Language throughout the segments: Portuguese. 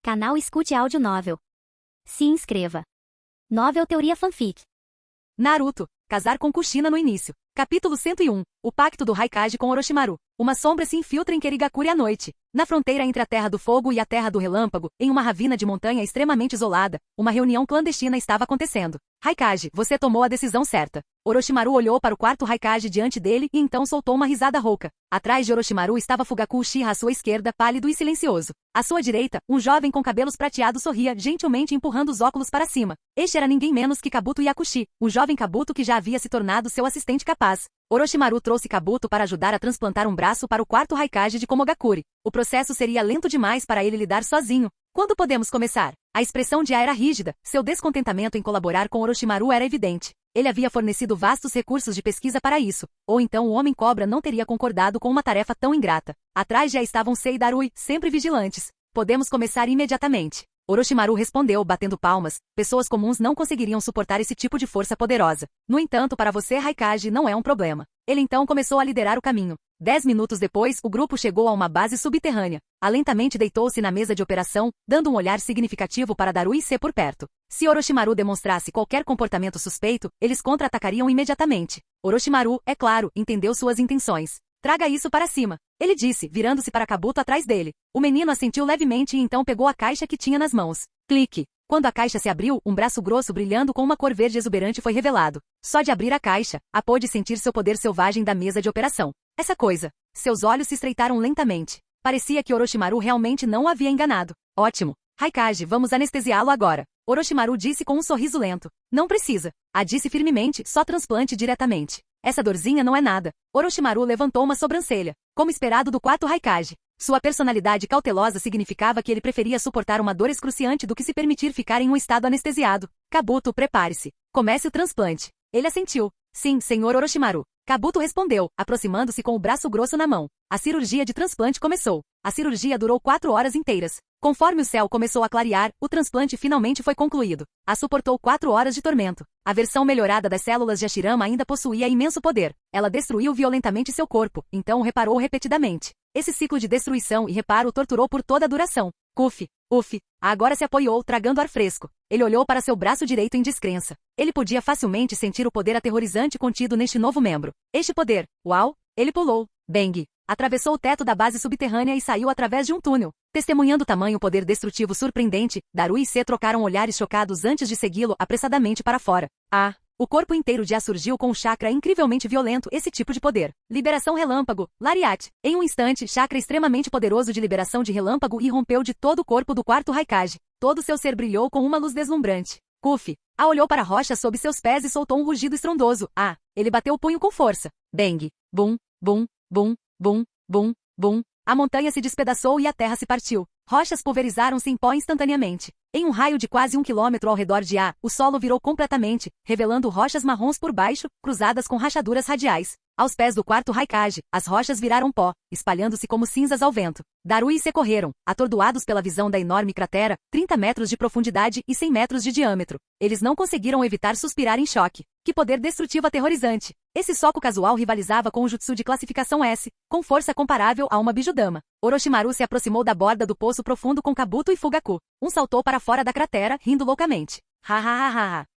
Canal Escute Áudio Novel. Se inscreva. Novel Teoria Fanfic. Naruto, casar com Kushina no início. Capítulo 101. O pacto do Raikage com Orochimaru. Uma sombra se infiltra em Kerigakure à noite. Na fronteira entre a Terra do Fogo e a Terra do Relâmpago, em uma ravina de montanha extremamente isolada, uma reunião clandestina estava acontecendo. Raikage, você tomou a decisão certa. Orochimaru olhou para o quarto Raikage diante dele e então soltou uma risada rouca. Atrás de Orochimaru estava Fugaku Uchiha à sua esquerda, pálido e silencioso. À sua direita, um jovem com cabelos prateados sorria gentilmente empurrando os óculos para cima. Este era ninguém menos que Kabuto Yakushi, o jovem Kabuto que já havia se tornado seu assistente capaz. Orochimaru trouxe Kabuto para ajudar a transplantar um braço para o quarto Raikage de Komogakure. O processo seria lento demais para ele lidar sozinho. Quando podemos começar? A expressão de A era rígida, seu descontentamento em colaborar com Orochimaru era evidente. Ele havia fornecido vastos recursos de pesquisa para isso, ou então o Homem-Cobra não teria concordado com uma tarefa tão ingrata. Atrás já estavam Sei e Darui, sempre vigilantes. Podemos começar imediatamente. Orochimaru respondeu batendo palmas. Pessoas comuns não conseguiriam suportar esse tipo de força poderosa. No entanto, para você, Raikage, não é um problema. Ele então começou a liderar o caminho. 10 minutos depois, o grupo chegou a uma base subterrânea. Lentamente deitou-se na mesa de operação, dando um olhar significativo para Darui C por perto. Se Orochimaru demonstrasse qualquer comportamento suspeito, eles contra-atacariam imediatamente. Orochimaru, é claro, entendeu suas intenções. Traga isso para cima, ele disse, virando-se para Kabuto atrás dele. O menino assentiu levemente e então pegou a caixa que tinha nas mãos. Clique. Quando a caixa se abriu, um braço grosso brilhando com uma cor verde exuberante foi revelado. Só de abrir a caixa, pôde sentir seu poder selvagem da mesa de operação. Essa coisa. Seus olhos se estreitaram lentamente. Parecia que Orochimaru realmente não o havia enganado. Ótimo. Raikage, vamos anestesiá-lo agora. Orochimaru disse com um sorriso lento. Não precisa. Disse firmemente, só transplante diretamente. Essa dorzinha não é nada. Orochimaru levantou uma sobrancelha, como esperado do quarto Raikage. Sua personalidade cautelosa significava que ele preferia suportar uma dor excruciante do que se permitir ficar em um estado anestesiado. Kabuto, prepare-se. Comece o transplante. Ele assentiu. Sim, senhor Orochimaru. Kabuto respondeu, aproximando-se com o braço grosso na mão. A cirurgia de transplante começou. A cirurgia durou 4 horas inteiras. Conforme o céu começou a clarear, o transplante finalmente foi concluído. Suportou 4 horas de tormento. A versão melhorada das células de Hashirama ainda possuía imenso poder. Ela destruiu violentamente seu corpo, então o reparou repetidamente. Esse ciclo de destruição e reparo o torturou por toda a duração. Uf. Agora se apoiou, tragando ar fresco. Ele olhou para seu braço direito em descrença. Ele podia facilmente sentir o poder aterrorizante contido neste novo membro. Este poder, uau! Ele pulou. Bang! Atravessou o teto da base subterrânea e saiu através de um túnel. Testemunhando tamanho poder destrutivo surpreendente, Darui e C trocaram olhares chocados antes de segui-lo apressadamente para fora. O corpo inteiro de A surgiu com um chakra incrivelmente violento, esse tipo de poder. Liberação relâmpago, Lariat. Em um instante, chakra extremamente poderoso de liberação de relâmpago irrompeu de todo o corpo do quarto Raikage. Todo seu ser brilhou com uma luz deslumbrante. Olhou para a rocha sob seus pés e soltou um rugido estrondoso. Ele bateu o punho com força. Bang. Bum, bum, bum, bum, bum, bum. A montanha se despedaçou e a terra se partiu. Rochas pulverizaram-se em pó instantaneamente. Em um raio de quase 1 quilômetro ao redor de A, o solo virou completamente, revelando rochas marrons por baixo, cruzadas com rachaduras radiais. Aos pés do quarto Raikage, as rochas viraram pó, espalhando-se como cinzas ao vento. Darui e C correram, atordoados pela visão da enorme cratera, 30 metros de profundidade e 100 metros de diâmetro. Eles não conseguiram evitar suspirar em choque. Que poder destrutivo aterrorizante! Esse soco casual rivalizava com o jutsu de classificação S, com força comparável a uma bijudama. Orochimaru se aproximou da borda do poço profundo com Kabuto e Fugaku. Um saltou para fora da cratera, rindo loucamente.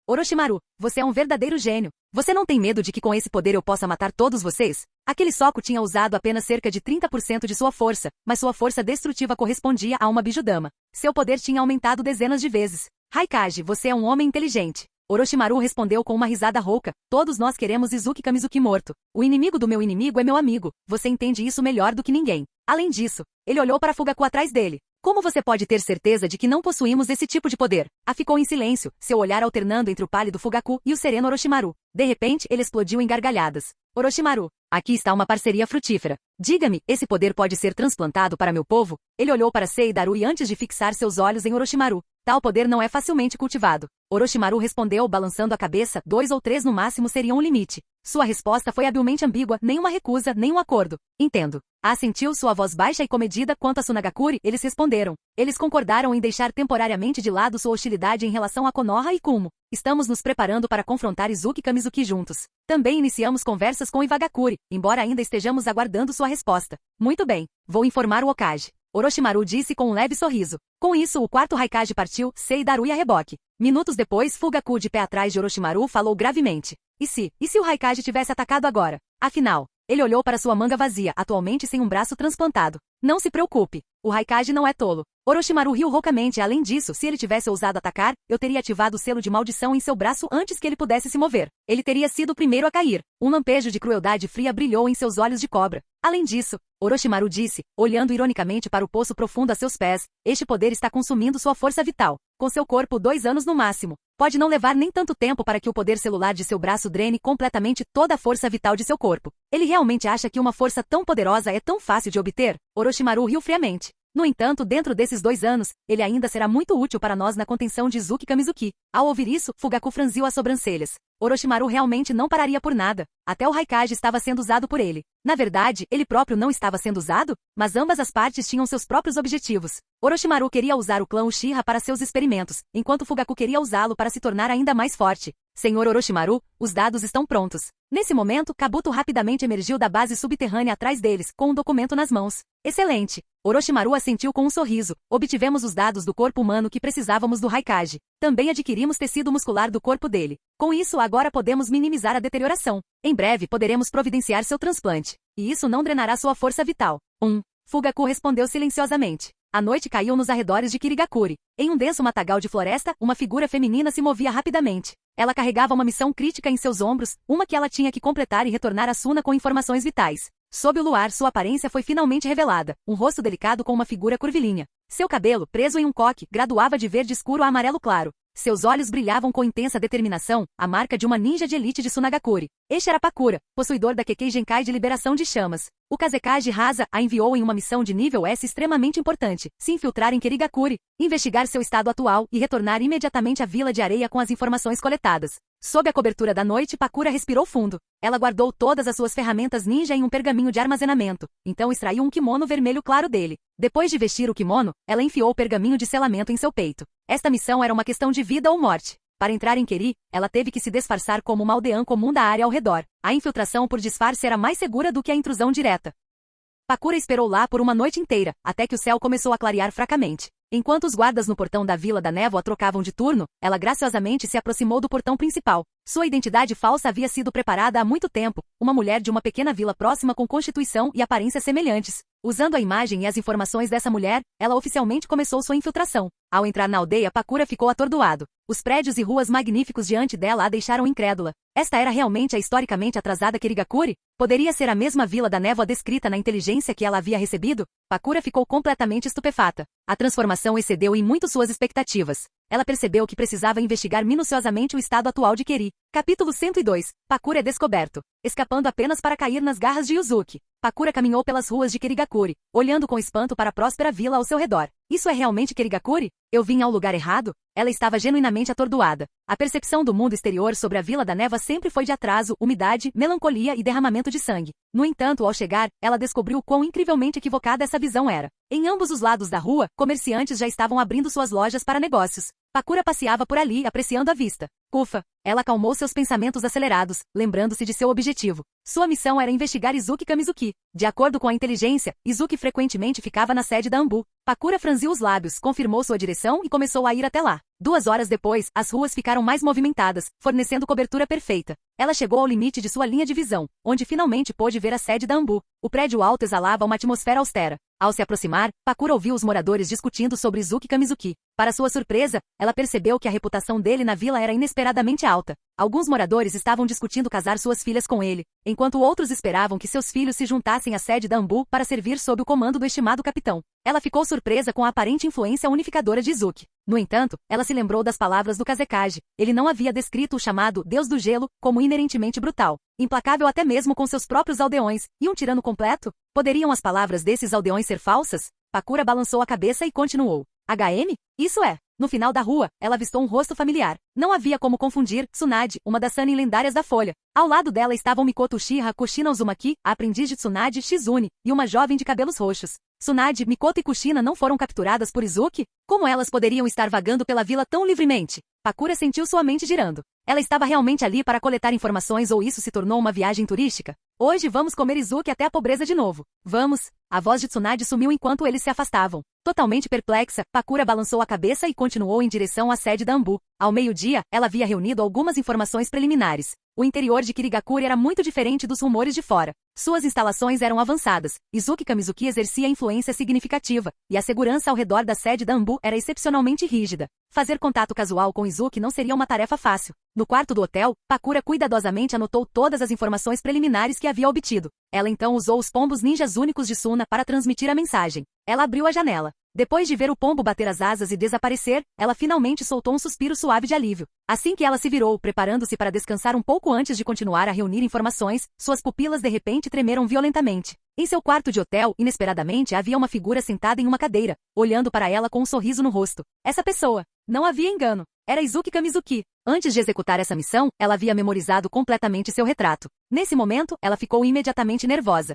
Orochimaru, você é um verdadeiro gênio. Você não tem medo de que com esse poder eu possa matar todos vocês? Aquele soco tinha usado apenas cerca de 30% de sua força, mas sua força destrutiva correspondia a uma bijudama. Seu poder tinha aumentado dezenas de vezes. Raikage, você é um homem inteligente. Orochimaru respondeu com uma risada rouca. Todos nós queremos Izuki Kamizuki morto. O inimigo do meu inimigo é meu amigo. Você entende isso melhor do que ninguém. Além disso, ele olhou para Fugaku atrás dele. Como você pode ter certeza de que não possuímos esse tipo de poder? Ficou em silêncio, seu olhar alternando entre o pálido Fugaku e o sereno Orochimaru. De repente, ele explodiu em gargalhadas. Orochimaru, aqui está uma parceria frutífera. Diga-me, esse poder pode ser transplantado para meu povo? Ele olhou para Sei e Darui antes de fixar seus olhos em Orochimaru. Tal poder não é facilmente cultivado. Orochimaru respondeu balançando a cabeça, 2 ou 3 no máximo seriam o limite. Sua resposta foi habilmente ambígua, nenhuma recusa, nenhum acordo. Entendo. Assentiu sua voz baixa e comedida quanto a Tsunagakure, eles responderam. Eles concordaram em deixar temporariamente de lado sua hostilidade em relação a Konoha e Kumo. Estamos nos preparando para confrontar Izuki Kamizuki juntos. Também iniciamos conversas com Iwagakure, embora ainda estejamos aguardando sua resposta. Muito bem. Vou informar o Hokage. Orochimaru disse com um leve sorriso. Com isso, o quarto Raikage partiu, Seidaru e a reboque. Minutos depois, Fugaku, de pé atrás de Orochimaru, falou gravemente. E se o Raikage tivesse atacado agora? Afinal, ele olhou para sua manga vazia, atualmente sem um braço transplantado. Não se preocupe, o Raikage não é tolo. Orochimaru riu roucamente. Além disso, se ele tivesse ousado atacar, eu teria ativado o selo de maldição em seu braço antes que ele pudesse se mover. Ele teria sido o primeiro a cair. Um lampejo de crueldade fria brilhou em seus olhos de cobra. Além disso, Orochimaru disse, olhando ironicamente para o poço profundo a seus pés, este poder está consumindo sua força vital. Com seu corpo 2 anos no máximo. Pode não levar nem tanto tempo para que o poder celular de seu braço drene completamente toda a força vital de seu corpo. Ele realmente acha que uma força tão poderosa é tão fácil de obter? Orochimaru riu friamente. No entanto, dentro desses 2 anos, ele ainda será muito útil para nós na contenção de Izuki Kamizuki. Ao ouvir isso, Fugaku franziu as sobrancelhas. Orochimaru realmente não pararia por nada. Até o Raikage estava sendo usado por ele. Na verdade, ele próprio não estava sendo usado, mas ambas as partes tinham seus próprios objetivos. Orochimaru queria usar o clã Uchiha para seus experimentos, enquanto Fugaku queria usá-lo para se tornar ainda mais forte. Senhor Orochimaru, os dados estão prontos. Nesse momento, Kabuto rapidamente emergiu da base subterrânea atrás deles, com um documento nas mãos. Excelente! Orochimaru assentiu com um sorriso. Obtivemos os dados do corpo humano que precisávamos do Raikage. Também adquirimos tecido muscular do corpo dele. Com isso, agora podemos minimizar a deterioração. Em breve, poderemos providenciar seu transplante. E isso não drenará sua força vital. Fugaku respondeu silenciosamente. A noite caiu nos arredores de Kirigakuri. Em um denso matagal de floresta, uma figura feminina se movia rapidamente. Ela carregava uma missão crítica em seus ombros, uma que ela tinha que completar e retornar a Suna com informações vitais. Sob o luar, sua aparência foi finalmente revelada, um rosto delicado com uma figura curvilínea. Seu cabelo, preso em um coque, graduava de verde escuro a amarelo claro. Seus olhos brilhavam com intensa determinação, a marca de uma ninja de elite de Sunagakure. Este era Pakura, possuidor da Kekkei Genkai de liberação de chamas. O Kazekage Hasa a enviou em uma missão de nível S extremamente importante, se infiltrar em Kirigakure, investigar seu estado atual e retornar imediatamente à Vila de Areia com as informações coletadas. Sob a cobertura da noite, Pakura respirou fundo. Ela guardou todas as suas ferramentas ninja em um pergaminho de armazenamento, então extraiu um kimono vermelho claro dele. Depois de vestir o kimono, ela enfiou o pergaminho de selamento em seu peito. Esta missão era uma questão de vida ou morte. Para entrar em Keri, ela teve que se disfarçar como uma aldeã comum da área ao redor. A infiltração por disfarce era mais segura do que a intrusão direta. Pakura esperou lá por uma noite inteira, até que o céu começou a clarear fracamente. Enquanto os guardas no portão da Vila da Névoa trocavam de turno, ela graciosamente se aproximou do portão principal. Sua identidade falsa havia sido preparada há muito tempo, uma mulher de uma pequena vila próxima com constituição e aparência semelhantes. Usando a imagem e as informações dessa mulher, ela oficialmente começou sua infiltração. Ao entrar na aldeia, Pakura ficou atordoado. Os prédios e ruas magníficos diante dela a deixaram incrédula. Esta era realmente a historicamente atrasada Kirigakure? Poderia ser a mesma Vila da Névoa descrita na inteligência que ela havia recebido? Pakura ficou completamente estupefata. A transformação excedeu em muito suas expectativas. Ela percebeu que precisava investigar minuciosamente o estado atual de Keri. Capítulo 102. Pakura é descoberto. Escapando apenas para cair nas garras de Yuzuki. Pakura caminhou pelas ruas de Kirigakure, olhando com espanto para a próspera vila ao seu redor. Isso é realmente Kirigakure? Eu vim ao lugar errado? Ela estava genuinamente atordoada. A percepção do mundo exterior sobre a Vila da Névoa sempre foi de atraso, umidade, melancolia e derramamento de sangue. No entanto, ao chegar, ela descobriu quão incrivelmente equivocada essa visão era. Em ambos os lados da rua, comerciantes já estavam abrindo suas lojas para negócios. Pakura passeava por ali, apreciando a vista. Ufa! Ela acalmou seus pensamentos acelerados, lembrando-se de seu objetivo. Sua missão era investigar Izuki Kamizuki. De acordo com a inteligência, Izuki frequentemente ficava na sede da Anbu. Pakura franziu os lábios, confirmou sua direção e começou a ir até lá. 2 horas depois, as ruas ficaram mais movimentadas, fornecendo cobertura perfeita. Ela chegou ao limite de sua linha de visão, onde finalmente pôde ver a sede da Anbu. O prédio alto exalava uma atmosfera austera. Ao se aproximar, Pakura ouviu os moradores discutindo sobre Izuki Kamizuki. Para sua surpresa, ela percebeu que a reputação dele na vila era inesperadamente alta. Alguns moradores estavam discutindo casar suas filhas com ele, enquanto outros esperavam que seus filhos se juntassem à sede da Anbu para servir sob o comando do estimado capitão. Ela ficou surpresa com a aparente influência unificadora de Izuki. No entanto, ela se lembrou das palavras do Kazekage. Ele não havia descrito o chamado Deus do Gelo como inerentemente brutal, implacável até mesmo com seus próprios aldeões, e um tirano completo? Poderiam as palavras desses aldeões ser falsas? Pakura balançou a cabeça e continuou. HM? Isso é. No final da rua, ela avistou um rosto familiar. Não havia como confundir Tsunade, uma das Sannin lendárias da Folha. Ao lado dela estavam Mikoto Uchiha Kushina Uzumaki, a aprendiz de Tsunade Shizune, e uma jovem de cabelos roxos. Tsunade, Mikoto e Kushina não foram capturadas por Izuki? Como elas poderiam estar vagando pela vila tão livremente? Pakura sentiu sua mente girando. Ela estava realmente ali para coletar informações ou isso se tornou uma viagem turística? Hoje vamos comer Izuki até a pobreza de novo. Vamos! A voz de Tsunade sumiu enquanto eles se afastavam. Totalmente perplexa, Pakura balançou a cabeça e continuou em direção à sede da Anbu. Ao meio-dia, ela havia reunido algumas informações preliminares. O interior de Kirigakure era muito diferente dos rumores de fora. Suas instalações eram avançadas, Izuki Kamizuki exercia influência significativa, e a segurança ao redor da sede da Anbu era excepcionalmente rígida. Fazer contato casual com Izuki não seria uma tarefa fácil. No quarto do hotel, Pakura cuidadosamente anotou todas as informações preliminares que havia obtido. Ela então usou os pombos ninjas únicos de Suna para transmitir a mensagem. Ela abriu a janela. Depois de ver o pombo bater as asas e desaparecer, ela finalmente soltou um suspiro suave de alívio. Assim que ela se virou, preparando-se para descansar um pouco antes de continuar a reunir informações, suas pupilas de repente tremeram violentamente. Em seu quarto de hotel, inesperadamente, havia uma figura sentada em uma cadeira, olhando para ela com um sorriso no rosto. Essa pessoa. Não havia engano. Era Izuki Kamizuki. Antes de executar essa missão, ela havia memorizado completamente seu retrato. Nesse momento, ela ficou imediatamente nervosa.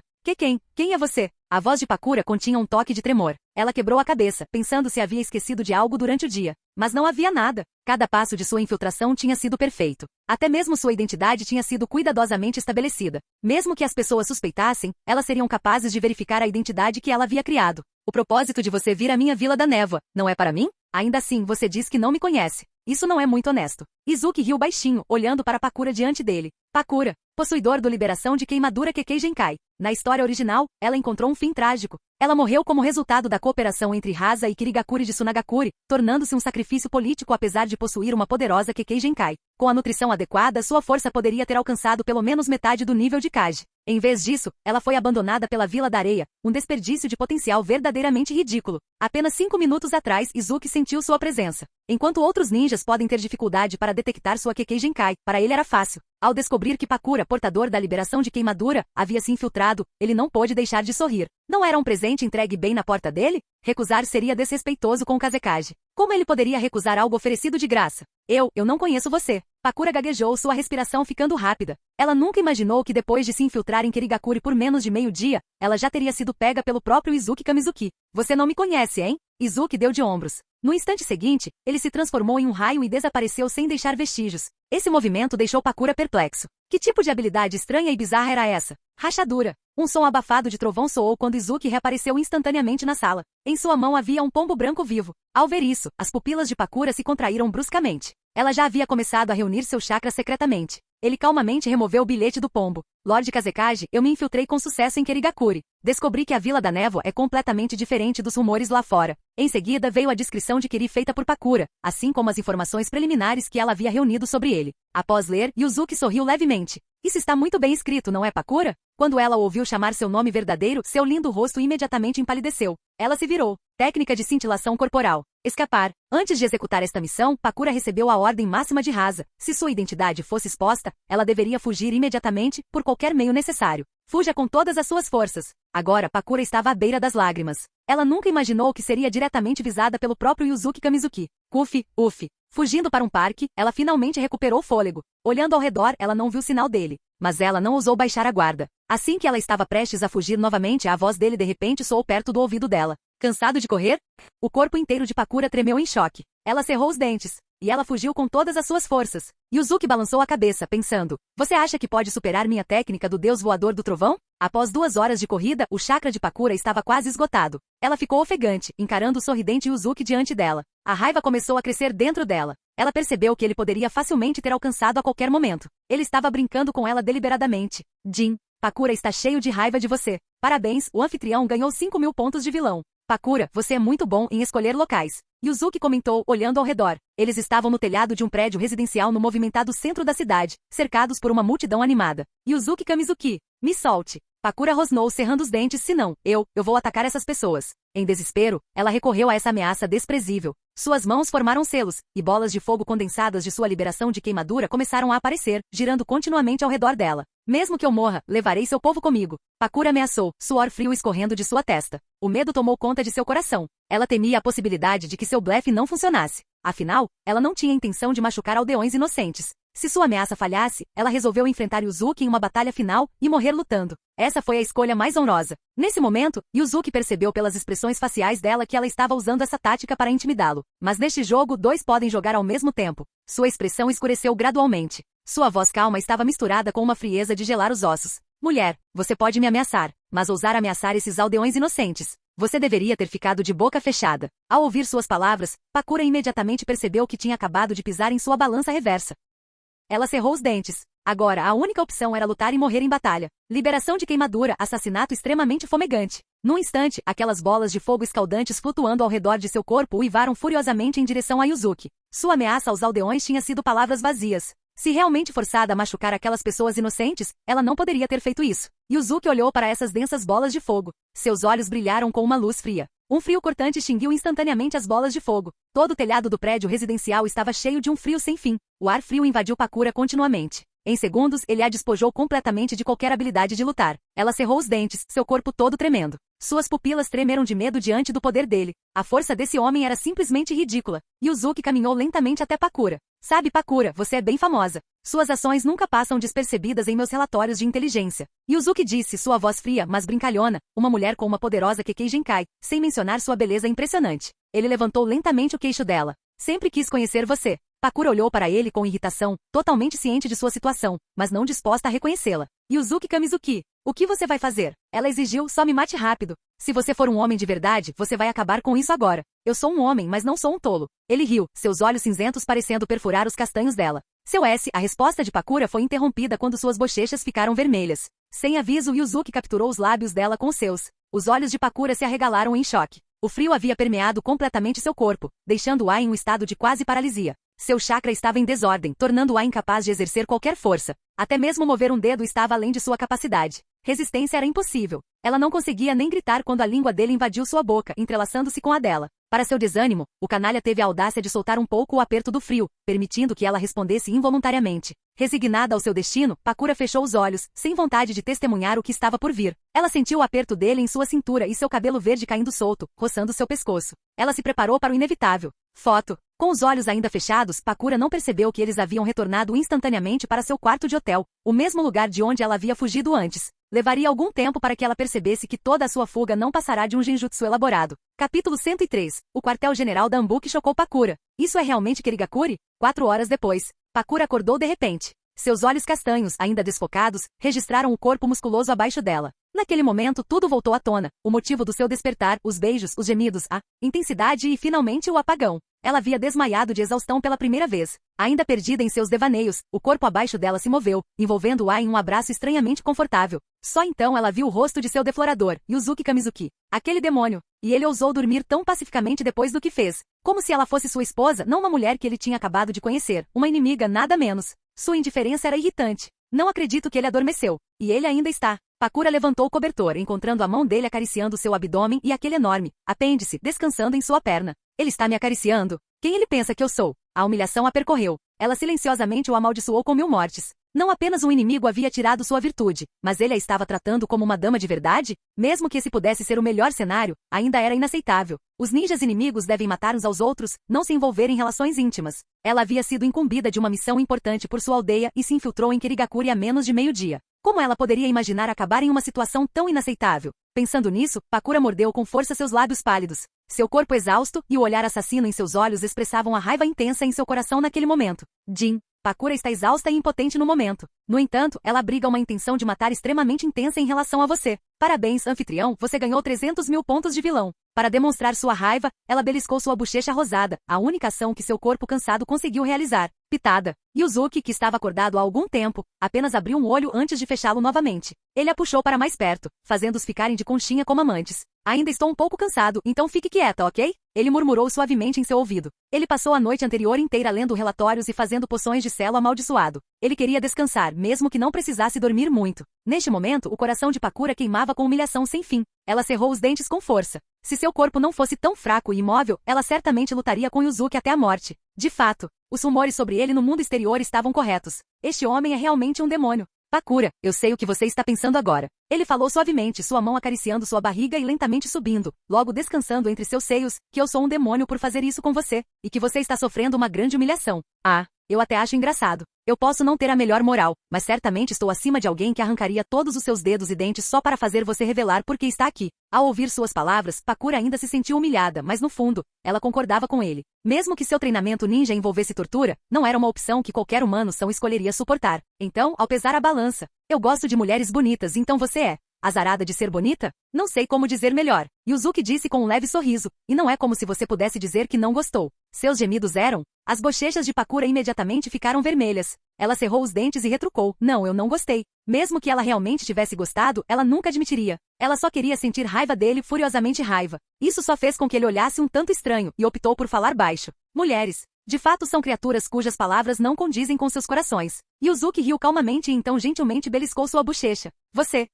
Quem é você? A voz de Pakura continha um toque de tremor. Ela quebrou a cabeça, pensando se havia esquecido de algo durante o dia. Mas não havia nada. Cada passo de sua infiltração tinha sido perfeito. Até mesmo sua identidade tinha sido cuidadosamente estabelecida. Mesmo que as pessoas suspeitassem, elas seriam capazes de verificar a identidade que ela havia criado. O propósito de você vir à minha Vila da Névoa, não é para mim? Ainda assim, você diz que não me conhece. Isso não é muito honesto. Izuki riu baixinho, olhando para Pakura diante dele. Pakura, possuidor do Liberação de Queimadura Kekkei Genkai. Na história original, ela encontrou um fim trágico. Ela morreu como resultado da cooperação entre Hasa e Kirigakure de Sunagakure, tornando-se um sacrifício político apesar de possuir uma poderosa Kekkei Genkai. Com a nutrição adequada, sua força poderia ter alcançado pelo menos metade do nível de Kage. Em vez disso, ela foi abandonada pela Vila da Areia, um desperdício de potencial verdadeiramente ridículo. Apenas 5 minutos atrás, Izuki sentiu sua presença. Enquanto outros ninjas podem ter dificuldade para detectar sua Kekkei Genkai, para ele era fácil. Ao descobrir que Pakura, portador da liberação de queimadura, havia se infiltrado, ele não pôde deixar de sorrir. Não era um presente entregue bem na porta dele? Recusar seria desrespeitoso com Kazekage. Como ele poderia recusar algo oferecido de graça? Eu não conheço você. Pakura gaguejou, sua respiração ficando rápida. Ela nunca imaginou que depois de se infiltrar em Kirigakure por menos de meio-dia, ela já teria sido pega pelo próprio Izuki Kamizuki. Você não me conhece, hein? Izuki deu de ombros. No instante seguinte, ele se transformou em um raio e desapareceu sem deixar vestígios. Esse movimento deixou Pakura perplexo. Que tipo de habilidade estranha e bizarra era essa? Rachadura. Um som abafado de trovão soou quando Izuki reapareceu instantaneamente na sala. Em sua mão havia um pombo branco vivo. Ao ver isso, as pupilas de Pakura se contraíram bruscamente. Ela já havia começado a reunir seu chakra secretamente. Ele calmamente removeu o bilhete do pombo. Lord Kazekage, eu me infiltrei com sucesso em Kirigakure. Descobri que a Vila da Névoa é completamente diferente dos rumores lá fora. Em seguida veio a descrição de Kiri feita por Pakura, assim como as informações preliminares que ela havia reunido sobre ele. Após ler, Yuzuki sorriu levemente. Isso está muito bem escrito, não é, Pakura? Quando ela ouviu chamar seu nome verdadeiro, seu lindo rosto imediatamente empalideceu. Ela se virou. Técnica de cintilação corporal. Escapar. Antes de executar esta missão, Pakura recebeu a ordem máxima de Hasa. Se sua identidade fosse exposta, ela deveria fugir imediatamente, por qualquer meio necessário. Fuja com todas as suas forças. Agora, Pakura estava à beira das lágrimas. Ela nunca imaginou que seria diretamente visada pelo próprio Yuzuki Kamizuki. Ufi. Fugindo para um parque, ela finalmente recuperou o fôlego. Olhando ao redor, ela não viu sinal dele. Mas ela não ousou baixar a guarda. Assim que ela estava prestes a fugir novamente, a voz dele de repente soou perto do ouvido dela. Cansado de correr? O corpo inteiro de Pakura tremeu em choque. Ela cerrou os dentes. E ela fugiu com todas as suas forças. Yuzuki balançou a cabeça, pensando. Você acha que pode superar minha técnica do deus voador do trovão? Após 2 horas de corrida, o chakra de Pakura estava quase esgotado. Ela ficou ofegante, encarando o sorridente Yuzuki diante dela. A raiva começou a crescer dentro dela. Ela percebeu que ele poderia facilmente ter alcançado a qualquer momento. Ele estava brincando com ela deliberadamente. Jin, Pakura está cheio de raiva de você. Parabéns, o anfitrião ganhou 5.000 pontos de vilão. Pakura, você é muito bom em escolher locais. Yuzuki comentou, olhando ao redor. Eles estavam no telhado de um prédio residencial no movimentado centro da cidade, cercados por uma multidão animada. Yuzuki Kamizuki, me solte. Pakura rosnou, cerrando os dentes, senão, eu vou atacar essas pessoas. Em desespero, ela recorreu a essa ameaça desprezível. Suas mãos formaram selos, e bolas de fogo condensadas de sua liberação de queimadura começaram a aparecer, girando continuamente ao redor dela. Mesmo que eu morra, levarei seu povo comigo. Pakura ameaçou, suor frio escorrendo de sua testa. O medo tomou conta de seu coração. Ela temia a possibilidade de que seu blefe não funcionasse. Afinal, ela não tinha intenção de machucar aldeões inocentes. Se sua ameaça falhasse, ela resolveu enfrentar Yuzuki em uma batalha final e morrer lutando. Essa foi a escolha mais honrosa. Nesse momento, Yuzuki percebeu pelas expressões faciais dela que ela estava usando essa tática para intimidá-lo. Mas neste jogo, dois podem jogar ao mesmo tempo. Sua expressão escureceu gradualmente. Sua voz calma estava misturada com uma frieza de gelar os ossos. Mulher, você pode me ameaçar, mas ousar ameaçar esses aldeões inocentes. Você deveria ter ficado de boca fechada. Ao ouvir suas palavras, Pakura imediatamente percebeu que tinha acabado de pisar em sua balança reversa. Ela cerrou os dentes. Agora, a única opção era lutar e morrer em batalha. Liberação de queimadura, assassinato extremamente fumegante. Num instante, aquelas bolas de fogo escaldantes flutuando ao redor de seu corpo uivaram furiosamente em direção a Yuzuki. Sua ameaça aos aldeões tinha sido palavras vazias. Se realmente forçada a machucar aquelas pessoas inocentes, ela não poderia ter feito isso. Yuzuki olhou para essas densas bolas de fogo. Seus olhos brilharam com uma luz fria. Um frio cortante extinguiu instantaneamente as bolas de fogo. Todo o telhado do prédio residencial estava cheio de um frio sem fim. O ar frio invadiu Pakura continuamente. Em segundos, ele a despojou completamente de qualquer habilidade de lutar. Ela cerrou os dentes, seu corpo todo tremendo. Suas pupilas tremeram de medo diante do poder dele. A força desse homem era simplesmente ridícula. Yuzuki caminhou lentamente até Pakura. Sabe, Pakura, você é bem famosa. Suas ações nunca passam despercebidas em meus relatórios de inteligência. Yuzuki disse, sua voz fria, mas brincalhona, uma mulher com uma poderosa Kekkei Genkai, sem mencionar sua beleza impressionante. Ele levantou lentamente o queixo dela. Sempre quis conhecer você. Pakura olhou para ele com irritação, totalmente ciente de sua situação, mas não disposta a reconhecê-la. Yuzuki Kamizuki, o que você vai fazer? Ela exigiu, só me mate rápido. Se você for um homem de verdade, você vai acabar com isso agora. Eu sou um homem, mas não sou um tolo. Ele riu, seus olhos cinzentos parecendo perfurar os castanhos dela. Seu S, a resposta de Pakura foi interrompida quando suas bochechas ficaram vermelhas. Sem aviso, Yuzuki capturou os lábios dela com seus. Os olhos de Pakura se arregalaram em choque. O frio havia permeado completamente seu corpo, deixando-a em um estado de quase paralisia. Seu chakra estava em desordem, tornando-a incapaz de exercer qualquer força. Até mesmo mover um dedo estava além de sua capacidade. Resistência era impossível. Ela não conseguia nem gritar quando a língua dele invadiu sua boca, entrelaçando-se com a dela. Para seu desânimo, o canalha teve a audácia de soltar um pouco o aperto do frio, permitindo que ela respondesse involuntariamente. Resignada ao seu destino, Pakura fechou os olhos, sem vontade de testemunhar o que estava por vir. Ela sentiu o aperto dele em sua cintura e seu cabelo verde caindo solto, roçando seu pescoço. Ela se preparou para o inevitável. Foto. Com os olhos ainda fechados, Pakura não percebeu que eles haviam retornado instantaneamente para seu quarto de hotel, o mesmo lugar de onde ela havia fugido antes. Levaria algum tempo para que ela percebesse que toda a sua fuga não passará de um genjutsu elaborado. Capítulo 103. O quartel-general da Ambuki chocou Pakura. Isso é realmente Kirigakuri? 4 horas depois, Pakura acordou de repente. Seus olhos castanhos, ainda desfocados, registraram o corpo musculoso abaixo dela. Naquele momento, tudo voltou à tona. O motivo do seu despertar, os beijos, os gemidos, a intensidade e, finalmente, o apagão. Ela havia desmaiado de exaustão pela primeira vez. Ainda perdida em seus devaneios, o corpo abaixo dela se moveu, envolvendo-a em um abraço estranhamente confortável. Só então ela viu o rosto de seu deflorador, Yuzuki Kamizuki. Aquele demônio. E ele ousou dormir tão pacificamente depois do que fez. Como se ela fosse sua esposa, não uma mulher que ele tinha acabado de conhecer. Uma inimiga, nada menos. Sua indiferença era irritante. Não acredito que ele adormeceu. E ele ainda está. Pakura levantou o cobertor, encontrando a mão dele acariciando seu abdômen e aquele enorme apêndice descansando em sua perna. Ele está me acariciando? Quem ele pensa que eu sou? A humilhação a percorreu. Ela silenciosamente o amaldiçoou com 1000 mortes. Não apenas um inimigo havia tirado sua virtude, mas ele a estava tratando como uma dama de verdade? Mesmo que esse pudesse ser o melhor cenário, ainda era inaceitável. Os ninjas inimigos devem matar uns aos outros, não se envolver em relações íntimas. Ela havia sido incumbida de uma missão importante por sua aldeia e se infiltrou em Kirigakuri há menos de meio-dia. Como ela poderia imaginar acabar em uma situação tão inaceitável? Pensando nisso, Pakura mordeu com força seus lábios pálidos. Seu corpo exausto e o olhar assassino em seus olhos expressavam a raiva intensa em seu coração naquele momento. Jin. Pakura está exausta e impotente no momento. No entanto, ela abriga uma intenção de matar extremamente intensa em relação a você. Parabéns, anfitrião, você ganhou 300.000 pontos de vilão. Para demonstrar sua raiva, ela beliscou sua bochecha rosada, a única ação que seu corpo cansado conseguiu realizar. Pitada. Yuzuki, que estava acordado há algum tempo, apenas abriu um olho antes de fechá-lo novamente. Ele a puxou para mais perto, fazendo-os ficarem de conchinha como amantes. Ainda estou um pouco cansado, então fique quieta, ok? Ele murmurou suavemente em seu ouvido. Ele passou a noite anterior inteira lendo relatórios e fazendo poções de selo amaldiçoado. Ele queria descansar, mesmo que não precisasse dormir muito. Neste momento, o coração de Pakura queimava com humilhação sem fim. Ela cerrou os dentes com força. Se seu corpo não fosse tão fraco e imóvel, ela certamente lutaria com Yuzuki até a morte. De fato, os rumores sobre ele no mundo exterior estavam corretos. Este homem é realmente um demônio. Pakura, eu sei o que você está pensando agora. Ele falou suavemente, sua mão acariciando sua barriga e lentamente subindo, logo descansando entre seus seios, que eu sou um demônio por fazer isso com você, e que você está sofrendo uma grande humilhação. Ah, eu até acho engraçado. Eu posso não ter a melhor moral, mas certamente estou acima de alguém que arrancaria todos os seus dedos e dentes só para fazer você revelar por que está aqui. Ao ouvir suas palavras, Pakura ainda se sentiu humilhada, mas no fundo, ela concordava com ele. Mesmo que seu treinamento ninja envolvesse tortura, não era uma opção que qualquer humano são escolheria suportar. Então, ao pesar a balança, eu gosto de mulheres bonitas, então você é azarada de ser bonita? Não sei como dizer melhor. Yuzuki disse com um leve sorriso, e não é como se você pudesse dizer que não gostou. Seus gemidos eram... As bochechas de Pakura imediatamente ficaram vermelhas. Ela cerrou os dentes e retrucou, não, eu não gostei. Mesmo que ela realmente tivesse gostado, ela nunca admitiria. Ela só queria sentir raiva dele, furiosamente raiva. Isso só fez com que ele olhasse um tanto estranho, e optou por falar baixo. Mulheres, de fato são criaturas cujas palavras não condizem com seus corações. Yuzuki riu calmamente e então gentilmente beliscou sua bochecha. Você...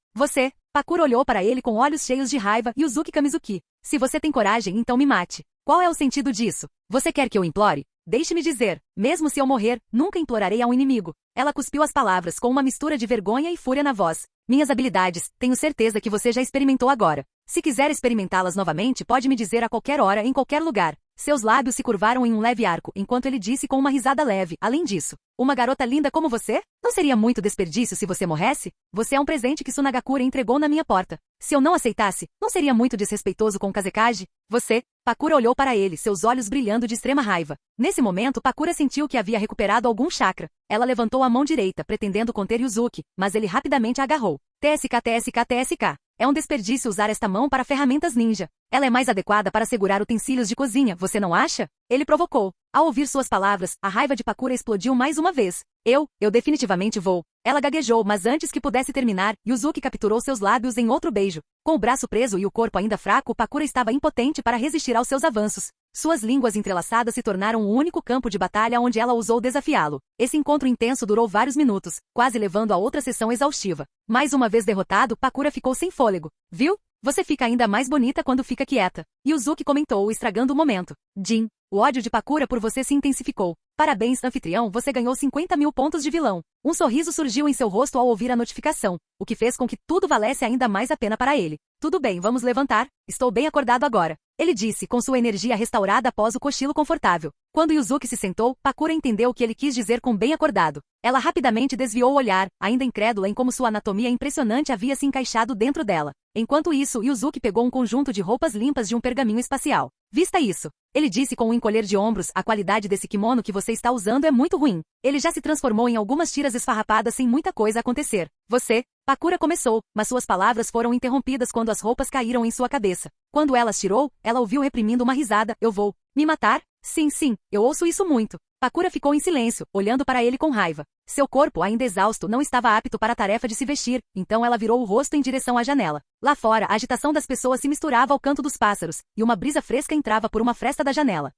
Pakura olhou para ele com olhos cheios de raiva. Yuzuki Kamizuki. Se você tem coragem, então me mate. Qual é o sentido disso? Você quer que eu implore? Deixe-me dizer, mesmo se eu morrer, nunca implorarei a um inimigo. Ela cuspiu as palavras com uma mistura de vergonha e fúria na voz. Minhas habilidades, tenho certeza que você já experimentou agora. Se quiser experimentá-las novamente, pode me dizer a qualquer hora, em qualquer lugar. Seus lábios se curvaram em um leve arco, enquanto ele disse com uma risada leve, além disso. Uma garota linda como você? Não seria muito desperdício se você morresse? Você é um presente que Sunagakure entregou na minha porta. Se eu não aceitasse, não seria muito desrespeitoso com Kazekage? Você... Pakura olhou para ele, seus olhos brilhando de extrema raiva. Nesse momento, Pakura sentiu que havia recuperado algum chakra. Ela levantou a mão direita, pretendendo conter Yuzuki, mas ele rapidamente a agarrou. TSK. É um desperdício usar esta mão para ferramentas ninja. Ela é mais adequada para segurar utensílios de cozinha, você não acha? Ele provocou. Ao ouvir suas palavras, a raiva de Pakura explodiu mais uma vez. Eu definitivamente vou. Ela gaguejou, mas antes que pudesse terminar, Yuzuki capturou seus lábios em outro beijo. Com o braço preso e o corpo ainda fraco, Pakura estava impotente para resistir aos seus avanços. Suas línguas entrelaçadas se tornaram o único campo de batalha onde ela ousou desafiá-lo. Esse encontro intenso durou vários minutos, quase levando a outra sessão exaustiva. Mais uma vez derrotado, Pakura ficou sem fôlego. Viu? Você fica ainda mais bonita quando fica quieta. Yuzuki comentou, estragando o momento. Jin, o ódio de Pakura por você se intensificou. Parabéns, anfitrião, você ganhou 50.000 pontos de vilão. Um sorriso surgiu em seu rosto ao ouvir a notificação, o que fez com que tudo valesse ainda mais a pena para ele. Tudo bem, vamos levantar. Estou bem acordado agora. Ele disse, com sua energia restaurada após o cochilo confortável. Quando Yuzuki se sentou, Pakura entendeu o que ele quis dizer com bem acordado. Ela rapidamente desviou o olhar, ainda incrédula em como sua anatomia impressionante havia se encaixado dentro dela. Enquanto isso, Yuzuki pegou um conjunto de roupas limpas de um pergaminho espacial. Vista isso. Ele disse com um encolher de ombros, a qualidade desse kimono que você está usando é muito ruim. Ele já se transformou em algumas tiras esfarrapadas sem muita coisa acontecer. Pakura começou, mas suas palavras foram interrompidas quando as roupas caíram em sua cabeça. Quando ela as tirou, ela ouviu reprimindo uma risada. Eu vou me matar? Sim, eu ouço isso muito. Pakura ficou em silêncio, olhando para ele com raiva. Seu corpo, ainda exausto, não estava apto para a tarefa de se vestir, então ela virou o rosto em direção à janela. Lá fora, a agitação das pessoas se misturava ao canto dos pássaros, e uma brisa fresca entrava por uma fresta da janela.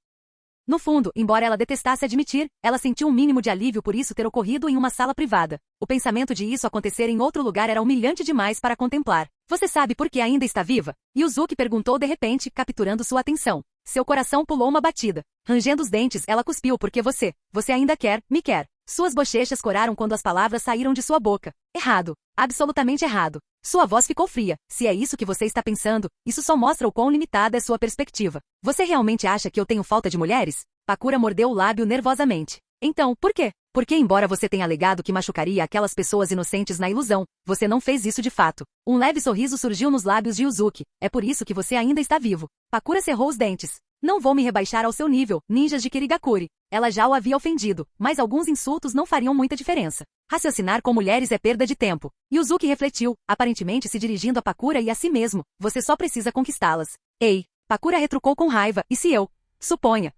No fundo, embora ela detestasse admitir, ela sentiu um mínimo de alívio por isso ter ocorrido em uma sala privada. O pensamento de isso acontecer em outro lugar era humilhante demais para contemplar. Você sabe por que ainda está viva? Yuzuki perguntou de repente, capturando sua atenção. Seu coração pulou uma batida. Rangendo os dentes, ela cuspiu porque você ainda me quer. Suas bochechas coraram quando as palavras saíram de sua boca. Errado. Absolutamente errado. Sua voz ficou fria. Se é isso que você está pensando, isso só mostra o quão limitada é sua perspectiva. Você realmente acha que eu tenho falta de mulheres? Pakura mordeu o lábio nervosamente. Então, por quê? Porque embora você tenha alegado que machucaria aquelas pessoas inocentes na ilusão, você não fez isso de fato. Um leve sorriso surgiu nos lábios de Yuzuki. É por isso que você ainda está vivo. Pakura cerrou os dentes. Não vou me rebaixar ao seu nível, ninjas de Kirigakure. Ela já o havia ofendido, mas alguns insultos não fariam muita diferença. Raciocinar com mulheres é perda de tempo. Yuzuki refletiu, aparentemente se dirigindo a Pakura e a si mesmo. Você só precisa conquistá-las. Ei! Pakura retrucou com raiva. E se eu? Suponha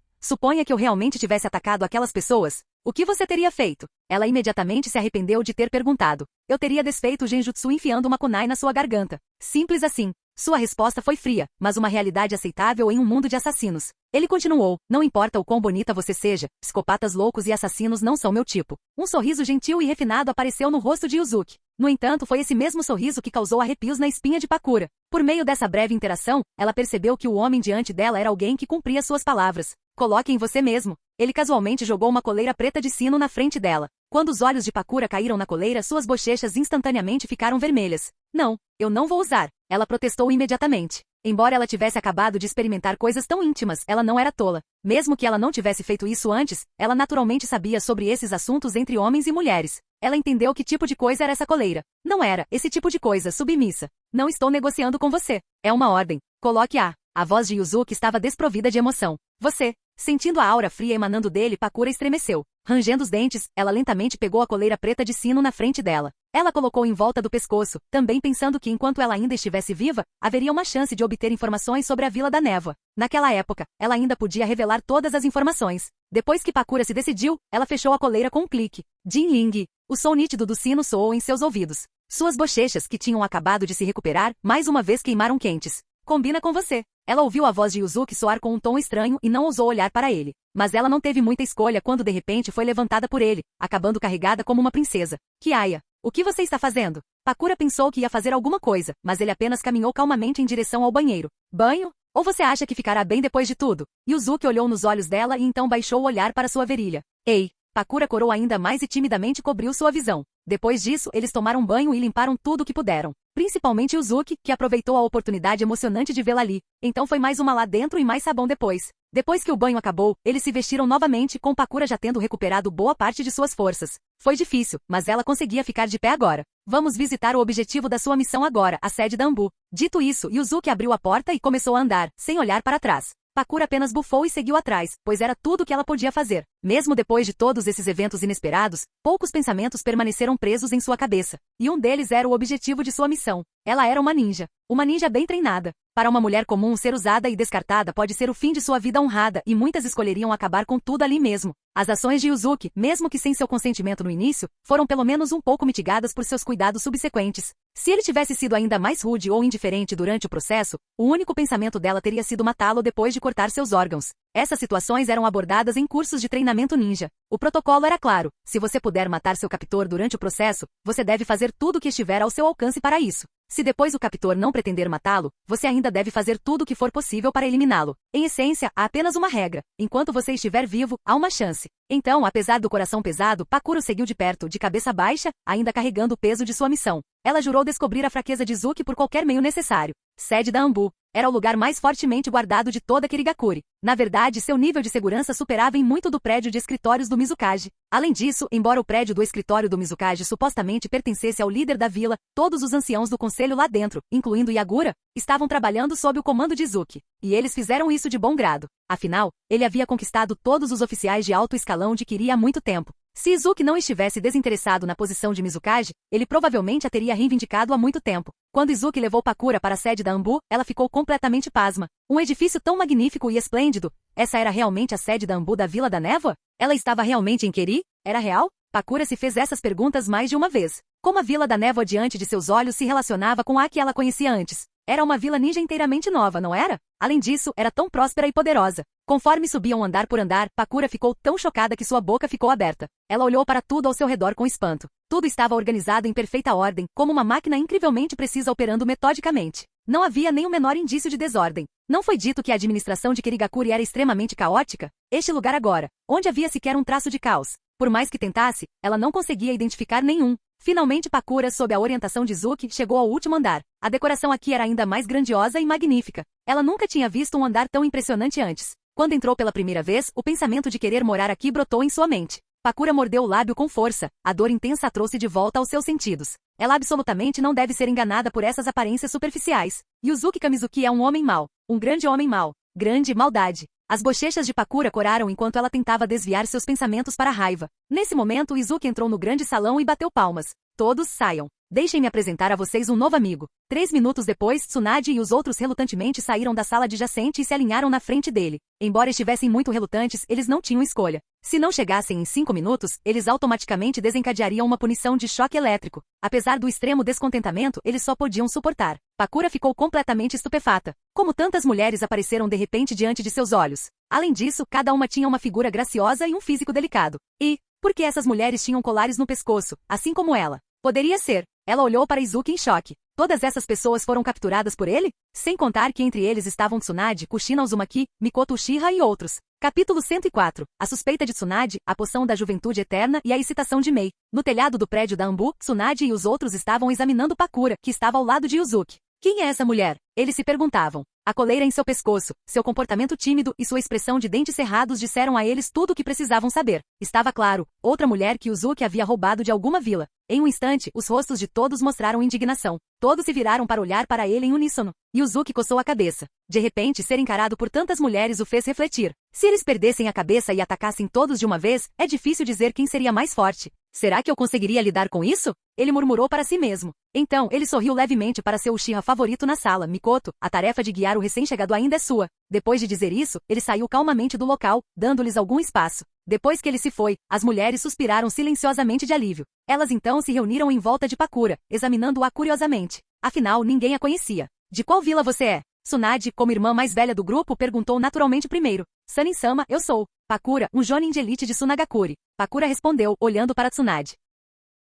que eu realmente tivesse atacado aquelas pessoas. O que você teria feito? Ela imediatamente se arrependeu de ter perguntado. Eu teria desfeito o genjutsu enfiando uma kunai na sua garganta. Simples assim. Sua resposta foi fria, mas uma realidade aceitável em um mundo de assassinos. Ele continuou, não importa o quão bonita você seja, psicopatas loucos e assassinos não são meu tipo. Um sorriso gentil e refinado apareceu no rosto de Yuzuki. No entanto, foi esse mesmo sorriso que causou arrepios na espinha de Pakura. Por meio dessa breve interação, ela percebeu que o homem diante dela era alguém que cumpria suas palavras. Coloque em você mesmo. Ele casualmente jogou uma coleira preta de sino na frente dela. Quando os olhos de Pakura caíram na coleira, suas bochechas instantaneamente ficaram vermelhas. Não, eu não vou usar. Ela protestou imediatamente. Embora ela tivesse acabado de experimentar coisas tão íntimas, ela não era tola. Mesmo que ela não tivesse feito isso antes, ela naturalmente sabia sobre esses assuntos entre homens e mulheres. Ela entendeu que tipo de coisa era essa coleira. Não era esse tipo de coisa submissa. Não estou negociando com você. É uma ordem. Coloque-a. A voz de Yuzuki estava desprovida de emoção. Você. Sentindo a aura fria emanando dele, Pakura estremeceu. Rangendo os dentes, ela lentamente pegou a coleira preta de sino na frente dela. Ela colocou em volta do pescoço, também pensando que enquanto ela ainda estivesse viva, haveria uma chance de obter informações sobre a Vila da Névoa. Naquela época, ela ainda podia revelar todas as informações. Depois que Pakura se decidiu, ela fechou a coleira com um clique. Jin-Ling. O som nítido do sino soou em seus ouvidos. Suas bochechas, que tinham acabado de se recuperar, mais uma vez queimaram quentes. Combina com você. Ela ouviu a voz de Yuzuki soar com um tom estranho e não ousou olhar para ele. Mas ela não teve muita escolha quando de repente foi levantada por ele, acabando carregada como uma princesa. Kiaya, o que você está fazendo? Pakura pensou que ia fazer alguma coisa, mas ele apenas caminhou calmamente em direção ao banheiro. Banho? Ou você acha que ficará bem depois de tudo? Yuzuki olhou nos olhos dela e então baixou o olhar para sua virilha. Ei! Pakura corou ainda mais e timidamente cobriu sua visão. Depois disso, eles tomaram banho e limparam tudo o que puderam. Principalmente Yuzuki, que aproveitou a oportunidade emocionante de vê-la ali. Então foi mais uma lá dentro e mais sabão depois. Depois que o banho acabou, eles se vestiram novamente, com Pakura já tendo recuperado boa parte de suas forças. Foi difícil, mas ela conseguia ficar de pé agora. Vamos visitar o objetivo da sua missão agora, a sede da Anbu. Dito isso, Yuzuki abriu a porta e começou a andar, sem olhar para trás. Pakura apenas bufou e seguiu atrás, pois era tudo o que ela podia fazer. Mesmo depois de todos esses eventos inesperados, poucos pensamentos permaneceram presos em sua cabeça. E um deles era o objetivo de sua missão. Ela era uma ninja. Uma ninja bem treinada. Para uma mulher comum, ser usada e descartada pode ser o fim de sua vida honrada, e muitas escolheriam acabar com tudo ali mesmo. As ações de Yuzuki, mesmo que sem seu consentimento no início, foram pelo menos um pouco mitigadas por seus cuidados subsequentes. Se ele tivesse sido ainda mais rude ou indiferente durante o processo, o único pensamento dela teria sido matá-lo depois de cortar seus órgãos. Essas situações eram abordadas em cursos de treinamento ninja. O protocolo era claro: se você puder matar seu captor durante o processo, você deve fazer tudo o que estiver ao seu alcance para isso. Se depois o captor não pretender matá-lo, você ainda deve fazer tudo o que for possível para eliminá-lo. Em essência, há apenas uma regra: enquanto você estiver vivo, há uma chance. Então, apesar do coração pesado, Pakura seguiu de perto, de cabeça baixa, ainda carregando o peso de sua missão. Ela jurou descobrir a fraqueza de Yuzuki por qualquer meio necessário. Sede da Anbu. Era o lugar mais fortemente guardado de toda Kirigakuri. Na verdade, seu nível de segurança superava em muito do prédio de escritórios do Mizukage. Além disso, embora o prédio do escritório do Mizukage supostamente pertencesse ao líder da vila, todos os anciãos do conselho lá dentro, incluindo Yagura, estavam trabalhando sob o comando de Yuzuki. E eles fizeram isso de bom grado. Afinal, ele havia conquistado todos os oficiais de alto escalão de Kiri há muito tempo. Se Yuzuki não estivesse desinteressado na posição de Mizukage, ele provavelmente a teria reivindicado há muito tempo. Quando Yuzuki levou Pakura para a sede da Anbu, ela ficou completamente pasma. Um edifício tão magnífico e esplêndido. Essa era realmente a sede da Anbu da Vila da Névoa? Ela estava realmente em Kiri? Era real? Pakura se fez essas perguntas mais de uma vez. Como a Vila da Névoa diante de seus olhos se relacionava com a que ela conhecia antes? Era uma vila ninja inteiramente nova, não era? Além disso, era tão próspera e poderosa. Conforme subiam andar por andar, Pakura ficou tão chocada que sua boca ficou aberta. Ela olhou para tudo ao seu redor com espanto. Tudo estava organizado em perfeita ordem, como uma máquina incrivelmente precisa operando metodicamente. Não havia nem o menor indício de desordem. Não foi dito que a administração de Kirigakuri era extremamente caótica? Este lugar agora, onde havia sequer um traço de caos. Por mais que tentasse, ela não conseguia identificar nenhum. Finalmente Pakura, sob a orientação de Yuzuki, chegou ao último andar. A decoração aqui era ainda mais grandiosa e magnífica. Ela nunca tinha visto um andar tão impressionante antes. Quando entrou pela primeira vez, o pensamento de querer morar aqui brotou em sua mente. Pakura mordeu o lábio com força. A dor intensa a trouxe de volta aos seus sentidos. Ela absolutamente não deve ser enganada por essas aparências superficiais. Yuzuki Kamizuki é um homem mau. Um grande homem mau. Grande maldade. As bochechas de Pakura coraram enquanto ela tentava desviar seus pensamentos para a raiva. Nesse momento, Yuzuki entrou no grande salão e bateu palmas. Todos saiam. Deixem-me apresentar a vocês um novo amigo. 3 minutos depois, Tsunade e os outros relutantemente saíram da sala adjacente e se alinharam na frente dele. Embora estivessem muito relutantes, eles não tinham escolha. Se não chegassem em 5 minutos, eles automaticamente desencadeariam uma punição de choque elétrico. Apesar do extremo descontentamento, eles só podiam suportar. Pakura ficou completamente estupefata. Como tantas mulheres apareceram de repente diante de seus olhos. Além disso, cada uma tinha uma figura graciosa e um físico delicado. E, por que essas mulheres tinham colares no pescoço, assim como ela? Poderia ser. Ela olhou para Yuzuki em choque. Todas essas pessoas foram capturadas por ele? Sem contar que entre eles estavam Tsunade, Kushina Uzumaki, Mikoto Uchiha e outros. Capítulo 104. A suspeita de Tsunade, a poção da juventude eterna e a excitação de Mei. No telhado do prédio da Anbu, Tsunade e os outros estavam examinando Pakura, que estava ao lado de Yuzuki. Quem é essa mulher? Eles se perguntavam. A coleira em seu pescoço, seu comportamento tímido e sua expressão de dentes cerrados disseram a eles tudo o que precisavam saber. Estava claro, outra mulher que Yuzuki havia roubado de alguma vila. Em um instante, os rostos de todos mostraram indignação. Todos se viraram para olhar para ele em uníssono. Yuzuki coçou a cabeça. De repente, ser encarado por tantas mulheres o fez refletir. Se eles perdessem a cabeça e atacassem todos de uma vez, é difícil dizer quem seria mais forte. Será que eu conseguiria lidar com isso? Ele murmurou para si mesmo. Então, ele sorriu levemente para seu Uchiha favorito na sala. Mikoto, a tarefa de guiar o recém-chegado ainda é sua. Depois de dizer isso, ele saiu calmamente do local, dando-lhes algum espaço. Depois que ele se foi, as mulheres suspiraram silenciosamente de alívio. Elas então se reuniram em volta de Pakura, examinando-a curiosamente. Afinal, ninguém a conhecia. De qual vila você é? Tsunade, como irmã mais velha do grupo, perguntou naturalmente primeiro. Sanin-sama, eu sou. Pakura, um jonin de elite de Sunagakure. Pakura respondeu, olhando para Tsunade.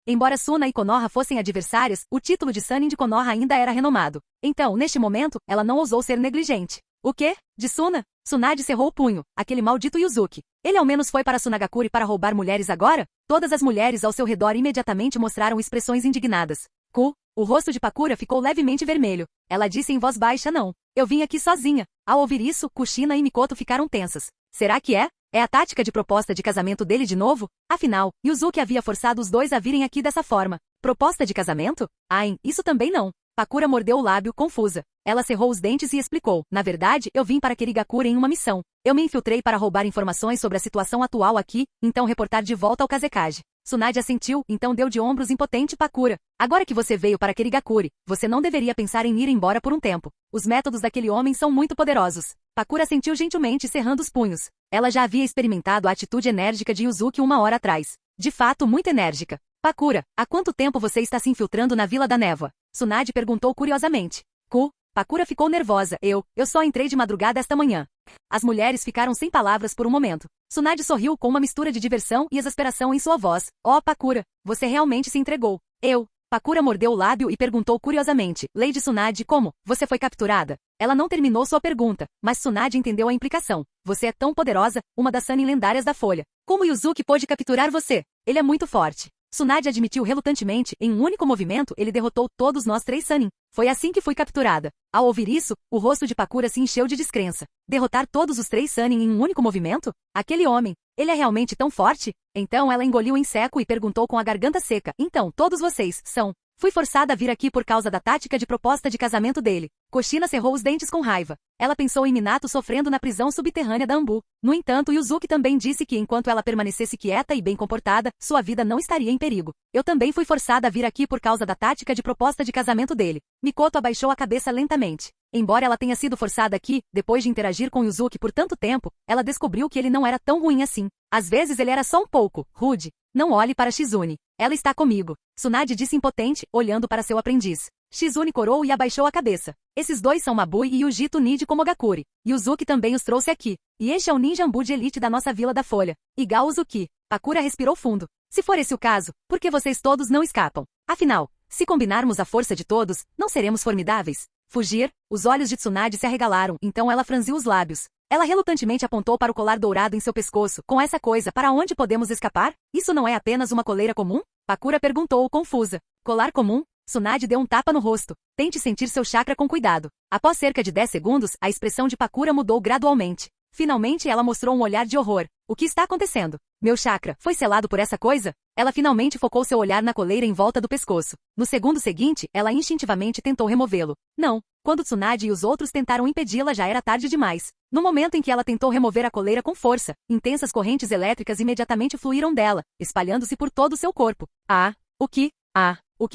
Embora Suna e Konoha fossem adversárias, o título de Sanin de Konoha ainda era renomado. Então, neste momento, ela não ousou ser negligente. O quê? De Suna? Tsunade cerrou o punho. Aquele maldito Yuzuki. Ele ao menos foi para Sunagakure para roubar mulheres agora? Todas as mulheres ao seu redor imediatamente mostraram expressões indignadas. O rosto de Pakura ficou levemente vermelho. Ela disse em voz baixa não. Eu vim aqui sozinha. Ao ouvir isso, Kushina e Mikoto ficaram tensas. Será que é? É a tática de proposta de casamento dele de novo? Afinal, Yuzuki havia forçado os dois a virem aqui dessa forma. Proposta de casamento? Ai, isso também não. Pakura mordeu o lábio, confusa. Ela cerrou os dentes e explicou. Na verdade, eu vim para Kirigakure em uma missão. Eu me infiltrei para roubar informações sobre a situação atual aqui, então reportar de volta ao Kazekage. Tsunade assentiu, então deu de ombros impotente Pakura. Agora que você veio para Kirigakure, você não deveria pensar em ir embora por um tempo. Os métodos daquele homem são muito poderosos. Pakura assentiu gentilmente, cerrando os punhos. Ela já havia experimentado a atitude enérgica de Yuzuki uma hora atrás. De fato, muito enérgica. Pakura, há quanto tempo você está se infiltrando na Vila da Névoa? Tsunade perguntou curiosamente. Pakura ficou nervosa. Eu só entrei de madrugada esta manhã. As mulheres ficaram sem palavras por um momento. Tsunade sorriu com uma mistura de diversão e exasperação em sua voz. Oh, Pakura, você realmente se entregou. Pakura mordeu o lábio e perguntou curiosamente. Lady Tsunade, como? Você foi capturada? Ela não terminou sua pergunta, mas Tsunade entendeu a implicação. Você é tão poderosa, uma das Sanin lendárias da Folha. Como Yuzuki pôde capturar você? Ele é muito forte. Tsunade admitiu relutantemente, em um único movimento ele derrotou todos nós 3 Sanin. Foi assim que fui capturada. Ao ouvir isso, o rosto de Pakura se encheu de descrença. Derrotar todos os 3 Sanin em um único movimento? Aquele homem, ele é realmente tão forte? Então ela engoliu em seco e perguntou com a garganta seca. Então, todos vocês, são... Fui forçada a vir aqui por causa da tática de proposta de casamento dele. Kushina cerrou os dentes com raiva. Ela pensou em Minato sofrendo na prisão subterrânea da Ambu. No entanto, Yuzuki também disse que enquanto ela permanecesse quieta e bem comportada, sua vida não estaria em perigo. Eu também fui forçada a vir aqui por causa da tática de proposta de casamento dele. Mikoto abaixou a cabeça lentamente. Embora ela tenha sido forçada aqui, depois de interagir com Yuzuki por tanto tempo, ela descobriu que ele não era tão ruim assim. Às vezes ele era só um pouco rude. Não olhe para Shizune. Ela está comigo. Tsunade disse impotente, olhando para seu aprendiz. Shizune corou e abaixou a cabeça. Esses dois são Mabui e Yujito Niji Komogakure. Yuzuki também os trouxe aqui. E este é o ninja Ambu de elite da nossa Vila da Folha. Iga Uzuki. Pakura respirou fundo. Se for esse o caso, por que vocês todos não escapam? Afinal, se combinarmos a força de todos, não seremos formidáveis? Fugir? Os olhos de Tsunade se arregalaram, então ela franziu os lábios. Ela relutantemente apontou para o colar dourado em seu pescoço. Com essa coisa, para onde podemos escapar? Isso não é apenas uma coleira comum? Pakura perguntou, confusa. Colar comum? Tsunade deu um tapa no rosto. Tente sentir seu chakra com cuidado. Após cerca de 10 segundos, a expressão de Pakura mudou gradualmente. Finalmente ela mostrou um olhar de horror. O que está acontecendo? Meu chakra foi selado por essa coisa? Ela finalmente focou seu olhar na coleira em volta do pescoço. No segundo seguinte, ela instintivamente tentou removê-lo. Não. Quando Tsunade e os outros tentaram impedi-la já era tarde demais. No momento em que ela tentou remover a coleira com força, intensas correntes elétricas imediatamente fluíram dela, espalhando-se por todo o seu corpo. O que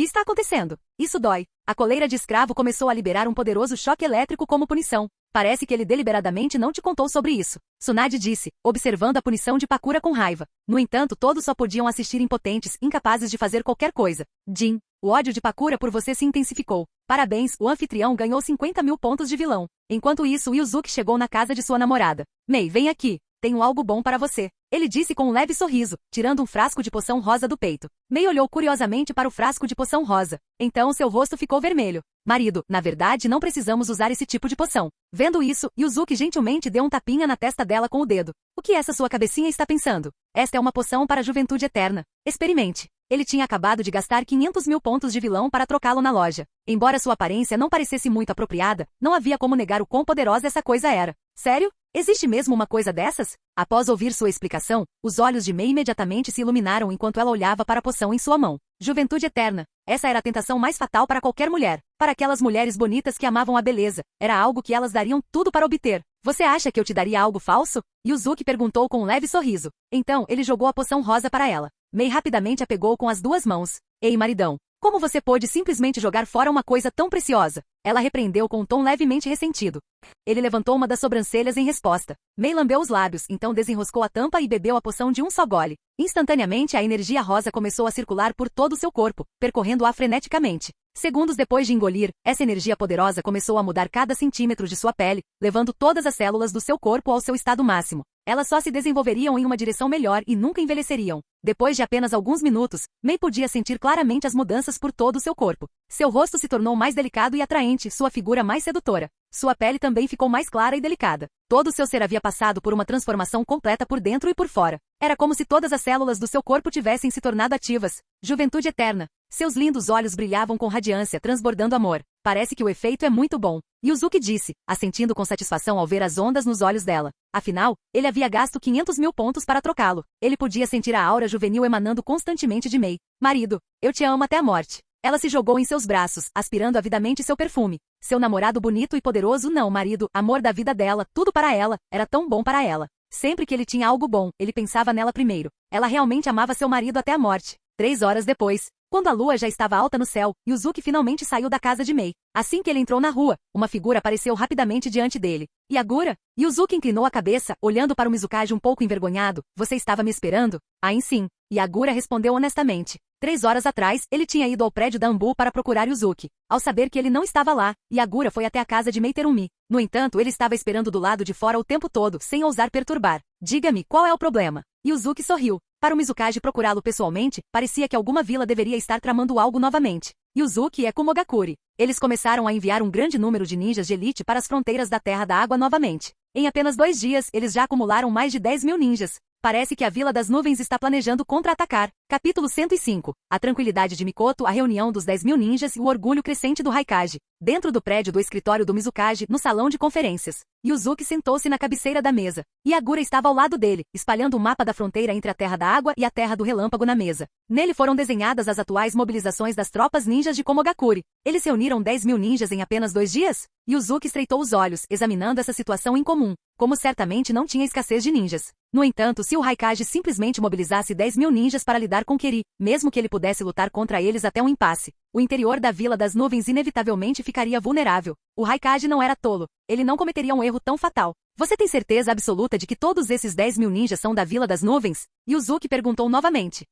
está acontecendo? Isso dói. A coleira de escravo começou a liberar um poderoso choque elétrico como punição. Parece que ele deliberadamente não te contou sobre isso. Tsunade disse, observando a punição de Pakura com raiva. No entanto, todos só podiam assistir impotentes, incapazes de fazer qualquer coisa. Jin, o ódio de Pakura por você se intensificou. Parabéns, o anfitrião ganhou 50.000 pontos de vilão. Enquanto isso, Yuzuki chegou na casa de sua namorada. Mei, vem aqui. Tenho algo bom para você. Ele disse com um leve sorriso, tirando um frasco de poção rosa do peito. Mei olhou curiosamente para o frasco de poção rosa. Então seu rosto ficou vermelho. Marido, na verdade não precisamos usar esse tipo de poção. Vendo isso, Yuzuki gentilmente deu um tapinha na testa dela com o dedo. O que essa sua cabecinha está pensando? Esta é uma poção para a juventude eterna. Experimente. Ele tinha acabado de gastar 500 mil pontos de vilão para trocá-lo na loja. Embora sua aparência não parecesse muito apropriada, não havia como negar o quão poderosa essa coisa era. Sério? Existe mesmo uma coisa dessas? Após ouvir sua explicação, os olhos de Mei imediatamente se iluminaram enquanto ela olhava para a poção em sua mão. Juventude eterna. Essa era a tentação mais fatal para qualquer mulher. Para aquelas mulheres bonitas que amavam a beleza, era algo que elas dariam tudo para obter. Você acha que eu te daria algo falso? Yuzuki perguntou com um leve sorriso. Então, ele jogou a poção rosa para ela. Mei rapidamente a pegou com as duas mãos. Ei, maridão. Como você pôde simplesmente jogar fora uma coisa tão preciosa? Ela repreendeu com um tom levemente ressentido. Ele levantou uma das sobrancelhas em resposta. Mei lambeu os lábios, então desenroscou a tampa e bebeu a poção de um só gole. Instantaneamente, a energia rosa começou a circular por todo o seu corpo, percorrendo-a freneticamente. Segundos depois de engolir, essa energia poderosa começou a mudar cada centímetro de sua pele, levando todas as células do seu corpo ao seu estado máximo. Elas só se desenvolveriam em uma direção melhor e nunca envelheceriam. Depois de apenas alguns minutos, Mei podia sentir claramente as mudanças por todo o seu corpo. Seu rosto se tornou mais delicado e atraente, sua figura mais sedutora. Sua pele também ficou mais clara e delicada. Todo o seu ser havia passado por uma transformação completa por dentro e por fora. Era como se todas as células do seu corpo tivessem se tornado ativas. Juventude eterna. Seus lindos olhos brilhavam com radiância, transbordando amor. Parece que o efeito é muito bom. Yuzuki disse, assentindo com satisfação ao ver as ondas nos olhos dela. Afinal, ele havia gasto 500 mil pontos para trocá-lo. Ele podia sentir a aura juvenil emanando constantemente de Mei. Marido, eu te amo até a morte. Ela se jogou em seus braços, aspirando avidamente seu perfume. Seu namorado bonito e poderoso não, marido, amor da vida dela, tudo para ela, era tão bom para ela. Sempre que ele tinha algo bom, ele pensava nela primeiro. Ela realmente amava seu marido até a morte. 3 horas depois, quando a lua já estava alta no céu, Yuzuki finalmente saiu da casa de Mei. Assim que ele entrou na rua, uma figura apareceu rapidamente diante dele. Yagura? Yuzuki inclinou a cabeça, olhando para o Mizukage um pouco envergonhado. Você estava me esperando? Sim. Yagura respondeu honestamente. 3 horas atrás, ele tinha ido ao prédio da Ambu para procurar Yuzuki. Ao saber que ele não estava lá, Yagura foi até a casa de Mei Terumi. No entanto, ele estava esperando do lado de fora o tempo todo, sem ousar perturbar. Diga-me, qual é o problema? Yuzuki sorriu. Para o Mizukage procurá-lo pessoalmente, parecia que alguma vila deveria estar tramando algo novamente. Yuzuki é Kumogakure. Eles começaram a enviar um grande número de ninjas de elite para as fronteiras da Terra da Água novamente. Em apenas 2 dias, eles já acumularam mais de 10 mil ninjas. Parece que a Vila das Nuvens está planejando contra-atacar. Capítulo 105. A tranquilidade de Mikoto, a reunião dos 10 mil ninjas e o orgulho crescente do Raikage. Dentro do prédio do escritório do Mizukage, no salão de conferências. Yuzuki sentou-se na cabeceira da mesa. Yagura estava ao lado dele, espalhando o mapa da fronteira entre a Terra da Água e a Terra do Relâmpago na mesa. Nele foram desenhadas as atuais mobilizações das tropas ninjas de Komogakure. Eles reuniram 10 mil ninjas em apenas 2 dias? Yuzuki estreitou os olhos, examinando essa situação incomum. Como certamente não tinha escassez de ninjas. No entanto, se o Raikage simplesmente mobilizasse 10 mil ninjas para lidar com Keri, mesmo que ele pudesse lutar contra eles até um impasse, o interior da Vila das Nuvens inevitavelmente ficaria vulnerável. O Raikage não era tolo. Ele não cometeria um erro tão fatal. Você tem certeza absoluta de que todos esses 10 mil ninjas são da Vila das Nuvens? Yuzuki perguntou novamente.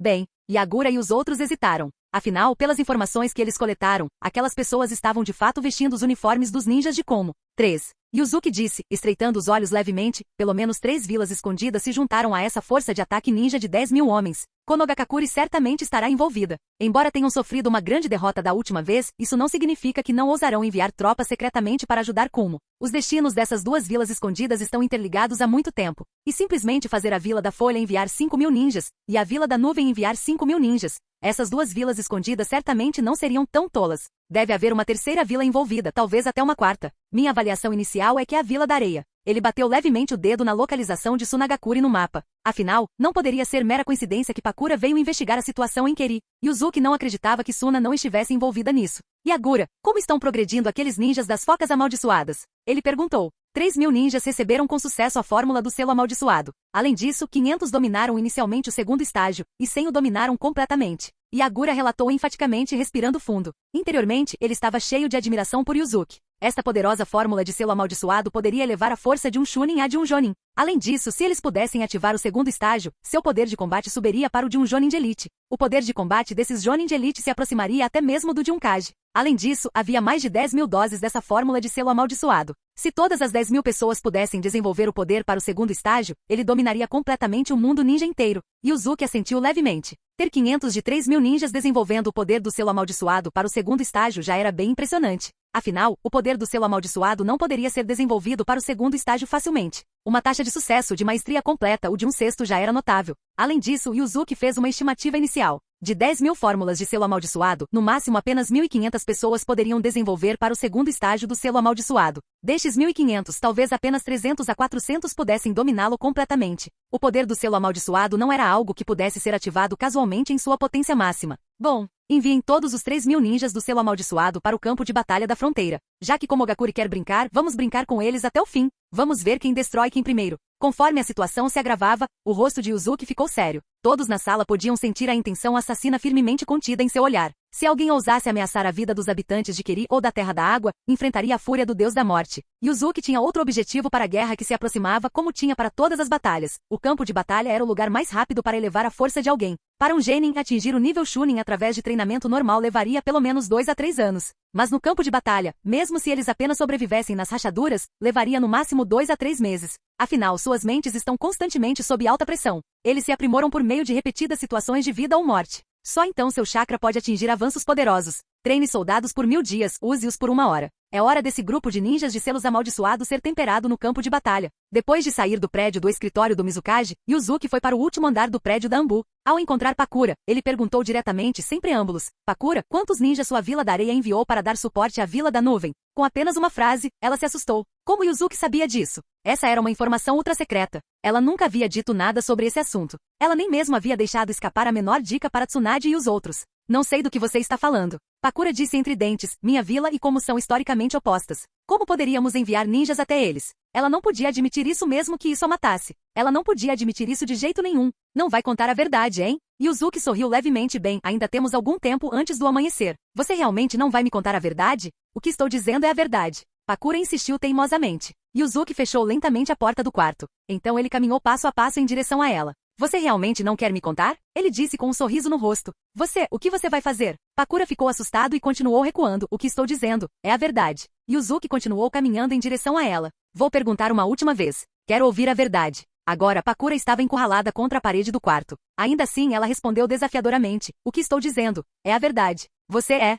Bem, Yagura e os outros hesitaram. Afinal, pelas informações que eles coletaram, aquelas pessoas estavam de fato vestindo os uniformes dos ninjas de Komo. 3. Yuzuki disse, estreitando os olhos levemente, pelo menos 3 vilas escondidas se juntaram a essa força de ataque ninja de 10 mil homens. Konogakure certamente estará envolvida. Embora tenham sofrido uma grande derrota da última vez, isso não significa que não ousarão enviar tropas secretamente para ajudar Kumo. Os destinos dessas 2 vilas escondidas estão interligados há muito tempo. E simplesmente fazer a Vila da Folha enviar 5 mil ninjas, e a Vila da Nuvem enviar 5 mil ninjas. Essas 2 vilas escondidas certamente não seriam tão tolas. Deve haver uma terceira vila envolvida, talvez até uma quarta. Minha avaliação inicial é que é a Vila da Areia. Ele bateu levemente o dedo na localização de Sunagakure no mapa. Afinal, não poderia ser mera coincidência que Pakura veio investigar a situação em Keri. Yuzuki não acreditava que Suna não estivesse envolvida nisso. Yagura, como estão progredindo aqueles ninjas das focas amaldiçoadas? Ele perguntou. 3 mil ninjas receberam com sucesso a fórmula do selo amaldiçoado. Além disso, 500 dominaram inicialmente o segundo estágio, e 100 o dominaram completamente. Yagura relatou enfaticamente respirando fundo. Interiormente, ele estava cheio de admiração por Yuzuki. Esta poderosa fórmula de selo amaldiçoado poderia elevar a força de um Chunin a de um Jonin. Além disso, se eles pudessem ativar o segundo estágio, seu poder de combate subiria para o de um Jonin de elite. O poder de combate desses Jonin de elite se aproximaria até mesmo do de um Kage. Além disso, havia mais de 10 mil doses dessa fórmula de selo amaldiçoado. Se todas as 10 mil pessoas pudessem desenvolver o poder para o segundo estágio, ele dominaria completamente o mundo ninja inteiro. Yuzuki assentiu levemente. Ter 500 de 3 mil ninjas desenvolvendo o poder do selo amaldiçoado para o segundo estágio já era bem impressionante. Afinal, o poder do selo amaldiçoado não poderia ser desenvolvido para o segundo estágio facilmente. Uma taxa de sucesso de maestria completa, o de um sexto já era notável. Além disso, Yuzuki fez uma estimativa inicial. De 10.000 fórmulas de selo amaldiçoado, no máximo apenas 1.500 pessoas poderiam desenvolver para o segundo estágio do selo amaldiçoado. Destes 1.500, talvez apenas 300 a 400 pudessem dominá-lo completamente. O poder do selo amaldiçoado não era algo que pudesse ser ativado casualmente em sua potência máxima. Bom, enviem todos os 3.000 ninjas do selo amaldiçoado para o campo de batalha da fronteira. Já que Komogakuri quer brincar, vamos brincar com eles até o fim. Vamos ver quem destrói quem primeiro. Conforme a situação se agravava, o rosto de Yuzuki ficou sério. Todos na sala podiam sentir a intenção assassina firmemente contida em seu olhar. Se alguém ousasse ameaçar a vida dos habitantes de Keri ou da Terra da Água, enfrentaria a fúria do Deus da Morte. Yuzuki tinha outro objetivo para a guerra que se aproximava, como tinha para todas as batalhas. O campo de batalha era o lugar mais rápido para elevar a força de alguém. Para um genin, atingir o nível Chunin através de treinamento normal levaria pelo menos 2 a 3 anos. Mas no campo de batalha, mesmo se eles apenas sobrevivessem nas rachaduras, levaria no máximo 2 a 3 meses. Afinal, suas mentes estão constantemente sob alta pressão. Eles se aprimoram por meio de repetidas situações de vida ou morte. Só então seu chakra pode atingir avanços poderosos. Treine soldados por 1000 dias, use-os por 1 hora. É hora desse grupo de ninjas de selos amaldiçoados ser temperado no campo de batalha. Depois de sair do prédio do escritório do Mizukage, Yuzuki foi para o último andar do prédio da Ambu. Ao encontrar Pakura, ele perguntou diretamente sem preâmbulos: Pakura, quantos ninjas sua Vila da Areia enviou para dar suporte à Vila da Nuvem? Com apenas uma frase, ela se assustou. Como Yuzuki sabia disso? Essa era uma informação ultra-secreta. Ela nunca havia dito nada sobre esse assunto. Ela nem mesmo havia deixado escapar a menor dica para Tsunade e os outros. Não sei do que você está falando. Pakura disse entre dentes, minha vila e como são historicamente opostas. Como poderíamos enviar ninjas até eles? Ela não podia admitir isso mesmo que isso a matasse. Ela não podia admitir isso de jeito nenhum. Não vai contar a verdade, hein? Yuzuki sorriu levemente. Bem, ainda temos algum tempo antes do amanhecer. Você realmente não vai me contar a verdade? O que estou dizendo é a verdade. Pakura insistiu teimosamente. Yuzuki fechou lentamente a porta do quarto. Então ele caminhou passo a passo em direção a ela. Você realmente não quer me contar? Ele disse com um sorriso no rosto. O que você vai fazer? Pakura ficou assustado e continuou recuando. O que estou dizendo é a verdade. Yuzuki continuou caminhando em direção a ela. Vou perguntar uma última vez. Quero ouvir a verdade. Agora Pakura estava encurralada contra a parede do quarto. Ainda assim ela respondeu desafiadoramente. O que estou dizendo é a verdade. Você é...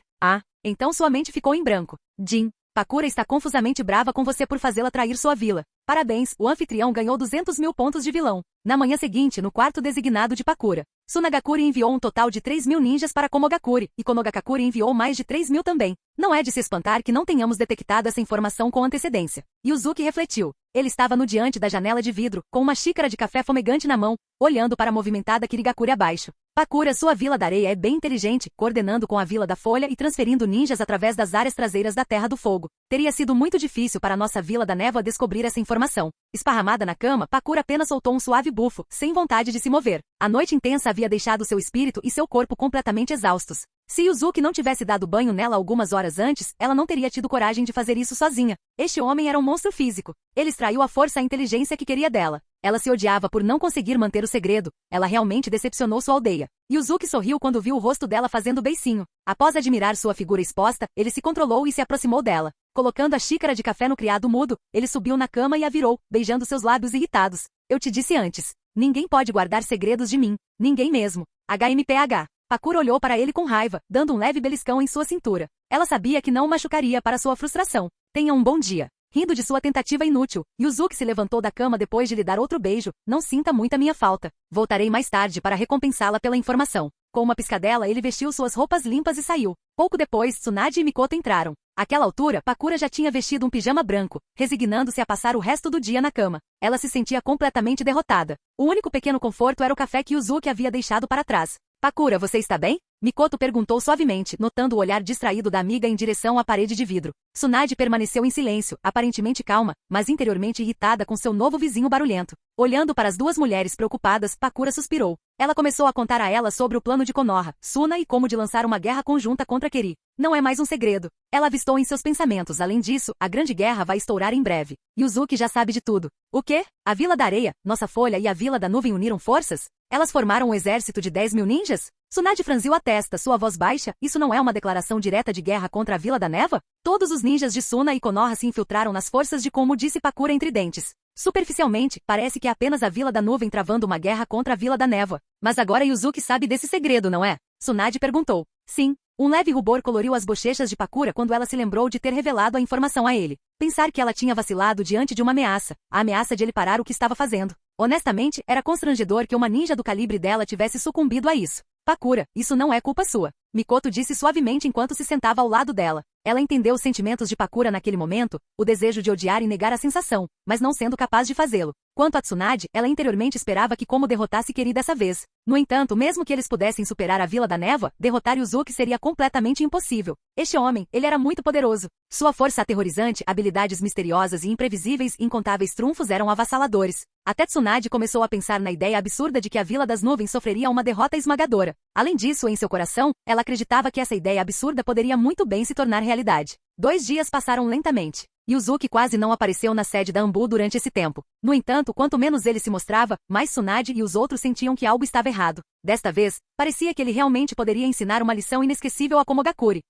Então sua mente ficou em branco. Jin. Pakura está confusamente brava com você por fazê-la trair sua vila. Parabéns, o anfitrião ganhou 200.000 pontos de vilão. Na manhã seguinte, no quarto designado de Pakura, Tsunagakuri enviou um total de 3.000 ninjas para Komogakuri, e Konogakakuri enviou mais de 3.000 também. Não é de se espantar que não tenhamos detectado essa informação com antecedência. Yuzuki refletiu. Ele estava no diante da janela de vidro, com uma xícara de café fumegante na mão, olhando para a movimentada Kirigakuri abaixo. Pakura, sua Vila da Areia é bem inteligente, coordenando com a Vila da Folha e transferindo ninjas através das áreas traseiras da Terra do Fogo. Teria sido muito difícil para nossa Vila da Névoa descobrir essa informação. Esparramada na cama, Pakura apenas soltou um suave bufo, sem vontade de se mover. A noite intensa havia deixado seu espírito e seu corpo completamente exaustos. Se Yuzuki não tivesse dado banho nela algumas horas antes, ela não teria tido coragem de fazer isso sozinha. Este homem era um monstro físico. Ele extraiu a força e a inteligência que queria dela. Ela se odiava por não conseguir manter o segredo. Ela realmente decepcionou sua aldeia. Yuzuki sorriu quando viu o rosto dela fazendo beicinho. Após admirar sua figura exposta, ele se controlou e se aproximou dela. Colocando a xícara de café no criado mudo, ele subiu na cama e a virou, beijando seus lábios irritados. Eu te disse antes. Ninguém pode guardar segredos de mim. Ninguém mesmo. HMPH. Pakura olhou para ele com raiva, dando um leve beliscão em sua cintura. Ela sabia que não o machucaria para sua frustração. Tenha um bom dia. Rindo de sua tentativa inútil, Yuzuki se levantou da cama depois de lhe dar outro beijo. Não sinta muita minha falta. Voltarei mais tarde para recompensá-la pela informação. Com uma piscadela, ele vestiu suas roupas limpas e saiu. Pouco depois, Tsunade e Mikoto entraram. Àquela altura, Pakura já tinha vestido um pijama branco, resignando-se a passar o resto do dia na cama. Ela se sentia completamente derrotada. O único pequeno conforto era o café que Yuzuki havia deixado para trás. Pakura, você está bem? Mikoto perguntou suavemente, notando o olhar distraído da amiga em direção à parede de vidro. Tsunade permaneceu em silêncio, aparentemente calma, mas interiormente irritada com seu novo vizinho barulhento. Olhando para as duas mulheres preocupadas, Pakura suspirou. Ela começou a contar a ela sobre o plano de Konoha, Suna e como de lançar uma guerra conjunta contra Keri. Não é mais um segredo. Ela avistou em seus pensamentos. Além disso, a grande guerra vai estourar em breve. Yuzuki já sabe de tudo. O quê? A Vila da Areia, Nossa Folha e a Vila da Nuvem uniram forças? Elas formaram um exército de 10.000 ninjas? Tsunade franziu a testa, sua voz baixa. Isso não é uma declaração direta de guerra contra a Vila da Névoa? Todos os ninjas de Suna e Konoha se infiltraram nas forças de como disse Pakura entre dentes. Superficialmente, parece que é apenas a Vila da Nuvem travando uma guerra contra a Vila da Névoa. Mas agora Yuzuki sabe desse segredo, não é? Tsunade perguntou. Sim. Um leve rubor coloriu as bochechas de Pakura quando ela se lembrou de ter revelado a informação a ele. Pensar que ela tinha vacilado diante de uma ameaça, a ameaça de ele parar o que estava fazendo. Honestamente, era constrangedor que uma ninja do calibre dela tivesse sucumbido a isso. Pakura, isso não é culpa sua, Mikoto disse suavemente enquanto se sentava ao lado dela. Ela entendeu os sentimentos de Pakura naquele momento, o desejo de odiar e negar a sensação, mas não sendo capaz de fazê-lo. Quanto a Tsunade, ela interiormente esperava que Como derrotasse Keri dessa vez. No entanto, mesmo que eles pudessem superar a Vila da Névoa, derrotar Yuzuki seria completamente impossível. Este homem, ele era muito poderoso. Sua força aterrorizante, habilidades misteriosas e imprevisíveis e incontáveis trunfos eram avassaladores. Até Tsunade começou a pensar na ideia absurda de que a Vila das Nuvens sofreria uma derrota esmagadora. Além disso, em seu coração, ela acreditava que essa ideia absurda poderia muito bem se tornar realidade. 2 dias passaram lentamente. Yuzuki quase não apareceu na sede da Anbu durante esse tempo. No entanto, quanto menos ele se mostrava, mais Tsunade e os outros sentiam que algo estava errado. Desta vez, parecia que ele realmente poderia ensinar uma lição inesquecível a Komogakure.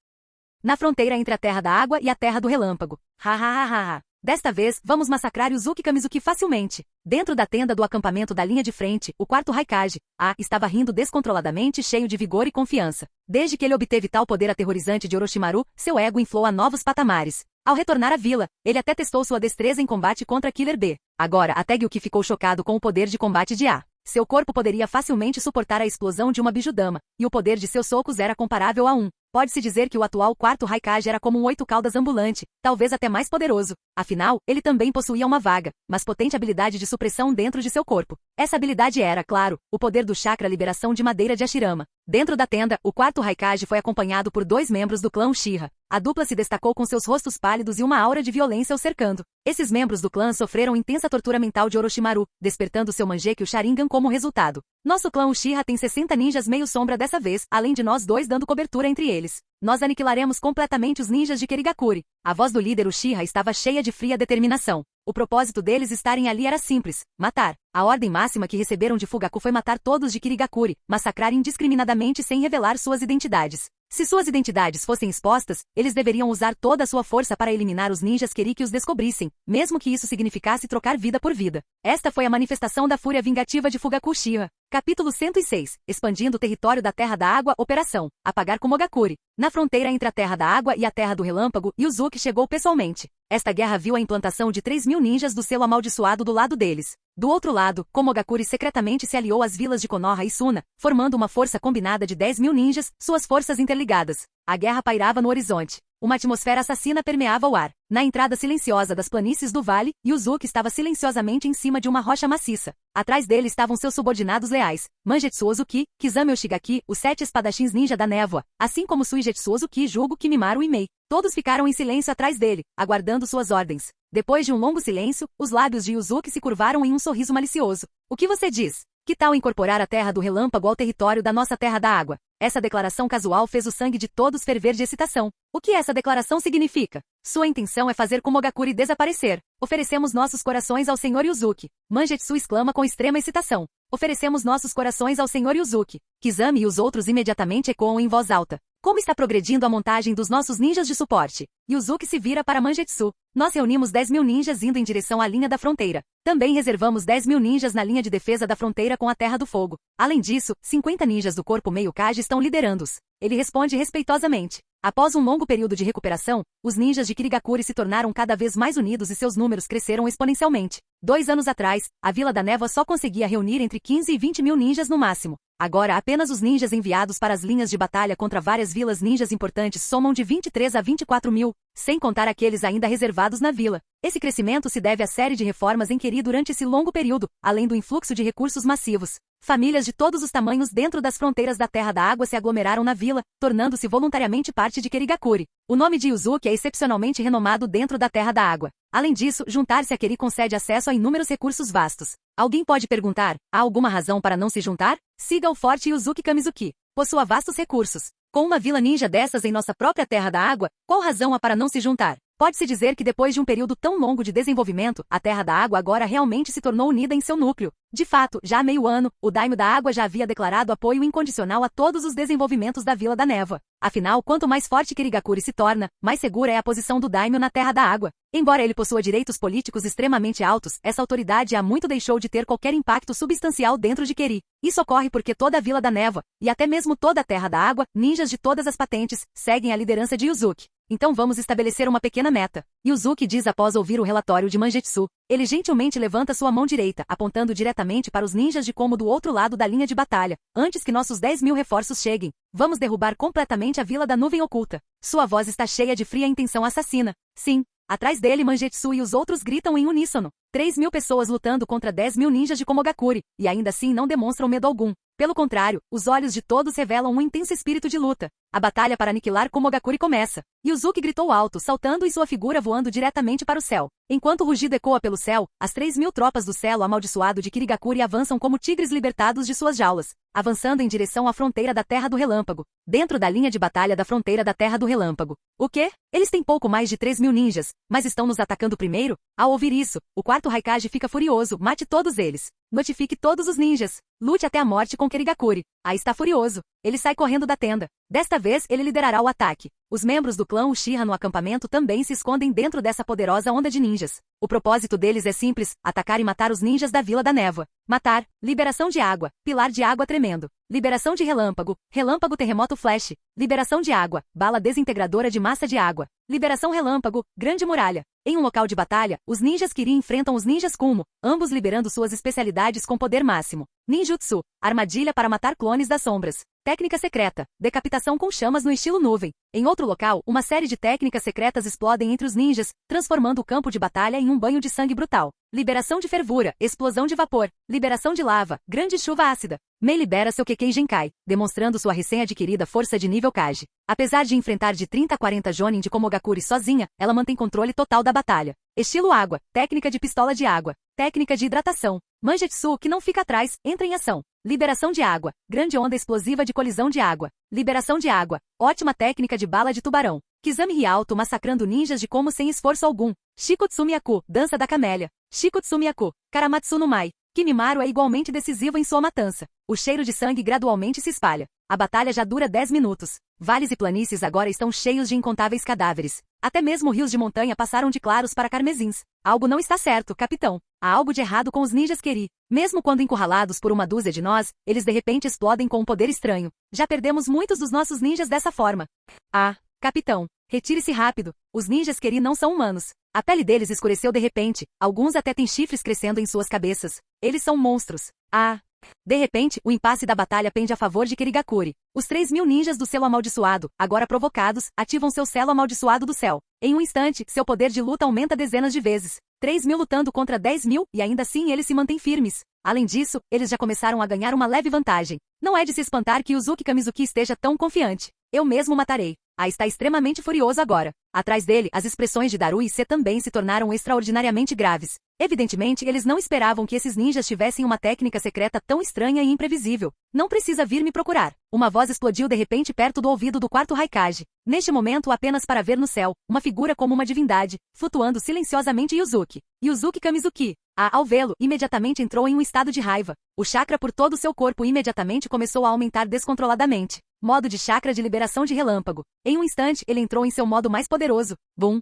Na fronteira entre a Terra da Água e a Terra do Relâmpago. Ha. Desta vez, vamos massacrar Yuzuki Kamizuki facilmente. Dentro da tenda do acampamento da linha de frente, o quarto Raikage, estava rindo descontroladamente, cheio de vigor e confiança. Desde que ele obteve tal poder aterrorizante de Orochimaru, seu ego inflou a novos patamares. Ao retornar à vila, ele até testou sua destreza em combate contra Killer B. Agora, até Gyuki ficou chocado com o poder de combate de A. Seu corpo poderia facilmente suportar a explosão de uma Bijudama, e o poder de seus socos era comparável a um. Pode-se dizer que o atual quarto Raikage era como um 8 caudas ambulante, talvez até mais poderoso. Afinal, ele também possuía uma vaga, mas potente habilidade de supressão dentro de seu corpo. Essa habilidade era, claro, o poder do chakra liberação de madeira de Hashirama. Dentro da tenda, o quarto Raikage foi acompanhado por 2 membros do clã Uchiha. A dupla se destacou com seus rostos pálidos e uma aura de violência o cercando. Esses membros do clã sofreram intensa tortura mental de Orochimaru, despertando seu Mangekyou Sharingan como resultado. Nosso clã Uchiha tem 60 ninjas meio sombra dessa vez, além de nós 2 dando cobertura entre eles. Nós aniquilaremos completamente os ninjas de Kerigakure. A voz do líder Uchiha estava cheia de fria determinação. O propósito deles estarem ali era simples: matar. A ordem máxima que receberam de Fugaku foi matar todos de Kirigakure, massacrar indiscriminadamente sem revelar suas identidades. Se suas identidades fossem expostas, eles deveriam usar toda a sua força para eliminar os ninjas Keri que os descobrissem, mesmo que isso significasse trocar vida por vida. Esta foi a manifestação da fúria vingativa de Fugaku Uchiha. Capítulo 106. Expandindo o território da Terra da Água. Operação apagar Komogakure. Na fronteira entre a Terra da Água e a Terra do Relâmpago, Yuzuki chegou pessoalmente. Esta guerra viu a implantação de 3.000 ninjas do selo amaldiçoado do lado deles. Do outro lado, Komogakure secretamente se aliou às vilas de Konoha e Suna, formando uma força combinada de 10.000 ninjas, suas forças interligadas. A guerra pairava no horizonte. Uma atmosfera assassina permeava o ar. Na entrada silenciosa das planícies do vale, Yuzuki estava silenciosamente em cima de uma rocha maciça. Atrás dele estavam seus subordinados leais, Mangetsu Ozuki, Kizame Oshigaki, os 7 espadachins ninja da névoa, assim como Suigetsu Ozuki, Jugo, Kimimaru e Mei. Todos ficaram em silêncio atrás dele, aguardando suas ordens. Depois de um longo silêncio, os lábios de Yuzuki se curvaram em um sorriso malicioso. O que você diz? Que tal incorporar a Terra do Relâmpago ao território da nossa Terra da Água? Essa declaração casual fez o sangue de todos ferver de excitação. O que essa declaração significa? Sua intenção é fazer Komogakure desaparecer. Oferecemos nossos corações ao Sr. Yuzuki. Mangetsu exclama com extrema excitação. Oferecemos nossos corações ao Sr. Yuzuki. Kizame e os outros imediatamente ecoam em voz alta. Como está progredindo a montagem dos nossos ninjas de suporte? Yuzuki se vira para Mangetsu. Nós reunimos 10.000 ninjas indo em direção à linha da fronteira. Também reservamos 10.000 ninjas na linha de defesa da fronteira com a Terra do Fogo. Além disso, 50 ninjas do corpo meio Kage estão liderando-os. Ele responde respeitosamente. Após um longo período de recuperação, os ninjas de Kirigakure se tornaram cada vez mais unidos e seus números cresceram exponencialmente. 2 anos atrás, a Vila da Névoa só conseguia reunir entre 15 e 20 mil ninjas no máximo. Agora apenas os ninjas enviados para as linhas de batalha contra várias vilas ninjas importantes somam de 23 a 24 mil, sem contar aqueles ainda reservados na vila. Esse crescimento se deve à série de reformas em Keri durante esse longo período, além do influxo de recursos massivos. Famílias de todos os tamanhos dentro das fronteiras da Terra da Água se aglomeraram na vila, tornando-se voluntariamente parte de Kerigakure. O nome de Yuzuki é excepcionalmente renomado dentro da Terra da Água. Além disso, juntar-se a Keri concede acesso a inúmeros recursos vastos. Alguém pode perguntar, há alguma razão para não se juntar? Siga o forte Yuzuki Kamizuki. Possua vastos recursos. Com uma vila ninja dessas em nossa própria Terra da Água, qual razão há para não se juntar? Pode-se dizer que depois de um período tão longo de desenvolvimento, a Terra da Água agora realmente se tornou unida em seu núcleo. De fato, já há meio ano, o Daimyo da Água já havia declarado apoio incondicional a todos os desenvolvimentos da Vila da Névoa. Afinal, quanto mais forte Kirigakure se torna, mais segura é a posição do Daimyo na Terra da Água. Embora ele possua direitos políticos extremamente altos, essa autoridade há muito deixou de ter qualquer impacto substancial dentro de Keri. Isso ocorre porque toda a Vila da Névoa, e até mesmo toda a Terra da Água, ninjas de todas as patentes, seguem a liderança de Yuzuki. Então vamos estabelecer uma pequena meta. Yuzuki diz após ouvir o relatório de Mangetsu. Ele gentilmente levanta sua mão direita, apontando diretamente para os ninjas de Komo do outro lado da linha de batalha. Antes que nossos 10.000 reforços cheguem, vamos derrubar completamente a Vila da Nuvem Oculta. Sua voz está cheia de fria intenção assassina. Sim. Atrás dele, Mangetsu e os outros gritam em uníssono. 3.000 pessoas lutando contra 10.000 ninjas de Komogakuri, e ainda assim não demonstram medo algum. Pelo contrário, os olhos de todos revelam um intenso espírito de luta. A batalha para aniquilar Komogakuri começa. Yuzuki gritou alto, saltando e sua figura voando diretamente para o céu. Enquanto o rugido ecoa pelo céu, as 3.000 tropas do celo amaldiçoado de Kirigakuri avançam como tigres libertados de suas jaulas, avançando em direção à fronteira da Terra do Relâmpago, dentro da linha de batalha da fronteira da Terra do Relâmpago. O quê? Eles têm pouco mais de 3.000 ninjas, mas estão nos atacando primeiro? Ao ouvir isso, o quarto Raikage fica furioso, mate todos eles. Notifique todos os ninjas. Lute até a morte com Kirigakuri. Aí está furioso. Ele sai correndo da tenda. Desta vez, ele liderará o ataque. Os membros do clã Uchiha no acampamento também se escondem dentro dessa poderosa onda de ninjas. O propósito deles é simples, atacar e matar os ninjas da Vila da Névoa. Matar, liberação de água, pilar de água tremendo. Liberação de relâmpago, relâmpago terremoto flash. Liberação de água, bala desintegradora de massa de água. Liberação relâmpago, grande muralha. Em um local de batalha, os ninjas Kiri enfrentam os ninjas Kumo, ambos liberando suas especialidades com poder máximo. Ninjutsu, armadilha para matar clones das sombras. Técnica secreta, decapitação com chamas no estilo nuvem. Em outro local, uma série de técnicas secretas explodem entre os ninjas, transformando o campo de batalha em um banho de sangue brutal. Liberação de fervura, explosão de vapor. Liberação de lava, grande chuva ácida. Mei libera seu Kekkei Genkai, demonstrando sua recém-adquirida força de nível Kage. Apesar de enfrentar de 30 a 40 Jonin de Komogakuri sozinha, ela mantém controle total da batalha. Estilo água, técnica de pistola de água. Técnica de hidratação. Mangetsu, que não fica atrás, entra em ação. Liberação de água, grande onda explosiva de colisão de água. Liberação de água, ótima técnica de bala de tubarão. Kizami Rialto massacrando ninjas de Komo sem esforço algum. Shikotsumiyaku, dança da camélia. Shikotsumiyaku, Karamatsu no Mai. Kimimaru é igualmente decisivo em sua matança. O cheiro de sangue gradualmente se espalha. A batalha já dura 10 minutos. Vales e planícies agora estão cheios de incontáveis cadáveres. Até mesmo rios de montanha passaram de claros para carmesins. Algo não está certo, capitão. Há algo de errado com os ninjas Keri. Mesmo quando encurralados por uma dúzia de nós, eles de repente explodem com um poder estranho. Já perdemos muitos dos nossos ninjas dessa forma. Ah, capitão, retire-se rápido. Os ninjas Keri não são humanos. A pele deles escureceu de repente. Alguns até têm chifres crescendo em suas cabeças. Eles são monstros. Ah! De repente, o impasse da batalha pende a favor de Kirigakuri. Os 3.000 ninjas do selo amaldiçoado, agora provocados, ativam seu selo amaldiçoado do céu. Em um instante, seu poder de luta aumenta dezenas de vezes. 3.000 lutando contra 10.000, e ainda assim eles se mantêm firmes. Além disso, eles já começaram a ganhar uma leve vantagem. Não é de se espantar que Yuzuki Kamizuki esteja tão confiante. Eu mesmo matarei. Está extremamente furioso agora. Atrás dele, as expressões de Daru e Se também se tornaram extraordinariamente graves. Evidentemente, eles não esperavam que esses ninjas tivessem uma técnica secreta tão estranha e imprevisível. Não precisa vir me procurar. Uma voz explodiu de repente perto do ouvido do quarto Raikage. Neste momento, apenas para ver no céu, uma figura como uma divindade, flutuando silenciosamente Yuzuki. Yuzuki Kamizuki. Ao vê-lo, imediatamente entrou em um estado de raiva. O chakra por todo o seu corpo imediatamente começou a aumentar descontroladamente. Modo de chakra de liberação de relâmpago. Em um instante, ele entrou em seu modo mais poderoso. Bum!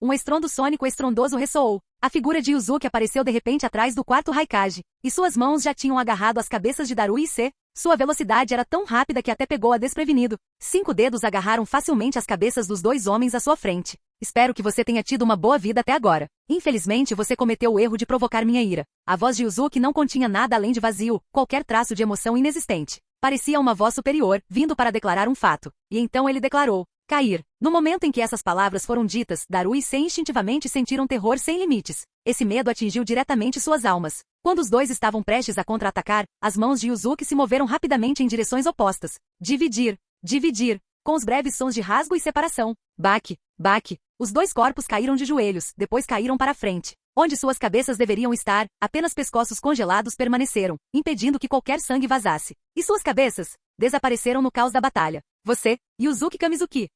Um estrondo sônico estrondoso ressoou. A figura de Yuzuki apareceu de repente atrás do quarto Raikage, e suas mãos já tinham agarrado as cabeças de Daru e Se. Sua velocidade era tão rápida que até pegou-a desprevenido. 5 dedos agarraram facilmente as cabeças dos 2 homens à sua frente. Espero que você tenha tido uma boa vida até agora. Infelizmente você cometeu o erro de provocar minha ira. A voz de Yuzuki não continha nada além de vazio, qualquer traço de emoção inexistente. Parecia uma voz superior, vindo para declarar um fato. E então ele declarou: cair. No momento em que essas palavras foram ditas, Daru e Se instintivamente sentiram terror sem limites. Esse medo atingiu diretamente suas almas. Quando os dois estavam prestes a contra-atacar, as mãos de Yuzuki se moveram rapidamente em direções opostas. Dividir. Dividir. Com os breves sons de rasgo e separação. Baque. Baque. Os 2 corpos caíram de joelhos, depois caíram para frente. Onde suas cabeças deveriam estar, apenas pescoços congelados permaneceram, impedindo que qualquer sangue vazasse. E suas cabeças? Desapareceram no caos da batalha. Você, Yuzuki Kamizuki.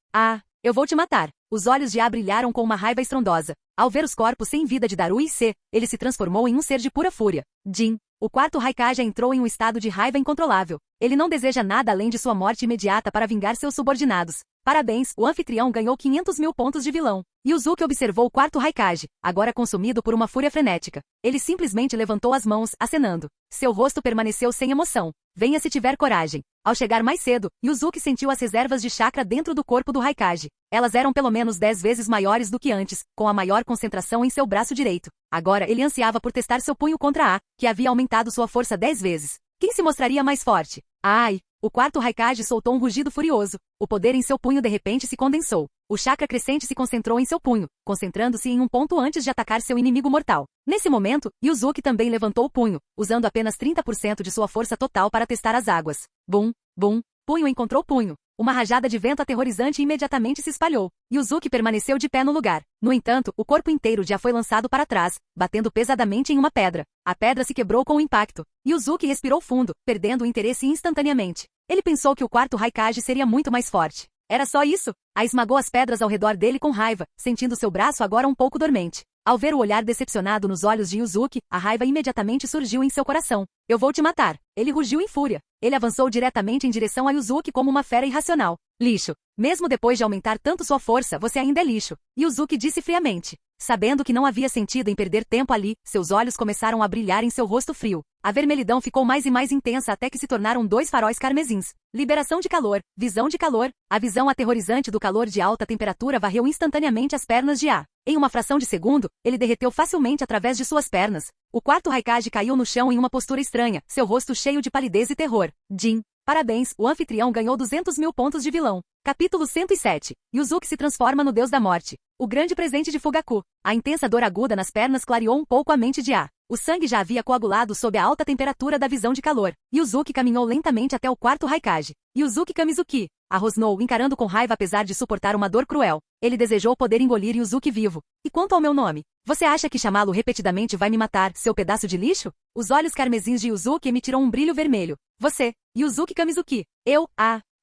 Eu vou te matar. Os olhos de A brilharam com uma raiva estrondosa. Ao ver os corpos sem vida de Daru e Se, ele se transformou em um ser de pura fúria. Jin. O quarto Raikage entrou em um estado de raiva incontrolável. Ele não deseja nada além de sua morte imediata para vingar seus subordinados. Parabéns, o anfitrião ganhou 500 mil pontos de vilão. Yuzuki observou o quarto Raikage, agora consumido por uma fúria frenética. Ele simplesmente levantou as mãos, acenando. Seu rosto permaneceu sem emoção. Venha se tiver coragem. Ao chegar mais cedo, Yuzuki sentiu as reservas de chakra dentro do corpo do Raikage. Elas eram pelo menos 10 vezes maiores do que antes, com a maior concentração em seu braço direito. Agora ele ansiava por testar seu punho contra A, que havia aumentado sua força 10 vezes. Quem se mostraria mais forte? Ai! O quarto Raikage soltou um rugido furioso. O poder em seu punho de repente se condensou. O chakra crescente se concentrou em seu punho, concentrando-se em um ponto antes de atacar seu inimigo mortal. Nesse momento, Yuzuki também levantou o punho, usando apenas 30% de sua força total para testar as águas. Bum, bum, punho encontrou punho. Uma rajada de vento aterrorizante imediatamente se espalhou. Yuzuki permaneceu de pé no lugar. No entanto, o corpo inteiro já foi lançado para trás, batendo pesadamente em uma pedra. A pedra se quebrou com o impacto. Yuzuki respirou fundo, perdendo o interesse instantaneamente. Ele pensou que o quarto Raikage seria muito mais forte. Era só isso? Esmagou as pedras ao redor dele com raiva, sentindo seu braço agora um pouco dormente. Ao ver o olhar decepcionado nos olhos de Yuzuki, a raiva imediatamente surgiu em seu coração. Eu vou te matar. Ele rugiu em fúria. Ele avançou diretamente em direção a Yuzuki como uma fera irracional. Lixo. Mesmo depois de aumentar tanto sua força, você ainda é lixo. Yuzuki disse friamente. Sabendo que não havia sentido em perder tempo ali, seus olhos começaram a brilhar em seu rosto frio. A vermelhidão ficou mais e mais intensa até que se tornaram 2 faróis carmesins. Liberação de calor, visão de calor. A visão aterrorizante do calor de alta temperatura varreu instantaneamente as pernas de A. Em uma fração de segundo, ele derreteu facilmente através de suas pernas. O quarto Raikage caiu no chão em uma postura estranha, seu rosto cheio de palidez e terror. Jin. Parabéns, o anfitrião ganhou 200 mil pontos de vilão. Capítulo 107. Yuzuki se transforma no deus da morte. O grande presente de Fugaku. A intensa dor aguda nas pernas clareou um pouco a mente de A. O sangue já havia coagulado sob a alta temperatura da visão de calor. Yuzuki caminhou lentamente até o quarto Raikage. Yuzuki Kamizuki. Rosnou, encarando com raiva apesar de suportar uma dor cruel. Ele desejou poder engolir Yuzuki vivo. E quanto ao meu nome? Você acha que chamá-lo repetidamente vai me matar, seu pedaço de lixo? Os olhos carmesins de Yuzuki emitiram um brilho vermelho. Você, Yuzuki Kamizuki. Eu,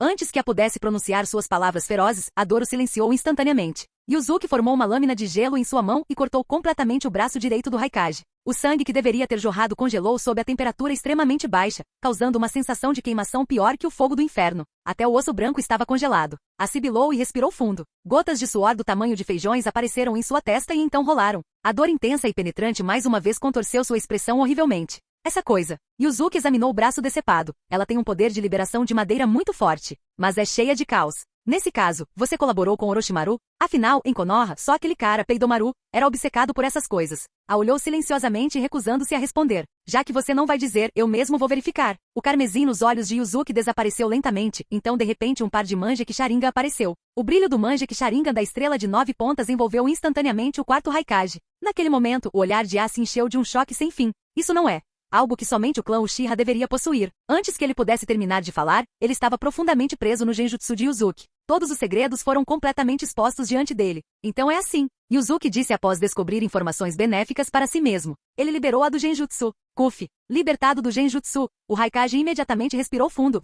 Antes que a pudesse pronunciar suas palavras ferozes, a dor o silenciou instantaneamente. Yuzuki formou uma lâmina de gelo em sua mão e cortou completamente o braço direito do Raikage. O sangue que deveria ter jorrado congelou sob a temperatura extremamente baixa, causando uma sensação de queimação pior que o fogo do inferno. Até o osso branco estava congelado. Sibilou e respirou fundo. Gotas de suor do tamanho de feijões apareceram em sua testa e então rolaram. A dor intensa e penetrante mais uma vez contorceu sua expressão horrivelmente. Essa coisa. Yuzuki examinou o braço decepado. Ela tem um poder de liberação de madeira muito forte, mas é cheia de caos. Nesse caso, você colaborou com Orochimaru? Afinal, em Konoha, só aquele cara, Peidomaru, era obcecado por essas coisas. Olhou silenciosamente recusando-se a responder. Já que você não vai dizer, eu mesmo vou verificar. O carmesim nos olhos de Yuzuki desapareceu lentamente, então de repente um par de Manjeki Sharingan apareceu. O brilho do Manjeki Sharingan da estrela de 9 pontas envolveu instantaneamente o quarto Raikage. Naquele momento, o olhar de A se encheu de um choque sem fim. Isso não é algo que somente o clã Uchiha deveria possuir. Antes que ele pudesse terminar de falar, ele estava profundamente preso no genjutsu de Yuzuki. Todos os segredos foram completamente expostos diante dele. Então é assim. Yuzuki disse após descobrir informações benéficas para si mesmo. Ele liberou a do genjutsu. Kufi. Libertado do genjutsu, o Raikage imediatamente respirou fundo.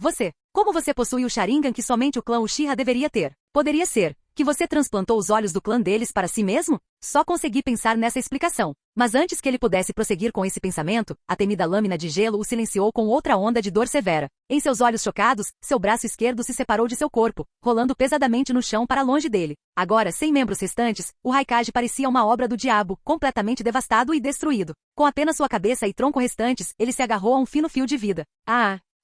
Como você possui o Sharingan que somente o clã Uchiha deveria ter? Poderia ser que você transplantou os olhos do clã deles para si mesmo? Só consegui pensar nessa explicação. Mas antes que ele pudesse prosseguir com esse pensamento, a temida lâmina de gelo o silenciou com outra onda de dor severa. Em seus olhos chocados, seu braço esquerdo se separou de seu corpo, rolando pesadamente no chão para longe dele. Agora, sem membros restantes, o Raikage parecia uma obra do diabo, completamente devastado e destruído. Com apenas sua cabeça e tronco restantes, ele se agarrou a um fino fio de vida.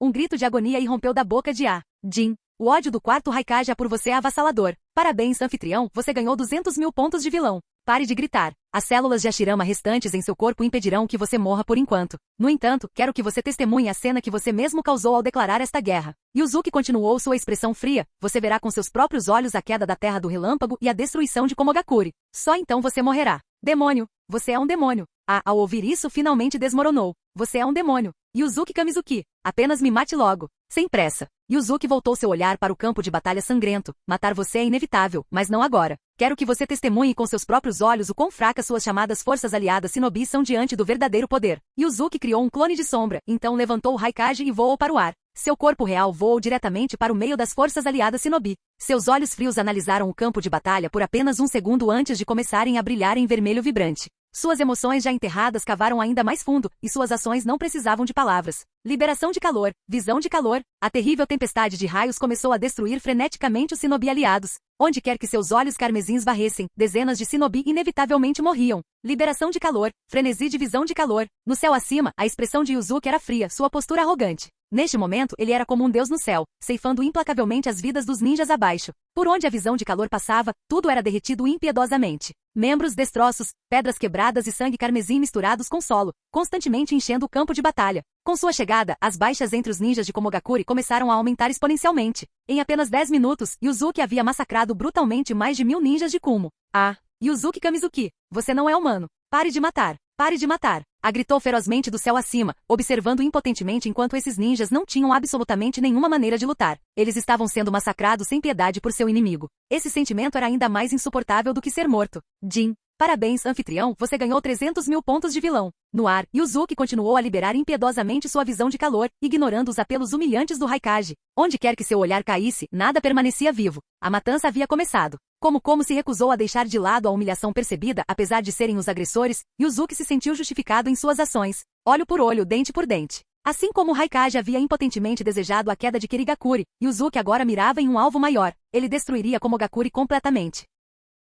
Um grito de agonia irrompeu da boca de Jin. O ódio do quarto Raikage por você é avassalador. Parabéns, anfitrião, você ganhou 200 mil pontos de vilão. Pare de gritar. As células de Hashirama restantes em seu corpo impedirão que você morra por enquanto. No entanto, quero que você testemunhe a cena que você mesmo causou ao declarar esta guerra. Yuzuki continuou sua expressão fria. Você verá com seus próprios olhos a queda da Terra do Relâmpago e a destruição de Komogakure. Só então você morrerá. Demônio. Você é um demônio. Ao ouvir isso, finalmente desmoronou. Você é um demônio. Yuzuki Kamizuki. Apenas me mate logo. Sem pressa. Yuzuki voltou seu olhar para o campo de batalha sangrento. Matar você é inevitável, mas não agora. Quero que você testemunhe com seus próprios olhos o quão fracas suas chamadas forças aliadas Shinobi são diante do verdadeiro poder. Yuzuki criou um clone de sombra, então levantou o Raikage e voou para o ar. Seu corpo real voou diretamente para o meio das forças aliadas Shinobi. Seus olhos frios analisaram o campo de batalha por apenas um segundo antes de começarem a brilhar em vermelho vibrante. Suas emoções já enterradas cavaram ainda mais fundo, e suas ações não precisavam de palavras. Liberação de calor, visão de calor, a terrível tempestade de raios começou a destruir freneticamente os Shinobi aliados. Onde quer que seus olhos carmesins varressem, dezenas de Shinobi inevitavelmente morriam. Liberação de calor, frenesi de visão de calor. No céu acima, a expressão de Yuzuki era fria, sua postura arrogante. Neste momento, ele era como um deus no céu, ceifando implacavelmente as vidas dos ninjas abaixo. Por onde a visão de calor passava, tudo era derretido impiedosamente. Membros, destroços, pedras quebradas e sangue carmesim misturados com solo, constantemente enchendo o campo de batalha. Com sua chegada, as baixas entre os ninjas de Komogakure começaram a aumentar exponencialmente. Em apenas 10 minutos, Yuzuki havia massacrado brutalmente mais de 1000 ninjas de Kumo. Ah, Yuzuki Kamizuki, você não é humano. Pare de matar. Pare de matar. A gritou ferozmente do céu acima, observando impotentemente enquanto esses ninjas não tinham absolutamente nenhuma maneira de lutar. Eles estavam sendo massacrados sem piedade por seu inimigo. Esse sentimento era ainda mais insuportável do que ser morto. Jin. Parabéns, anfitrião, você ganhou 300.000 pontos de vilão. No ar, Yuzuki continuou a liberar impiedosamente sua visão de calor, ignorando os apelos humilhantes do Raikage. Onde quer que seu olhar caísse, nada permanecia vivo. A matança havia começado. Como se recusou a deixar de lado a humilhação percebida, apesar de serem os agressores, Yuzuki se sentiu justificado em suas ações. Olho por olho, dente por dente. Assim como o Raikage havia impotentemente desejado a queda de Kirigakure, Yuzuki agora mirava em um alvo maior. Ele destruiria Komogakure completamente.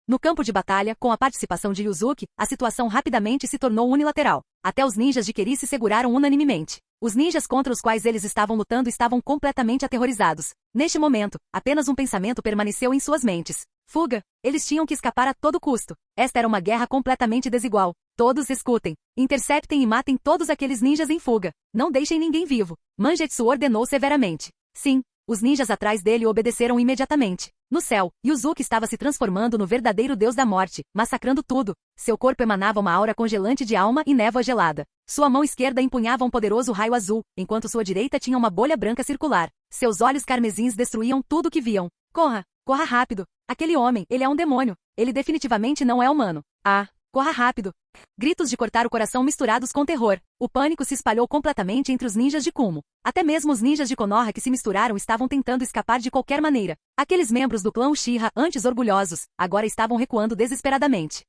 No campo de batalha, com a participação de Yuzuki, a situação rapidamente se tornou unilateral. Até os ninjas de Keri se seguraram unanimemente. Os ninjas contra os quais eles estavam lutando estavam completamente aterrorizados. Neste momento, apenas um pensamento permaneceu em suas mentes. Fuga! Eles tinham que escapar a todo custo. Esta era uma guerra completamente desigual. Todos escutem. Interceptem e matem todos aqueles ninjas em fuga. Não deixem ninguém vivo. Mangetsu ordenou severamente. Sim, os ninjas atrás dele obedeceram imediatamente. No céu, Yuzuki estava se transformando no verdadeiro deus da morte, massacrando tudo. Seu corpo emanava uma aura congelante de alma e névoa gelada. Sua mão esquerda empunhava um poderoso raio azul, enquanto sua direita tinha uma bolha branca circular. Seus olhos carmesins destruíam tudo que viam. Corra! Corra rápido! Aquele homem, ele é um demônio. Ele definitivamente não é humano. Ah! Corra rápido! Gritos de cortar o coração misturados com terror. O pânico se espalhou completamente entre os ninjas de Kumo. Até mesmo os ninjas de Konoha que se misturaram estavam tentando escapar de qualquer maneira. Aqueles membros do clã Uchiha, antes orgulhosos, agora estavam recuando desesperadamente.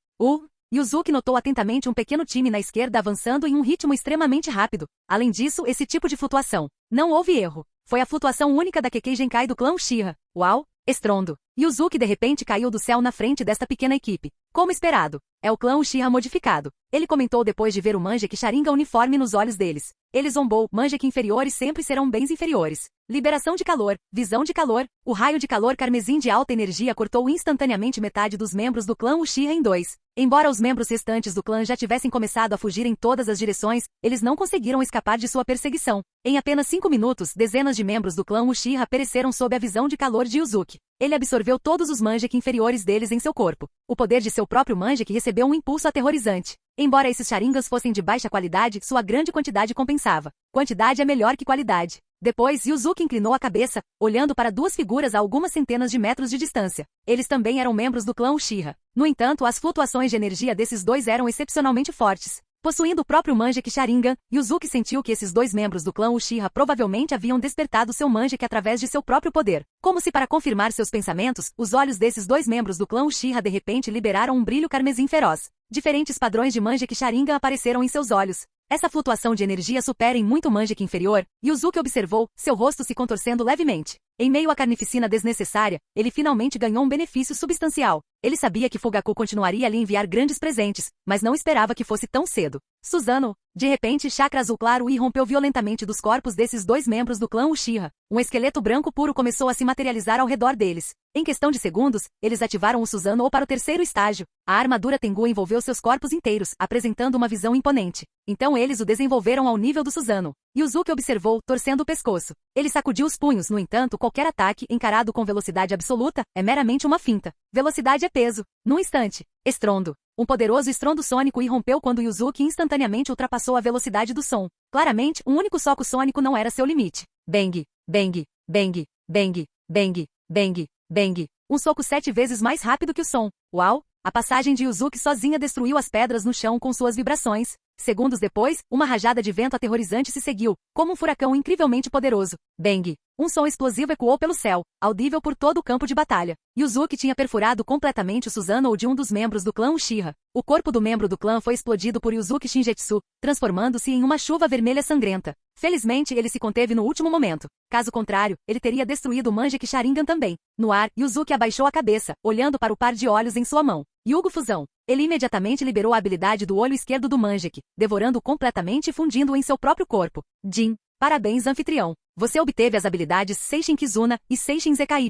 Yuzuki notou atentamente um pequeno time na esquerda avançando em um ritmo extremamente rápido. Além disso, esse tipo de flutuação. Não houve erro. Foi a flutuação única da Kekkei Genkai do clã Uchiha. Uau! Estrondo. Yuzuki de repente caiu do céu na frente desta pequena equipe. Como esperado. É o clã Uchiha modificado. Ele comentou depois de ver o Mangekyou Sharingan uniforme nos olhos deles. Ele zombou, Mangekyou inferiores sempre serão bens inferiores. Liberação de calor, visão de calor, o raio de calor carmesim de alta energia cortou instantaneamente metade dos membros do clã Uchiha em dois. Embora os membros restantes do clã já tivessem começado a fugir em todas as direções, eles não conseguiram escapar de sua perseguição. Em apenas 5 minutos, dezenas de membros do clã Uchiha pereceram sob a visão de calor de Yuzuki. Ele absorveu todos os Mangekyou inferiores deles em seu corpo. O poder de seu próprio Mangekyou recebeu um impulso aterrorizante. Embora esses Sharingans fossem de baixa qualidade, sua grande quantidade compensava. Quantidade é melhor que qualidade. Depois, Yuzuki inclinou a cabeça, olhando para duas figuras a algumas centenas de metros de distância. Eles também eram membros do clã Uchiha. No entanto, as flutuações de energia desses dois eram excepcionalmente fortes. Possuindo o próprio Mangekyou Sharingan, Yuzuki sentiu que esses dois membros do clã Uchiha provavelmente haviam despertado seu Mangekyou através de seu próprio poder. Como se para confirmar seus pensamentos, os olhos desses dois membros do clã Uchiha de repente liberaram um brilho carmesim feroz. Diferentes padrões de Mangekyou Sharingan apareceram em seus olhos. Essa flutuação de energia supera em muito o Mangekyou inferior, Yuzuki observou, seu rosto se contorcendo levemente. Em meio à carnificina desnecessária, ele finalmente ganhou um benefício substancial. Ele sabia que Fugaku continuaria a lhe enviar grandes presentes, mas não esperava que fosse tão cedo. Suzano! De repente, chakra azul claro irrompeu violentamente dos corpos desses dois membros do clã Uchiha. Um esqueleto branco puro começou a se materializar ao redor deles. Em questão de segundos, eles ativaram o Suzano para o terceiro estágio. A armadura Tengu envolveu seus corpos inteiros, apresentando uma visão imponente. Então eles o desenvolveram ao nível do Suzano. Yuzuki observou, torcendo o pescoço. Ele sacudiu os punhos, no entanto, qualquer ataque, encarado com velocidade absoluta, é meramente uma finta. Velocidade é peso. Num instante. Estrondo. Um poderoso estrondo sônico irrompeu quando Yuzuki instantaneamente ultrapassou a velocidade do som. Claramente, um único soco sônico não era seu limite. Bang, bang, bang, bang, bang, bang, bang. Um soco 7 vezes mais rápido que o som. Uau! A passagem de Yuzuki sozinha destruiu as pedras no chão com suas vibrações. Segundos depois, uma rajada de vento aterrorizante se seguiu, como um furacão incrivelmente poderoso. Bang! Um som explosivo ecoou pelo céu, audível por todo o campo de batalha. Yuzuki tinha perfurado completamente o Susanoo de um dos membros do clã Uchiha. O corpo do membro do clã foi explodido por Yuzuki Shingetsu, transformando-se em uma chuva vermelha sangrenta. Felizmente, ele se conteve no último momento. Caso contrário, ele teria destruído o Mangekyou Sharingan também. No ar, Yuzuki abaixou a cabeça, olhando para o par de olhos em sua mão. Yugo Fusão. Ele imediatamente liberou a habilidade do olho esquerdo do Mangekyou, devorando-o completamente e fundindo-o em seu próprio corpo. Jin. Parabéns, anfitrião. Você obteve as habilidades Seishin Kizuna e Seishin ZKY.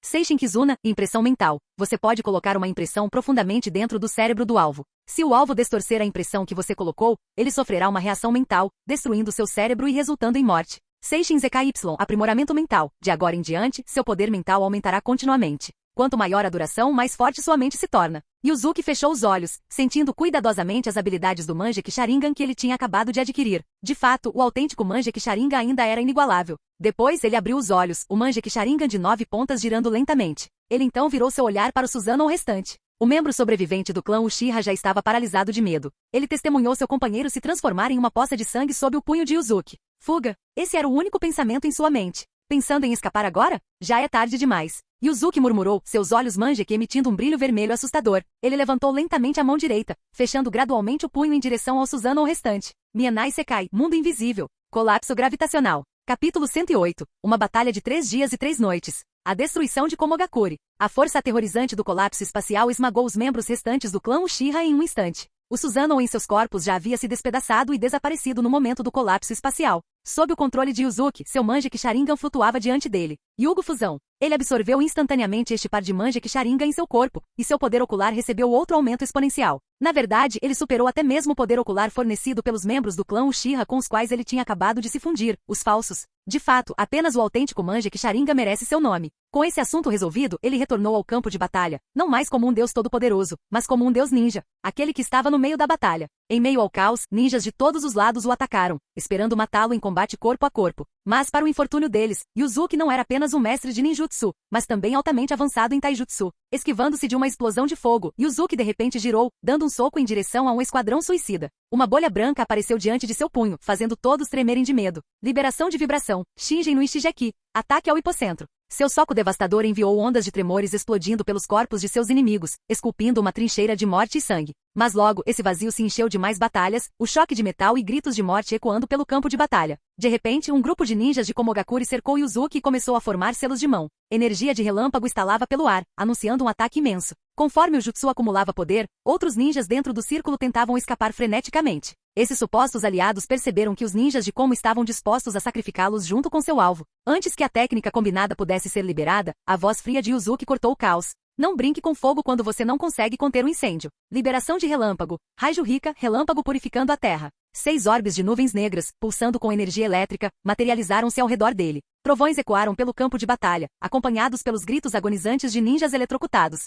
Seishin Kizuna, impressão mental. Você pode colocar uma impressão profundamente dentro do cérebro do alvo. Se o alvo distorcer a impressão que você colocou, ele sofrerá uma reação mental, destruindo seu cérebro e resultando em morte. Seishin ZKY, aprimoramento mental. De agora em diante, seu poder mental aumentará continuamente. Quanto maior a duração, mais forte sua mente se torna. Yuzuki fechou os olhos, sentindo cuidadosamente as habilidades do Mangekyou Sharingan que ele tinha acabado de adquirir. De fato, o autêntico Mangekyou Sharingan ainda era inigualável. Depois ele abriu os olhos, o Mangekyou Sharingan de 9 pontas girando lentamente. Ele então virou seu olhar para o Susanoo restante. O membro sobrevivente do clã Uchiha já estava paralisado de medo. Ele testemunhou seu companheiro se transformar em uma poça de sangue sob o punho de Yuzuki. Fuga! Esse era o único pensamento em sua mente. Pensando em escapar agora? Já é tarde demais. Yuzuki murmurou, seus olhos Mangekyou emitindo um brilho vermelho assustador. Ele levantou lentamente a mão direita, fechando gradualmente o punho em direção ao Susanoo restante. Mianai Sekai, mundo invisível. Colapso gravitacional. Capítulo 108. Uma batalha de 3 dias e 3 noites. A destruição de Komogakure. A força aterrorizante do colapso espacial esmagou os membros restantes do clã Uchiha em um instante. O Susanoo em seus corpos já havia se despedaçado e desaparecido no momento do colapso espacial. Sob o controle de Yuzuki, seu Mangekyou Sharingan flutuava diante dele. Yugo Fusão. Ele absorveu instantaneamente este par de Mangekyou Sharingan em seu corpo, e seu poder ocular recebeu outro aumento exponencial. Na verdade, ele superou até mesmo o poder ocular fornecido pelos membros do clã Uchiha com os quais ele tinha acabado de se fundir, os falsos. De fato, apenas o autêntico Mangekyou Sharingan merece seu nome. Com esse assunto resolvido, ele retornou ao campo de batalha, não mais como um deus todo-poderoso, mas como um deus ninja, aquele que estava no meio da batalha. Em meio ao caos, ninjas de todos os lados o atacaram, esperando matá-lo em combate corpo a corpo. Mas para o infortúnio deles, Yuzuki não era apenas um mestre de ninjutsu, mas também altamente avançado em taijutsu. Esquivando-se de uma explosão de fogo, Yuzuki de repente girou, dando um soco em direção a um esquadrão suicida. Uma bolha branca apareceu diante de seu punho, fazendo todos tremerem de medo. Liberação de vibração. Shingen no Ishigeki. Ataque ao hipocentro. Seu soco devastador enviou ondas de tremores explodindo pelos corpos de seus inimigos, esculpindo uma trincheira de morte e sangue. Mas logo, esse vazio se encheu de mais batalhas, o choque de metal e gritos de morte ecoando pelo campo de batalha. De repente, um grupo de ninjas de Komogakure cercou Yuzuki e começou a formar selos de mão. Energia de relâmpago estalava pelo ar, anunciando um ataque imenso. Conforme o jutsu acumulava poder, outros ninjas dentro do círculo tentavam escapar freneticamente. Esses supostos aliados perceberam que os ninjas de Komo estavam dispostos a sacrificá-los junto com seu alvo. Antes que a técnica combinada pudesse ser liberada, a voz fria de Yuzuki cortou o caos. Não brinque com fogo quando você não consegue conter o incêndio. Liberação de relâmpago. Raio Rika, relâmpago purificando a terra. 6 orbes de nuvens negras, pulsando com energia elétrica, materializaram-se ao redor dele. Trovões ecoaram pelo campo de batalha, acompanhados pelos gritos agonizantes de ninjas eletrocutados.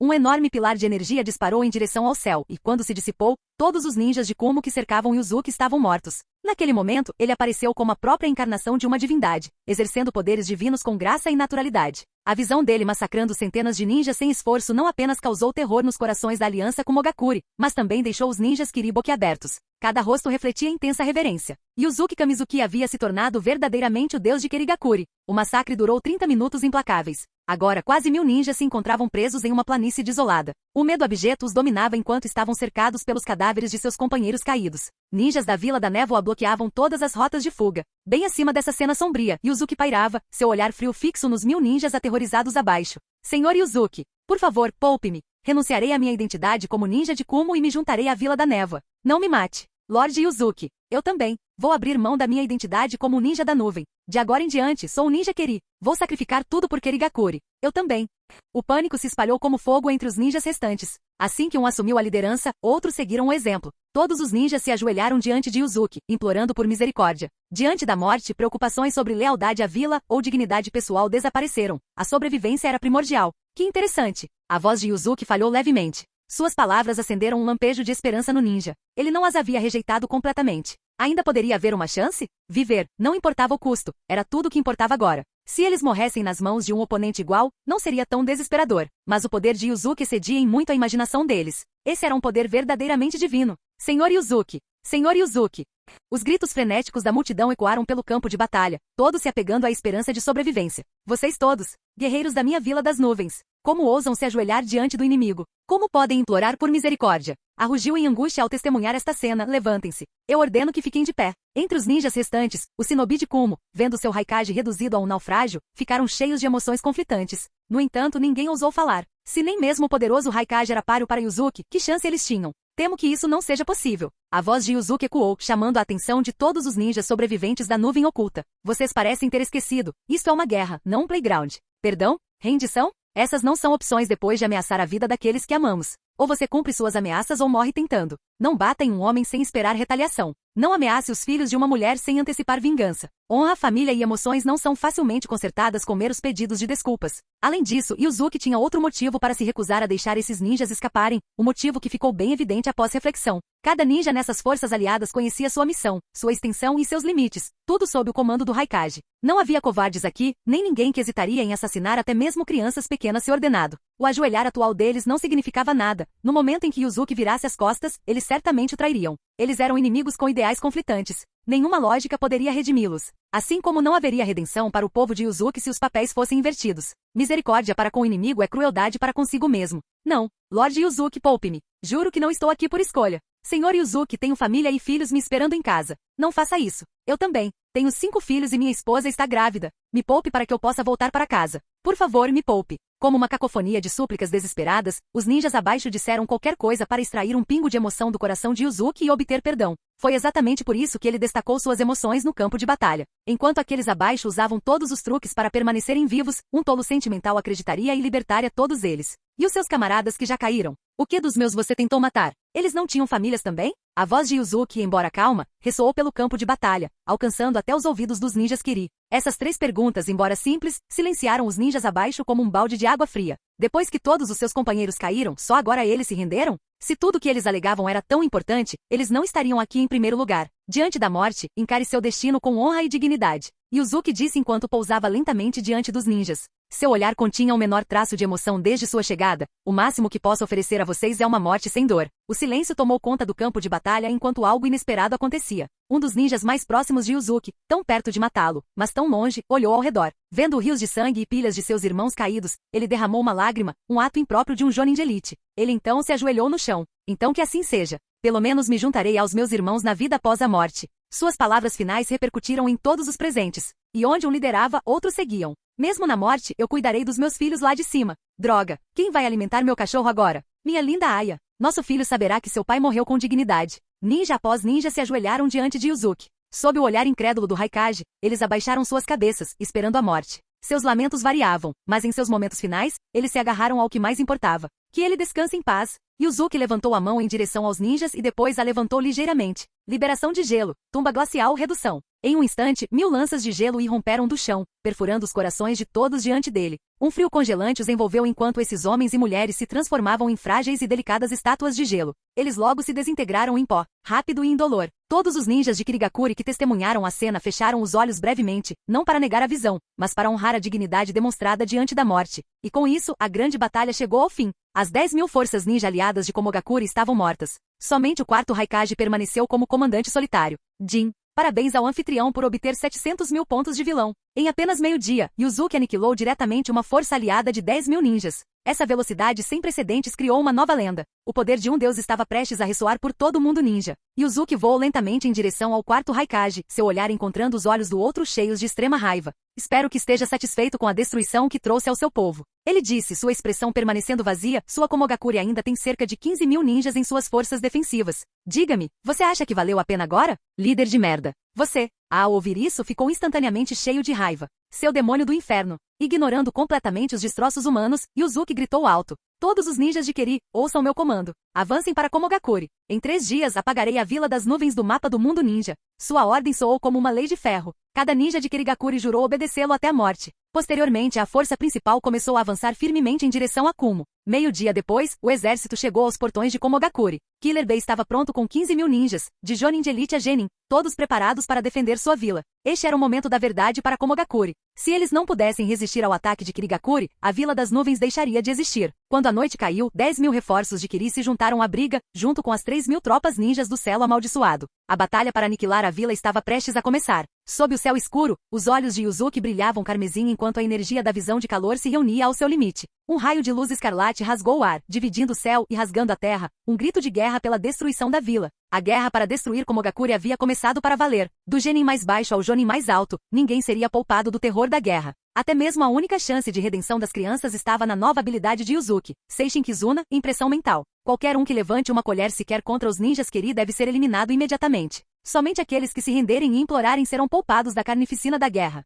Um enorme pilar de energia disparou em direção ao céu, e quando se dissipou, todos os ninjas de Kumo que cercavam Yuzuki estavam mortos. Naquele momento, ele apareceu como a própria encarnação de uma divindade, exercendo poderes divinos com graça e naturalidade. A visão dele massacrando centenas de ninjas sem esforço não apenas causou terror nos corações da aliança Komogakure, mas também deixou os ninjas Kiri boquiabertos. Cada rosto refletia intensa reverência. Yuzuki Kamizuki havia se tornado verdadeiramente o deus de Kirigakure. O massacre durou 30 minutos implacáveis. Agora quase 1000 ninjas se encontravam presos em uma planície desolada. O medo abjeto os dominava enquanto estavam cercados pelos cadáveres de seus companheiros caídos. Ninjas da Vila da Névoa bloqueavam todas as rotas de fuga. Bem acima dessa cena sombria, Yuzuki pairava, seu olhar frio fixo nos 1000 ninjas aterrorizados abaixo. Senhor Yuzuki, por favor, poupe-me. Renunciarei à minha identidade como ninja de Kumo e me juntarei à Vila da Névoa. Não me mate. Lorde Yuzuki, eu também. Vou abrir mão da minha identidade como um ninja da nuvem. De agora em diante, sou um ninja Keri. Vou sacrificar tudo por Kirigakure. Eu também. O pânico se espalhou como fogo entre os ninjas restantes. Assim que um assumiu a liderança, outros seguiram o exemplo. Todos os ninjas se ajoelharam diante de Yuzuki, implorando por misericórdia. Diante da morte, preocupações sobre lealdade à vila ou dignidade pessoal desapareceram. A sobrevivência era primordial. Que interessante. A voz de Yuzuki falhou levemente. Suas palavras acenderam um lampejo de esperança no ninja. Ele não as havia rejeitado completamente. Ainda poderia haver uma chance? Viver, não importava o custo, era tudo o que importava agora. Se eles morressem nas mãos de um oponente igual, não seria tão desesperador. Mas o poder de Yuzuki excedia em muito a imaginação deles. Esse era um poder verdadeiramente divino. Senhor Yuzuki, Senhor Yuzuki! Os gritos frenéticos da multidão ecoaram pelo campo de batalha, todos se apegando à esperança de sobrevivência. Vocês todos, guerreiros da minha Vila das Nuvens, como ousam se ajoelhar diante do inimigo? Como podem implorar por misericórdia? Arrugiu em angústia ao testemunhar esta cena. Levantem-se. Eu ordeno que fiquem de pé. Entre os ninjas restantes, o shinobi de Kumo, vendo seu Raikage reduzido a um naufrágio, ficaram cheios de emoções conflitantes. No entanto, ninguém ousou falar. Se nem mesmo o poderoso Raikage era páreo para Yuzuki, que chance eles tinham? Temo que isso não seja possível. A voz de Yuzuki ecoou, chamando a atenção de todos os ninjas sobreviventes da nuvem oculta. Vocês parecem ter esquecido. Isto é uma guerra, não um playground. Perdão? Rendição? Essas não são opções depois de ameaçar a vida daqueles que amamos. Ou você cumpre suas ameaças ou morre tentando. Não bata em um homem sem esperar retaliação. Não ameace os filhos de uma mulher sem antecipar vingança. Honra, família e emoções não são facilmente consertadas com meros pedidos de desculpas. Além disso, Yuzuki tinha outro motivo para se recusar a deixar esses ninjas escaparem, o motivo que ficou bem evidente após reflexão. Cada ninja nessas forças aliadas conhecia sua missão, sua extensão e seus limites, tudo sob o comando do Raikage. Não havia covardes aqui, nem ninguém que hesitaria em assassinar até mesmo crianças pequenas se ordenado. O ajoelhar atual deles não significava nada. No momento em que Yuzuki virasse as costas, eles certamente o trairiam. Eles eram inimigos com ideais conflitantes. Nenhuma lógica poderia redimi-los. Assim como não haveria redenção para o povo de Yuzuki se os papéis fossem invertidos. Misericórdia para com o inimigo é crueldade para consigo mesmo. Não, Lorde Yuzuki, poupe-me. Juro que não estou aqui por escolha. Senhor Yuzuki, tenho família e filhos me esperando em casa. Não faça isso. Eu também. Tenho 5 filhos e minha esposa está grávida. Me poupe para que eu possa voltar para casa. Por favor, me poupe. Como uma cacofonia de súplicas desesperadas, os ninjas abaixo disseram qualquer coisa para extrair um pingo de emoção do coração de Yuzuki e obter perdão. Foi exatamente por isso que ele destacou suas emoções no campo de batalha. Enquanto aqueles abaixo usavam todos os truques para permanecerem vivos, um tolo sentimental acreditaria e libertaria todos eles. E os seus camaradas que já caíram? O que dos meus você tentou matar? Eles não tinham famílias também? A voz de Yuzuki, embora calma, ressoou pelo campo de batalha, alcançando até os ouvidos dos ninjas Kiri. Essas 3 perguntas, embora simples, silenciaram os ninjas abaixo como um balde de água fria. Depois que todos os seus companheiros caíram, só agora eles se renderam? Se tudo que eles alegavam era tão importante, eles não estariam aqui em primeiro lugar. Diante da morte, encare seu destino com honra e dignidade. Yuzuki disse enquanto pousava lentamente diante dos ninjas. Seu olhar continha o menor traço de emoção desde sua chegada. O máximo que posso oferecer a vocês é uma morte sem dor. O silêncio tomou conta do campo de batalha enquanto algo inesperado acontecia. Um dos ninjas mais próximos de Yuzuki, tão perto de matá-lo, mas tão longe, olhou ao redor. Vendo rios de sangue e pilhas de seus irmãos caídos, ele derramou uma lágrima, um ato impróprio de um jonin de elite. Ele então se ajoelhou no chão. Então que assim seja. Pelo menos me juntarei aos meus irmãos na vida após a morte. Suas palavras finais repercutiram em todos os presentes. E onde um liderava, outros seguiam. Mesmo na morte, eu cuidarei dos meus filhos lá de cima. Droga, quem vai alimentar meu cachorro agora? Minha linda Aya. Nosso filho saberá que seu pai morreu com dignidade. Ninja após ninja se ajoelharam diante de Yuzuki. Sob o olhar incrédulo do Raikage, eles abaixaram suas cabeças, esperando a morte. Seus lamentos variavam, mas em seus momentos finais, eles se agarraram ao que mais importava. Que ele descanse em paz. Yuzuki levantou a mão em direção aos ninjas e depois a levantou ligeiramente. Liberação de gelo, tumba glacial, redução. Em um instante, 1000 lanças de gelo irromperam do chão, perfurando os corações de todos diante dele. Um frio congelante os envolveu enquanto esses homens e mulheres se transformavam em frágeis e delicadas estátuas de gelo. Eles logo se desintegraram em pó, rápido e indolor. Todos os ninjas de Kirigakuri que testemunharam a cena fecharam os olhos brevemente, não para negar a visão, mas para honrar a dignidade demonstrada diante da morte. E com isso, a grande batalha chegou ao fim. As 10.000 forças ninja aliadas de Komogakuri estavam mortas. Somente o 4º Raikage permaneceu como comandante solitário. Jin. Parabéns ao anfitrião por obter 700.000 pontos de vilão. Em apenas meio-dia, Yuzuki aniquilou diretamente uma força aliada de 10.000 ninjas. Essa velocidade sem precedentes criou uma nova lenda. O poder de um deus estava prestes a ressoar por todo o mundo ninja. Yuzuki voou lentamente em direção ao 4º Raikage, seu olhar encontrando os olhos do outro cheios de extrema raiva. Espero que esteja satisfeito com a destruição que trouxe ao seu povo. Ele disse, sua expressão permanecendo vazia, sua Komogakuri ainda tem cerca de 15.000 ninjas em suas forças defensivas. Diga-me, você acha que valeu a pena agora? Líder de merda. Você, ao ouvir isso, ficou instantaneamente cheio de raiva. Seu demônio do inferno. Ignorando completamente os destroços humanos, Yuzuki gritou alto. Todos os ninjas de Keri, ouçam meu comando. Avancem para Komogakuri. Em 3 dias apagarei a Vila das Nuvens do mapa do mundo ninja. Sua ordem soou como uma lei de ferro. Cada ninja de Kirigakuri jurou obedecê-lo até a morte. Posteriormente, a força principal começou a avançar firmemente em direção a Kumo. Meio-dia depois, o exército chegou aos portões de Komogakuri. Killer Bey estava pronto com 15.000 ninjas, de Jonin de elite a Genin, todos preparados para defender sua vila. Este era o momento da verdade para Komogakuri. Se eles não pudessem resistir ao ataque de Kirigakuri, a Vila das Nuvens deixaria de existir. Quando a noite caiu, 10.000 reforços de Kiri se juntaram à briga, junto com as 3.000 tropas ninjas do Celo Amaldiçoado. A batalha para aniquilar a vila estava prestes a começar. Sob o céu escuro, os olhos de Yuzuki brilhavam carmesim enquanto a energia da visão de calor se reunia ao seu limite. Um raio de luz escarlate rasgou o ar, dividindo o céu e rasgando a terra, um grito de guerra pela destruição da vila. A guerra para destruir Komogakuri havia começado para valer. Do genin mais baixo ao jonin mais alto, ninguém seria poupado do terror da guerra. Até mesmo a única chance de redenção das crianças estava na nova habilidade de Yuzuki, Seishin Kizuna, impressão mental. Qualquer um que levante uma colher sequer contra os ninjas Kiri deve ser eliminado imediatamente. Somente aqueles que se renderem e implorarem serão poupados da carnificina da guerra.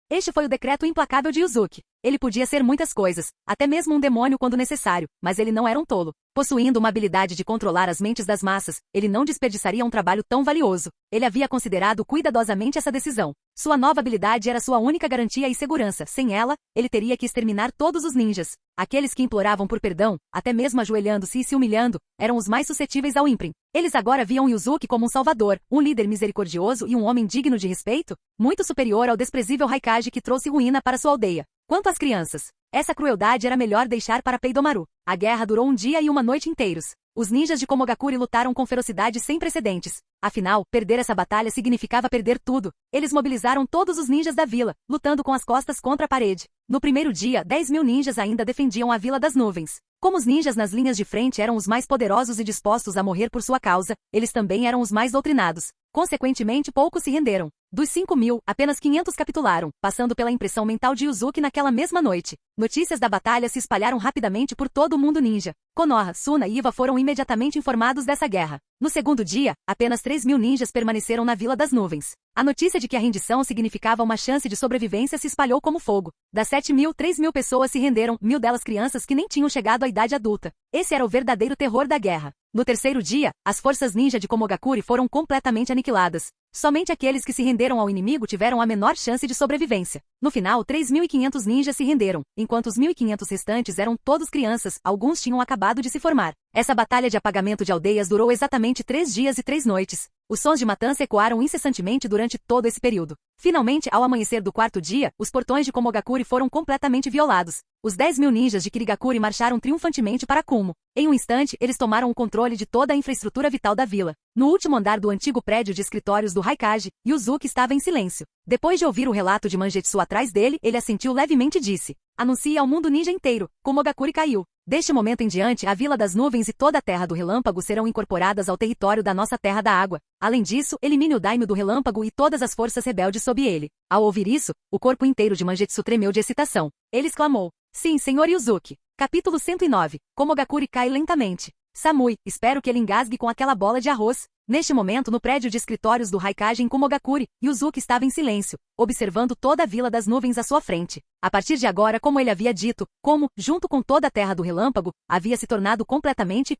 Este foi o decreto implacável de Yuzuki. Ele podia ser muitas coisas, até mesmo um demônio quando necessário, mas ele não era um tolo. Possuindo uma habilidade de controlar as mentes das massas, ele não desperdiçaria um trabalho tão valioso. Ele havia considerado cuidadosamente essa decisão. Sua nova habilidade era sua única garantia e segurança. Sem ela, ele teria que exterminar todos os ninjas. Aqueles que imploravam por perdão, até mesmo ajoelhando-se e se humilhando, eram os mais suscetíveis ao ímprime. Eles agora viam Yuzuki como um salvador, um líder misericordioso e um homem digno de respeito, muito superior ao desprezível Raikage que trouxe ruína para sua aldeia. Quanto às crianças, essa crueldade era melhor deixar para Peidomaru. A guerra durou um dia e uma noite inteiros. Os ninjas de Komogakuri lutaram com ferocidade sem precedentes. Afinal, perder essa batalha significava perder tudo. Eles mobilizaram todos os ninjas da vila, lutando com as costas contra a parede. No primeiro dia, 10.000 ninjas ainda defendiam a Vila das Nuvens. Como os ninjas nas linhas de frente eram os mais poderosos e dispostos a morrer por sua causa, eles também eram os mais doutrinados. Consequentemente, poucos se renderam. Dos 5.000, apenas 500 capitularam, passando pela impressão mental de Yuzuki naquela mesma noite. Notícias da batalha se espalharam rapidamente por todo o mundo ninja. Konoha, Suna e Iva foram imediatamente informados dessa guerra. No segundo dia, apenas 3.000 ninjas permaneceram na Vila das Nuvens. A notícia de que a rendição significava uma chance de sobrevivência se espalhou como fogo. Das 7.000, 3.000 pessoas se renderam, 1.000 delas crianças que nem tinham chegado à idade adulta. Esse era o verdadeiro terror da guerra. No terceiro dia, as forças ninja de Komogakuri foram completamente aniquiladas. Somente aqueles que se renderam ao inimigo tiveram a menor chance de sobrevivência. No final, 3.500 ninjas se renderam, enquanto os 1.500 restantes eram todos crianças, alguns tinham acabado de se formar. Essa batalha de apagamento de aldeias durou exatamente 3 dias e 3 noites. Os sons de matança ecoaram incessantemente durante todo esse período. Finalmente, ao amanhecer do quarto dia, os portões de Komogakuri foram completamente violados. Os 10.000 ninjas de Kirigakuri marcharam triunfantemente para Kumo. Em um instante, eles tomaram o controle de toda a infraestrutura vital da vila. No último andar do antigo prédio de escritórios do Raikage, Yuzuki estava em silêncio. Depois de ouvir o relato de Mangetsu atrás dele, ele assentiu levemente e disse: "Anuncie ao mundo ninja inteiro, Komogakuri caiu. Deste momento em diante, a Vila das Nuvens e toda a Terra do Relâmpago serão incorporadas ao território da nossa Terra da Água. Além disso, elimine o Daimyo do Relâmpago e todas as forças rebeldes sob ele." Ao ouvir isso, o corpo inteiro de Mangetsu tremeu de excitação. Ele exclamou: "Sim, senhor Yuzuki." Capítulo 109. Komogakuri cai lentamente. Samui, espero que ele engasgue com aquela bola de arroz. Neste momento, no prédio de escritórios do Raikage em Komogakuri, Yuzuki estava em silêncio, observando toda a Vila das Nuvens à sua frente. A partir de agora, como ele havia dito, como, junto com toda a Terra do Relâmpago, havia se tornado completamente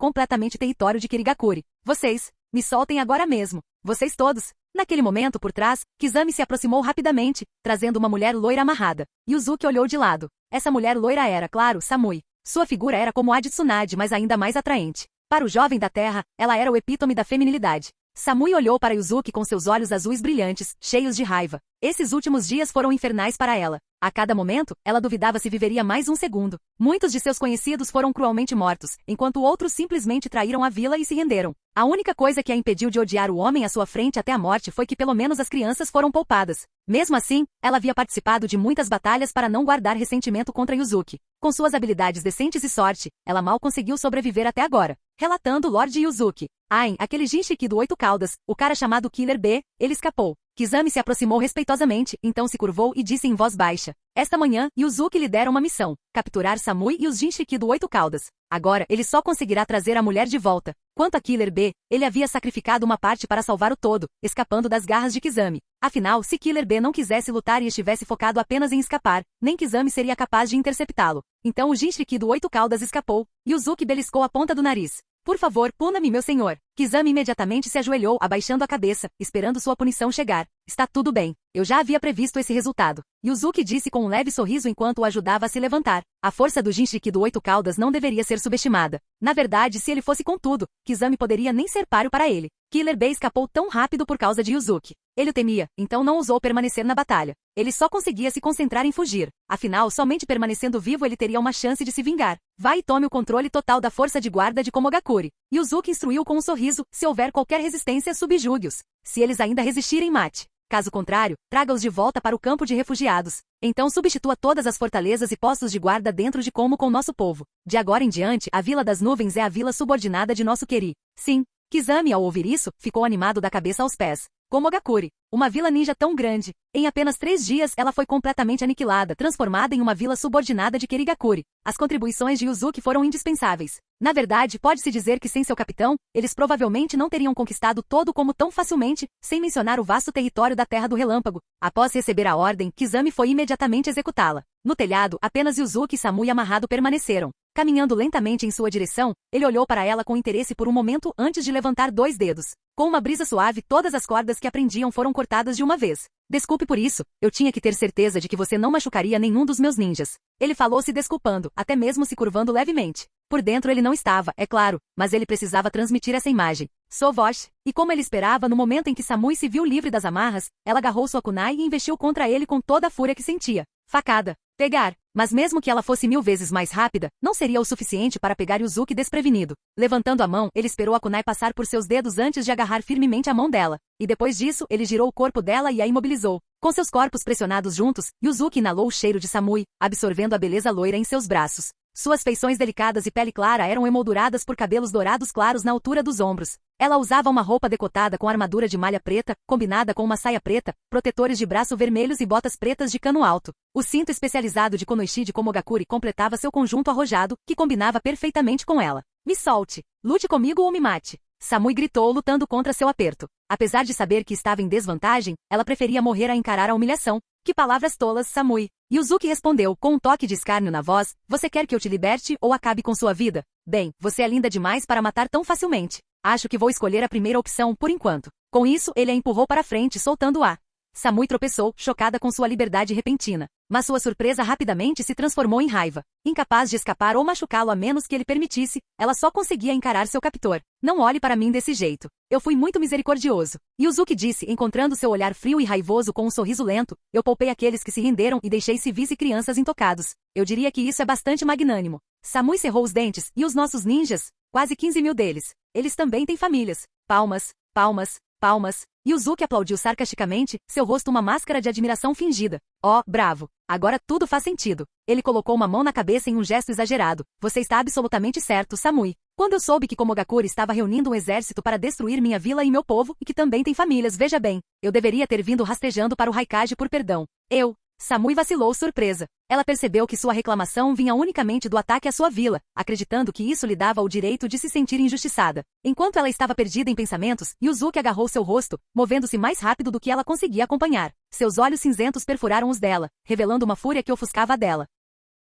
território de Kirigakuri. "Vocês, me soltem agora mesmo. Vocês todos." Naquele momento, por trás, Kizami se aproximou rapidamente, trazendo uma mulher loira amarrada. Yuzuki olhou de lado. Essa mulher loira era, claro, Samui. Sua figura era como a de Tsunade, mas ainda mais atraente. Para o jovem da Terra, ela era o epítome da feminilidade. Samui olhou para Yuzuki com seus olhos azuis brilhantes, cheios de raiva. Esses últimos dias foram infernais para ela. A cada momento, ela duvidava se viveria mais um segundo. Muitos de seus conhecidos foram cruelmente mortos, enquanto outros simplesmente traíram a vila e se renderam. A única coisa que a impediu de odiar o homem à sua frente até a morte foi que pelo menos as crianças foram poupadas. Mesmo assim, ela havia participado de muitas batalhas para não guardar ressentimento contra Yuzuki. Com suas habilidades decentes e sorte, ela mal conseguiu sobreviver até agora. Relatando Lord Yuzuki: "Ain, aquele Jinchiki do 8 caudas, o cara chamado Killer B, ele escapou." Kizami se aproximou respeitosamente, então se curvou e disse em voz baixa: "Esta manhã, Yuzuki lhe dera uma missão: capturar Samui e os Jinchiki do 8 caudas. Agora, ele só conseguirá trazer a mulher de volta." Quanto a Killer B, ele havia sacrificado uma parte para salvar o todo, escapando das garras de Kizami. Afinal, se Killer B não quisesse lutar e estivesse focado apenas em escapar, nem Kizami seria capaz de interceptá-lo. Então o Jinchiki do 8 caudas escapou. Yuzuki beliscou a ponta do nariz. "Por favor, puna-me, meu senhor." Kizami imediatamente se ajoelhou, abaixando a cabeça, esperando sua punição chegar. Está tudo bem. Eu já havia previsto esse resultado. Yuzuki disse com um leve sorriso enquanto o ajudava a se levantar. A força do Jinchiki do 8 caudas não deveria ser subestimada. Na verdade, se ele fosse com tudo, Kizami poderia nem ser páreo para ele. Killer Bee escapou tão rápido por causa de Yuzuki. Ele o temia, então não ousou permanecer na batalha. Ele só conseguia se concentrar em fugir. Afinal, somente permanecendo vivo ele teria uma chance de se vingar. Vá e tome o controle total da força de guarda de Komogakure. Yuzuki instruiu com um sorriso, se houver qualquer resistência, subjugue-os. Se eles ainda resistirem, mate. Caso contrário, traga-os de volta para o campo de refugiados. Então substitua todas as fortalezas e postos de guarda dentro de Komo com nosso povo. De agora em diante, a Vila das Nuvens é a vila subordinada de nosso Keri. Sim. Kizami, ao ouvir isso, ficou animado da cabeça aos pés. Komogakure, uma vila ninja tão grande. Em apenas 3 dias, ela foi completamente aniquilada, transformada em uma vila subordinada de Kerigakure. As contribuições de Yuzuki foram indispensáveis. Na verdade, pode-se dizer que sem seu capitão, eles provavelmente não teriam conquistado todo Komo tão facilmente, sem mencionar o vasto território da Terra do Relâmpago. Após receber a ordem, Kizami foi imediatamente executá-la. No telhado, apenas Yuzuki e Samui amarrado permaneceram. Caminhando lentamente em sua direção, ele olhou para ela com interesse por um momento antes de levantar 2 dedos. Com uma brisa suave, todas as cordas que aprendiam foram cortadas de uma vez. Desculpe por isso, eu tinha que ter certeza de que você não machucaria nenhum dos meus ninjas. Ele falou se desculpando, até mesmo se curvando levemente. Por dentro ele não estava, é claro, mas ele precisava transmitir essa imagem. Sou Vosh. E como ele esperava, no momento em que Samui se viu livre das amarras, ela agarrou sua kunai e investiu contra ele com toda a fúria que sentia. Facada. Pegar. Mas mesmo que ela fosse 1000 vezes mais rápida, não seria o suficiente para pegar Yuzuki desprevenido. Levantando a mão, ele esperou a kunai passar por seus dedos antes de agarrar firmemente a mão dela. E depois disso, ele girou o corpo dela e a imobilizou. Com seus corpos pressionados juntos, Yuzuki inalou o cheiro de Samui, absorvendo a beleza loira em seus braços. Suas feições delicadas e pele clara eram emolduradas por cabelos dourados claros na altura dos ombros. Ela usava uma roupa decotada com armadura de malha preta, combinada com uma saia preta, protetores de braço vermelhos e botas pretas de cano alto. O cinto especializado de Konoichi de Komogakure completava seu conjunto arrojado, que combinava perfeitamente com ela. Me solte! Lute comigo ou me mate! Samui gritou lutando contra seu aperto. Apesar de saber que estava em desvantagem, ela preferia morrer a encarar a humilhação. Que palavras tolas, Samui! Yuzuki respondeu, com um toque de escárnio na voz, você quer que eu te liberte ou acabe com sua vida? Bem, você é linda demais para matar tão facilmente. Acho que vou escolher a primeira opção por enquanto. Com isso, ele a empurrou para frente, soltando-a. Samui tropeçou, chocada com sua liberdade repentina. Mas sua surpresa rapidamente se transformou em raiva. Incapaz de escapar ou machucá-lo a menos que ele permitisse, ela só conseguia encarar seu captor. Não olhe para mim desse jeito. Eu fui muito misericordioso. Yuzuki disse, encontrando seu olhar frio e raivoso com um sorriso lento, eu poupei aqueles que se renderam e deixei civis e crianças intocados. Eu diria que isso é bastante magnânimo. Samui cerrou os dentes, e os nossos ninjas? Quase 15.000 deles. Eles também têm famílias. Palmas, palmas, palmas. Yuzuki aplaudiu sarcasticamente, seu rosto uma máscara de admiração fingida. Oh, bravo. Agora tudo faz sentido. Ele colocou uma mão na cabeça em um gesto exagerado. Você está absolutamente certo, Samui. Quando eu soube que Komogakure estava reunindo um exército para destruir minha vila e meu povo, e que também tem famílias, veja bem, eu deveria ter vindo rastejando para o Raikage por perdão. Samui vacilou surpresa. Ela percebeu que sua reclamação vinha unicamente do ataque à sua vila, acreditando que isso lhe dava o direito de se sentir injustiçada. Enquanto ela estava perdida em pensamentos, Yuzuki agarrou seu rosto, movendo-se mais rápido do que ela conseguia acompanhar. Seus olhos cinzentos perfuraram os dela, revelando uma fúria que ofuscava a dela.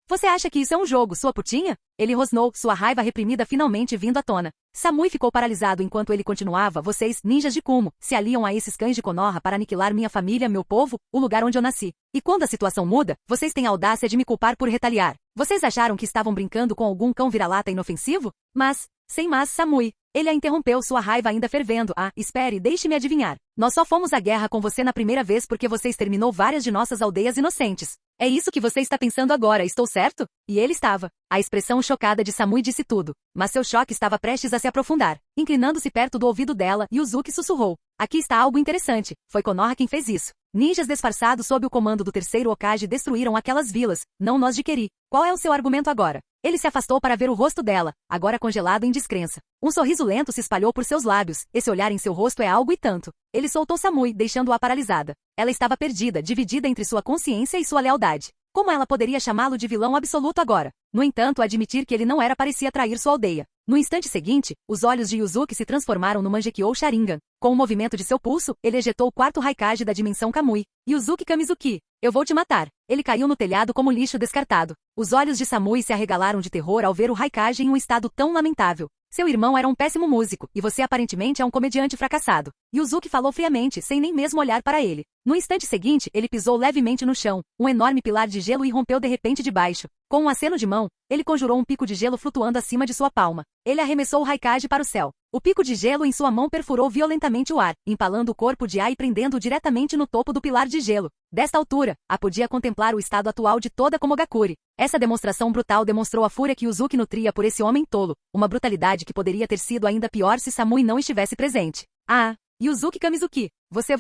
Você acha que isso é um jogo, sua putinha? Ele rosnou, sua raiva reprimida finalmente vindo à tona. Samui ficou paralisado enquanto ele continuava. Vocês, ninjas de Kumo, se aliam a esses cães de Konoha para aniquilar minha família, meu povo, o lugar onde eu nasci. E quando a situação muda, vocês têm a audácia de me culpar por retaliar. Vocês acharam que estavam brincando com algum cão vira-lata inofensivo? Mas, sem mas, Samui. Ele a interrompeu, sua raiva ainda fervendo. Ah, espere, deixe-me adivinhar. Nós só fomos à guerra com você na primeira vez porque você exterminou várias de nossas aldeias inocentes. É isso que você está pensando agora, estou certo? E ele estava. A expressão chocada de Samui disse tudo. Mas seu choque estava prestes a se aprofundar. Inclinando-se perto do ouvido dela, Yuzuki sussurrou. Aqui está algo interessante. Foi Konoha quem fez isso. Ninjas disfarçados sob o comando do terceiro Hokage destruíram aquelas vilas, não nós de Keri. Qual é o seu argumento agora? Ele se afastou para ver o rosto dela, agora congelado em descrença. Um sorriso lento se espalhou por seus lábios. Esse olhar em seu rosto é algo e tanto. Ele soltou Samui, deixando-a paralisada. Ela estava perdida, dividida entre sua consciência e sua lealdade. Como ela poderia chamá-lo de vilão absoluto agora? No entanto, admitir que ele não era parecia trair sua aldeia. No instante seguinte, os olhos de Yuzuki se transformaram no Mangekyou Sharingan. Com o movimento de seu pulso, ele ejetou o quarto Raikage da dimensão Kamui. Yuzuki Kamizuki, eu vou te matar. Ele caiu no telhado como lixo descartado. Os olhos de Samui se arregalaram de terror ao ver o Raikage em um estado tão lamentável. Seu irmão era um péssimo músico, e você aparentemente é um comediante fracassado. Yuzuki falou friamente, sem nem mesmo olhar para ele. No instante seguinte, ele pisou levemente no chão. Um enorme pilar de gelo irrompeu de repente de baixo. Com um aceno de mão, ele conjurou um pico de gelo flutuando acima de sua palma. Ele arremessou o Raikage para o céu. O pico de gelo em sua mão perfurou violentamente o ar, empalando o corpo de Ai e prendendo-o diretamente no topo do pilar de gelo. Desta altura, A podia contemplar o estado atual de toda Komogakure. Essa demonstração brutal demonstrou a fúria que Yuzuki nutria por esse homem tolo, uma brutalidade que poderia ter sido ainda pior se Samui não estivesse presente. Ah! Yuzuki Kamizuki! Você!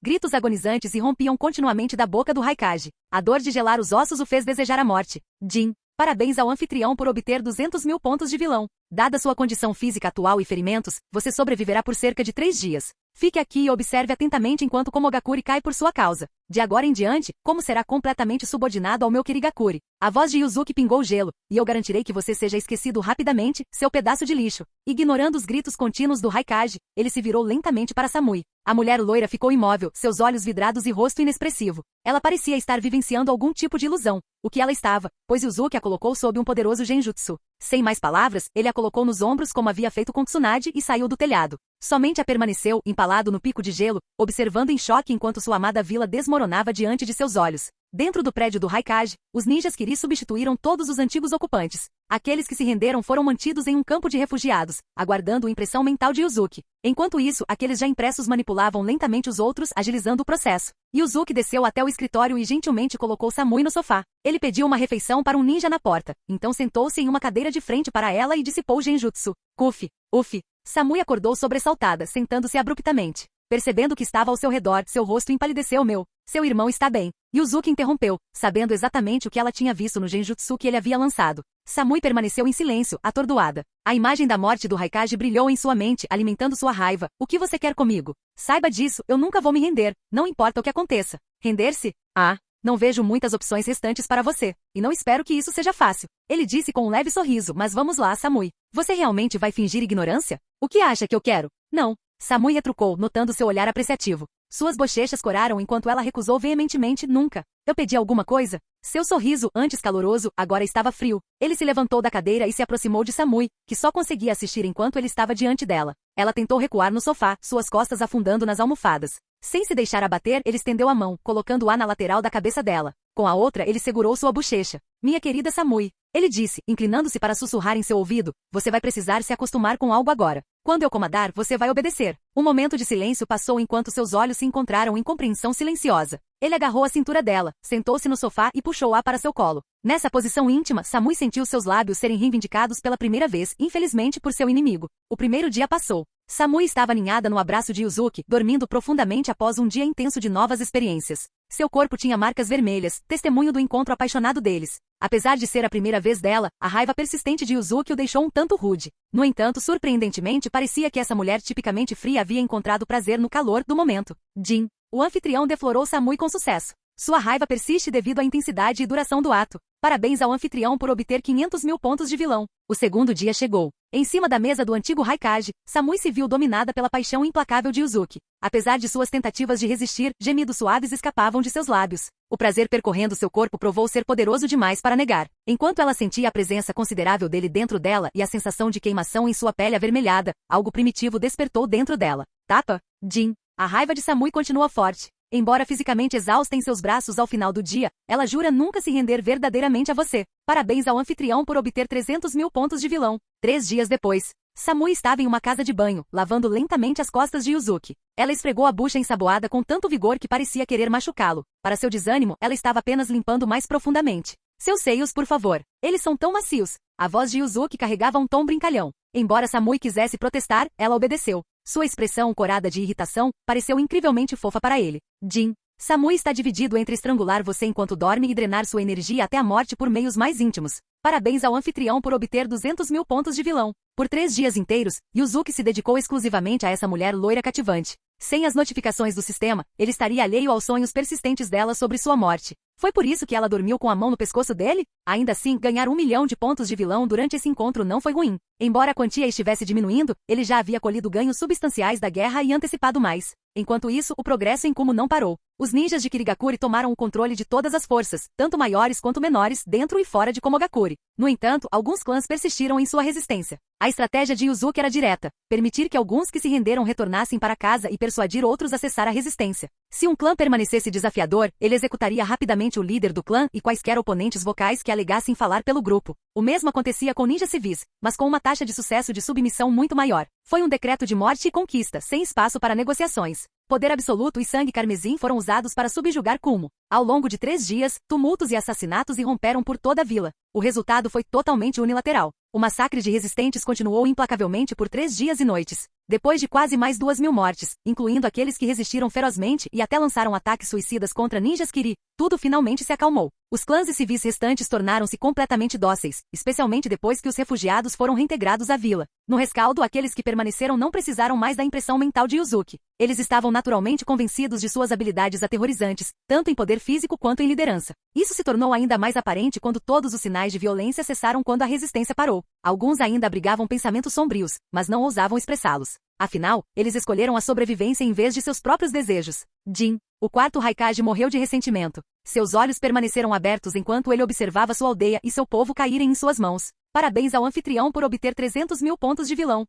Gritos agonizantes irrompiam continuamente da boca do Raikage. A dor de gelar os ossos o fez desejar a morte. Jin, parabéns ao anfitrião por obter 200 mil pontos de vilão. Dada sua condição física atual e ferimentos, você sobreviverá por cerca de 3 dias. Fique aqui e observe atentamente enquanto Komogakure cai por sua causa. De agora em diante, como será completamente subordinado ao meu Kirigakure. A voz de Yuzuki pingou gelo, e eu garantirei que você seja esquecido rapidamente, seu pedaço de lixo. Ignorando os gritos contínuos do Raikage, ele se virou lentamente para Samui. A mulher loira ficou imóvel, seus olhos vidrados e rosto inexpressivo. Ela parecia estar vivenciando algum tipo de ilusão, o que ela estava, pois Yuzuki a colocou sob um poderoso genjutsu. Sem mais palavras, ele a colocou nos ombros como havia feito com Tsunade e saiu do telhado. Somente a permaneceu, empalado no pico de gelo, observando em choque enquanto sua amada vila desmoronava diante de seus olhos. Dentro do prédio do Raikage, os ninjas Kiri substituíram todos os antigos ocupantes. Aqueles que se renderam foram mantidos em um campo de refugiados, aguardando a impressão mental de Yuzuki. Enquanto isso, aqueles já impressos manipulavam lentamente os outros, agilizando o processo. Yuzuki desceu até o escritório e gentilmente colocou Samui no sofá. Ele pediu uma refeição para um ninja na porta, então sentou-se em uma cadeira de frente para ela e dissipou o genjutsu. Kufi, ufi. Samui acordou sobressaltada, sentando-se abruptamente. Percebendo que estava ao seu redor, seu rosto empalideceu. Seu irmão está bem. Yuzuki interrompeu, sabendo exatamente o que ela tinha visto no genjutsu que ele havia lançado. Samui permaneceu em silêncio, atordoada. A imagem da morte do Raikage brilhou em sua mente, alimentando sua raiva. O que você quer comigo? Saiba disso, eu nunca vou me render, não importa o que aconteça. Render-se? Ah, não vejo muitas opções restantes para você, e não espero que isso seja fácil. Ele disse com um leve sorriso, mas vamos lá, Samui. Você realmente vai fingir ignorância? O que acha que eu quero? Não. Samui retrucou, notando seu olhar apreciativo. Suas bochechas coraram enquanto ela recusou veementemente, nunca. Eu pedi alguma coisa? Seu sorriso, antes caloroso, agora estava frio. Ele se levantou da cadeira e se aproximou de Samui, que só conseguia assistir enquanto ele estava diante dela. Ela tentou recuar no sofá, suas costas afundando nas almofadas. Sem se deixar abater, ele estendeu a mão, colocando-a na lateral da cabeça dela. Com a outra, ele segurou sua bochecha. Minha querida Samui, ele disse, inclinando-se para sussurrar em seu ouvido, você vai precisar se acostumar com algo agora. Quando eu comandar, você vai obedecer. Um momento de silêncio passou enquanto seus olhos se encontraram em compreensão silenciosa. Ele agarrou a cintura dela, sentou-se no sofá e puxou-a para seu colo. Nessa posição íntima, Samui sentiu seus lábios serem reivindicados pela primeira vez, infelizmente por seu inimigo. O primeiro dia passou. Samui estava aninhada no abraço de Yuzuki, dormindo profundamente após um dia intenso de novas experiências. Seu corpo tinha marcas vermelhas, testemunho do encontro apaixonado deles. Apesar de ser a primeira vez dela, a raiva persistente de Yuzuki o deixou um tanto rude. No entanto, surpreendentemente, parecia que essa mulher tipicamente fria havia encontrado prazer no calor do momento. Jin, o anfitrião deflorou Samui com sucesso. Sua raiva persiste devido à intensidade e duração do ato. Parabéns ao anfitrião por obter 500 mil pontos de vilão. O segundo dia chegou. Em cima da mesa do antigo Raikage, Samui se viu dominada pela paixão implacável de Yuzuki. Apesar de suas tentativas de resistir, gemidos suaves escapavam de seus lábios. O prazer percorrendo seu corpo provou ser poderoso demais para negar. Enquanto ela sentia a presença considerável dele dentro dela e a sensação de queimação em sua pele avermelhada, algo primitivo despertou dentro dela. Tapa, Jin. A raiva de Samui continua forte. Embora fisicamente exausta em seus braços ao final do dia, ela jura nunca se render verdadeiramente a você. Parabéns ao anfitrião por obter 300 mil pontos de vilão. 3 dias depois, Samui estava em uma casa de banho, lavando lentamente as costas de Yuzuki. Ela esfregou a bucha ensaboada com tanto vigor que parecia querer machucá-lo. Para seu desânimo, ela estava apenas limpando mais profundamente. Seus seios, por favor. Eles são tão macios. A voz de Yuzuki carregava um tom brincalhão. Embora Samui quisesse protestar, ela obedeceu. Sua expressão corada de irritação pareceu incrivelmente fofa para ele. Jin, Samui está dividido entre estrangular você enquanto dorme e drenar sua energia até a morte por meios mais íntimos. Parabéns ao anfitrião por obter 200 mil pontos de vilão. Por 3 dias inteiros, Yuzuki se dedicou exclusivamente a essa mulher loira cativante. Sem as notificações do sistema, ele estaria alheio aos sonhos persistentes dela sobre sua morte. Foi por isso que ela dormiu com a mão no pescoço dele? Ainda assim, ganhar 1 milhão de pontos de vilão durante esse encontro não foi ruim. Embora a quantia estivesse diminuindo, ele já havia colhido ganhos substanciais da guerra e antecipado mais. Enquanto isso, o progresso em Kumo não parou. Os ninjas de Kirigakuri tomaram o controle de todas as forças, tanto maiores quanto menores, dentro e fora de Komogakuri. No entanto, alguns clãs persistiram em sua resistência. A estratégia de Yuzuki era direta: permitir que alguns que se renderam retornassem para casa e persuadir outros a cessar a resistência. Se um clã permanecesse desafiador, ele executaria rapidamente o líder do clã e quaisquer oponentes vocais que alegassem falar pelo grupo. O mesmo acontecia com ninjas civis, mas com uma taxa de sucesso de submissão muito maior. Foi um decreto de morte e conquista, sem espaço para negociações. Poder absoluto e sangue carmesim foram usados para subjugar Kumo. Ao longo de 3 dias, tumultos e assassinatos irromperam por toda a vila. O resultado foi totalmente unilateral. O massacre de resistentes continuou implacavelmente por 3 dias e noites. Depois de quase mais 2.000 mortes, incluindo aqueles que resistiram ferozmente e até lançaram ataques suicidas contra ninjas Kiri, tudo finalmente se acalmou. Os clãs e civis restantes tornaram-se completamente dóceis, especialmente depois que os refugiados foram reintegrados à vila. No rescaldo, aqueles que permaneceram não precisaram mais da impressão mental de Yuzuki. Eles estavam naturalmente convencidos de suas habilidades aterrorizantes, tanto em poder físico quanto em liderança. Isso se tornou ainda mais aparente quando todos os sinais de violência cessaram quando a resistência parou. Alguns ainda abrigavam pensamentos sombrios, mas não ousavam expressá-los. Afinal, eles escolheram a sobrevivência em vez de seus próprios desejos. Jin, o quarto Raikage, morreu de ressentimento. Seus olhos permaneceram abertos enquanto ele observava sua aldeia e seu povo caírem em suas mãos. Parabéns ao anfitrião por obter 300.000 pontos de vilão.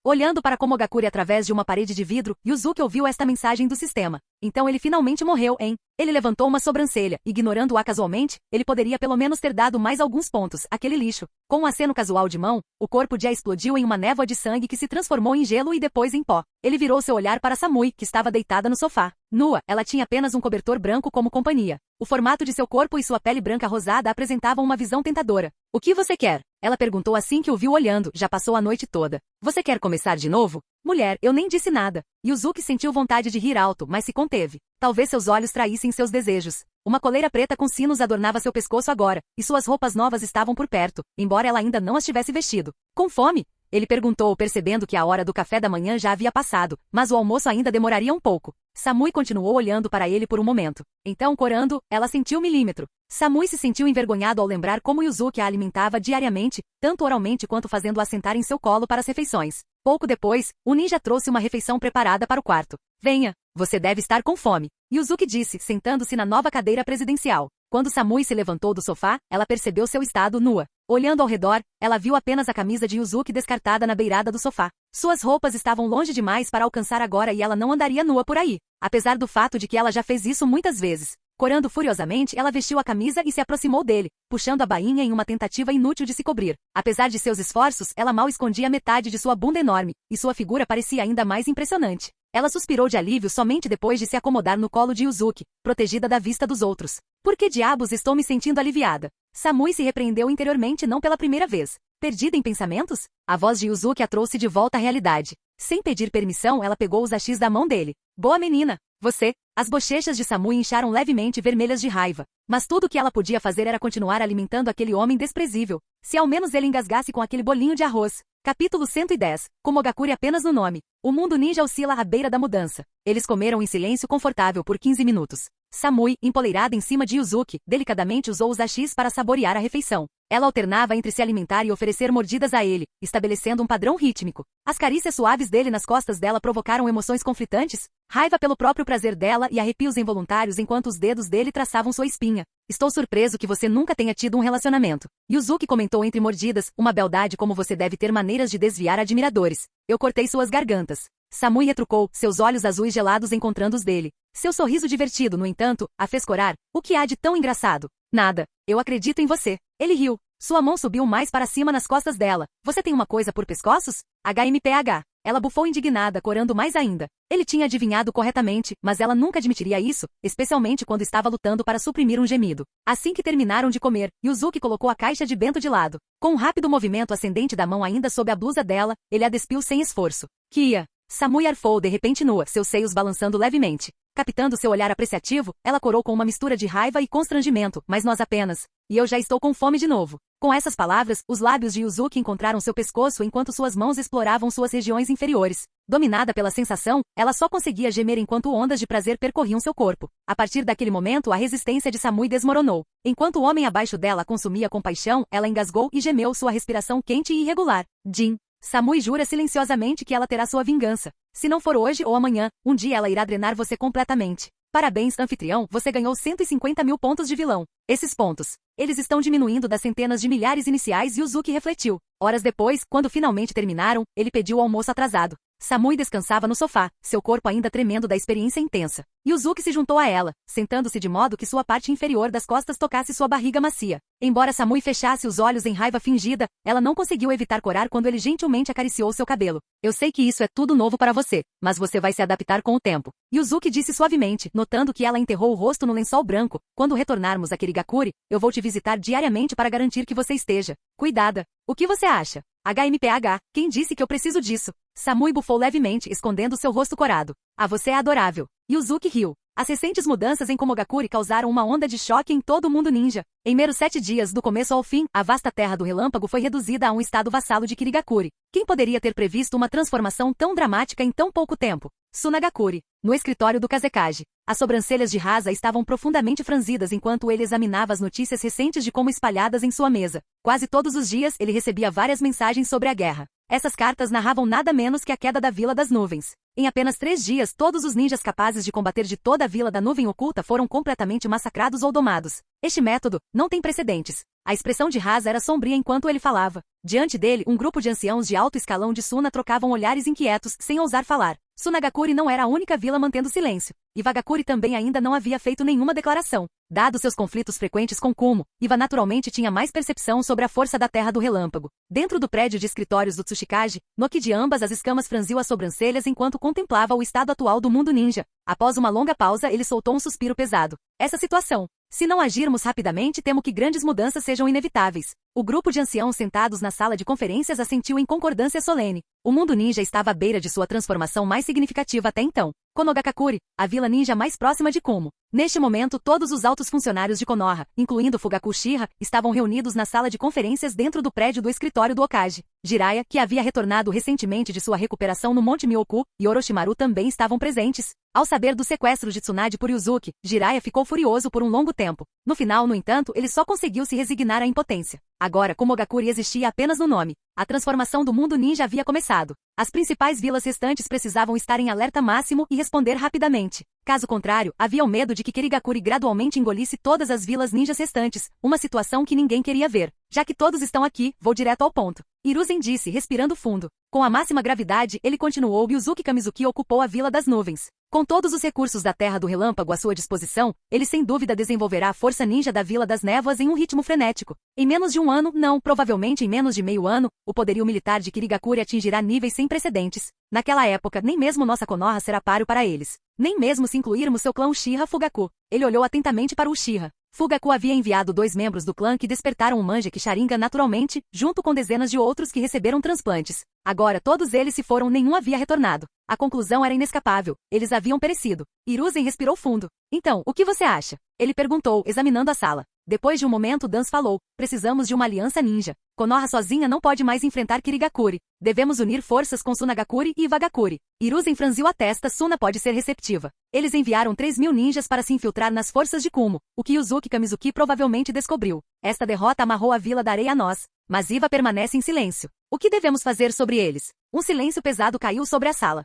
Olhando para Komogakuri através de uma parede de vidro, Yuzuki ouviu esta mensagem do sistema. Então ele finalmente morreu, hein? Ele levantou uma sobrancelha, ignorando-a casualmente, ele poderia pelo menos ter dado mais alguns pontos, aquele lixo. Com um aceno casual de mão, o corpo de A explodiu em uma névoa de sangue que se transformou em gelo e depois em pó. Ele virou seu olhar para Samui, que estava deitada no sofá. Nua, ela tinha apenas um cobertor branco como companhia. O formato de seu corpo e sua pele branca rosada apresentavam uma visão tentadora. O que você quer? Ela perguntou assim que o viu olhando, já passou a noite toda. Você quer começar de novo? Mulher, eu nem disse nada. Yuzuki sentiu vontade de rir alto, mas se conteve. Talvez seus olhos traíssem seus desejos. Uma coleira preta com sinos adornava seu pescoço agora, e suas roupas novas estavam por perto, embora ela ainda não as tivesse vestido. Com fome? Ele perguntou, percebendo que a hora do café da manhã já havia passado, mas o almoço ainda demoraria um pouco. Samui continuou olhando para ele por um momento. Então, corando, ela sentiu o milímetro. Samui se sentiu envergonhado ao lembrar como Yuzuki a alimentava diariamente, tanto oralmente quanto fazendo-a sentar em seu colo para as refeições. Pouco depois, o ninja trouxe uma refeição preparada para o quarto. Venha, você deve estar com fome, Yuzuki disse, sentando-se na nova cadeira presidencial. Quando Samui se levantou do sofá, ela percebeu seu estado nua. Olhando ao redor, ela viu apenas a camisa de Yuzuki descartada na beirada do sofá. Suas roupas estavam longe demais para alcançar agora e ela não andaria nua por aí, apesar do fato de que ela já fez isso muitas vezes. Corando furiosamente, ela vestiu a camisa e se aproximou dele, puxando a bainha em uma tentativa inútil de se cobrir. Apesar de seus esforços, ela mal escondia metade de sua bunda enorme, e sua figura parecia ainda mais impressionante. Ela suspirou de alívio somente depois de se acomodar no colo de Yuzuki, protegida da vista dos outros. Por que diabos estou me sentindo aliviada? Samui se repreendeu interiormente não pela primeira vez. Perdida em pensamentos? A voz de Yuzuki a trouxe de volta à realidade. Sem pedir permissão, ela pegou os hachis da mão dele. Boa menina! Você! As bochechas de Samui incharam levemente vermelhas de raiva. Mas tudo o que ela podia fazer era continuar alimentando aquele homem desprezível. Se ao menos ele engasgasse com aquele bolinho de arroz. Capítulo 110. Komogakuri apenas no nome. O mundo ninja oscila à beira da mudança. Eles comeram em silêncio confortável por 15 minutos. Samui, empoleirada em cima de Yuzuki, delicadamente usou os hachis para saborear a refeição. Ela alternava entre se alimentar e oferecer mordidas a ele, estabelecendo um padrão rítmico. As carícias suaves dele nas costas dela provocaram emoções conflitantes, raiva pelo próprio prazer dela e arrepios involuntários enquanto os dedos dele traçavam sua espinha. Estou surpreso que você nunca tenha tido um relacionamento. Yuzuki comentou entre mordidas, uma beldade como você deve ter maneiras de desviar admiradores. Eu cortei suas gargantas. Samui retrucou, seus olhos azuis gelados encontrando os dele. Seu sorriso divertido, no entanto, a fez corar. O que há de tão engraçado? Nada. Eu acredito em você. Ele riu. Sua mão subiu mais para cima nas costas dela. Você tem uma coisa por pescoços? HMPH. Ela bufou indignada, corando mais ainda. Ele tinha adivinhado corretamente, mas ela nunca admitiria isso, especialmente quando estava lutando para suprimir um gemido. Assim que terminaram de comer, Yuzuki colocou a caixa de bento de lado. Com um rápido movimento ascendente da mão ainda sob a blusa dela, ele a despiu sem esforço. Kia! Samui arfou de repente nua, seus seios balançando levemente. Captando seu olhar apreciativo, ela corou com uma mistura de raiva e constrangimento, mas nós apenas. E eu já estou com fome de novo. Com essas palavras, os lábios de Yuzuki encontraram seu pescoço enquanto suas mãos exploravam suas regiões inferiores. Dominada pela sensação, ela só conseguia gemer enquanto ondas de prazer percorriam seu corpo. A partir daquele momento, a resistência de Samui desmoronou. Enquanto o homem abaixo dela consumia compaixão, ela engasgou e gemeu, sua respiração quente e irregular. Jin. Samui jura silenciosamente que ela terá sua vingança. Se não for hoje ou amanhã, um dia ela irá drenar você completamente. Parabéns, anfitrião, você ganhou 150 mil pontos de vilão. Esses pontos. Eles estão diminuindo das centenas de milhares iniciais e Uzuki refletiu. Horas depois, quando finalmente terminaram, ele pediu o almoço atrasado. Samui descansava no sofá, seu corpo ainda tremendo da experiência intensa. Uzuki se juntou a ela, sentando-se de modo que sua parte inferior das costas tocasse sua barriga macia. Embora Samui fechasse os olhos em raiva fingida, ela não conseguiu evitar corar quando ele gentilmente acariciou seu cabelo. Eu sei que isso é tudo novo para você, mas você vai se adaptar com o tempo. Uzuki disse suavemente, notando que ela enterrou o rosto no lençol branco. Quando retornarmos a Kirigakuri, eu vou te visitar diariamente para garantir que você esteja cuidada. O que você acha? HMPH, quem disse que eu preciso disso? Samui bufou levemente, escondendo seu rosto corado. Ah, você é adorável. Uzuki riu. As recentes mudanças em Komogakuri causaram uma onda de choque em todo o mundo ninja. Em meros 7 dias, do começo ao fim, a vasta terra do relâmpago foi reduzida a um estado vassalo de Kirigakuri. Quem poderia ter previsto uma transformação tão dramática em tão pouco tempo? Tsunagakuri. No escritório do Kazekage. As sobrancelhas de Rasa estavam profundamente franzidas enquanto ele examinava as notícias recentes de como espalhadas em sua mesa. Quase todos os dias ele recebia várias mensagens sobre a guerra. Essas cartas narravam nada menos que a queda da Vila das Nuvens. Em apenas 3 dias, todos os ninjas capazes de combater de toda a Vila da Nuvem Oculta foram completamente massacrados ou domados. Este método não tem precedentes. A expressão de Rasa era sombria enquanto ele falava. Diante dele, um grupo de anciãos de alto escalão de Suna trocavam olhares inquietos, sem ousar falar. Tsunagakuri não era a única vila mantendo silêncio. Iwagakuri também ainda não havia feito nenhuma declaração. Dados seus conflitos frequentes com Kumo, Iwa naturalmente tinha mais percepção sobre a força da Terra do Relâmpago. Dentro do prédio de escritórios do Tsushikage, Noki de ambas as escamas franziu as sobrancelhas enquanto contemplava o estado atual do mundo ninja. Após uma longa pausa, ele soltou um suspiro pesado. Essa situação. Se não agirmos rapidamente, temo que grandes mudanças sejam inevitáveis. O grupo de anciãos sentados na sala de conferências assentiu em concordância solene. O mundo ninja estava à beira de sua transformação mais significativa até então. Konogakakuri, a vila ninja mais próxima de Kumo. Neste momento, todos os altos funcionários de Konoha, incluindo Fugaku Uchiha, estavam reunidos na sala de conferências dentro do prédio do escritório do Okage. Jiraiya, que havia retornado recentemente de sua recuperação no Monte Myoku, e Orochimaru também estavam presentes. Ao saber do sequestro de Tsunade por Uzuki, Jiraiya ficou furioso por um longo tempo. No final, no entanto, ele só conseguiu se resignar à impotência. Agora, Komogakuri existia apenas no nome. A transformação do mundo ninja havia começado. As principais vilas restantes precisavam estar em alerta máximo e responder rapidamente. Caso contrário, havia o medo de que Kirigakuri gradualmente engolisse todas as vilas ninjas restantes, uma situação que ninguém queria ver. Já que todos estão aqui, vou direto ao ponto. Hiruzen disse, respirando fundo. Com a máxima gravidade, ele continuou e Uzuki Kamizuki ocupou a Vila das Nuvens. Com todos os recursos da Terra do Relâmpago à sua disposição, ele sem dúvida desenvolverá a força ninja da Vila das Névoas em um ritmo frenético. Em menos de um ano, não, provavelmente em menos de meio ano, o poderio militar de Kirigakuri atingirá níveis sem precedentes. Naquela época, nem mesmo nossa Konoha será páreo para eles. Nem mesmo se incluirmos seu clã Uchiha Fugaku. Ele olhou atentamente para o Uchiha. Fugaku havia enviado 2 membros do clã que despertaram um Manjeki Sharingan naturalmente, junto com dezenas de outros que receberam transplantes. Agora todos eles se foram, nenhum havia retornado. A conclusão era inescapável. Eles haviam perecido. Hiruzen respirou fundo. Então, o que você acha? Ele perguntou, examinando a sala. Depois de um momento, Dans falou. Precisamos de uma aliança ninja. Konoha sozinha não pode mais enfrentar Kirigakuri. Devemos unir forças com Tsunagakuri e Iwagakuri. Hiruzen franziu a testa, Suna pode ser receptiva. Eles enviaram 3.000 ninjas para se infiltrar nas forças de Kumo, o que Uzuki Kamizuki provavelmente descobriu. Esta derrota amarrou a Vila da Areia a nós. Mas Iwa permanece em silêncio. O que devemos fazer sobre eles? Um silêncio pesado caiu sobre a sala.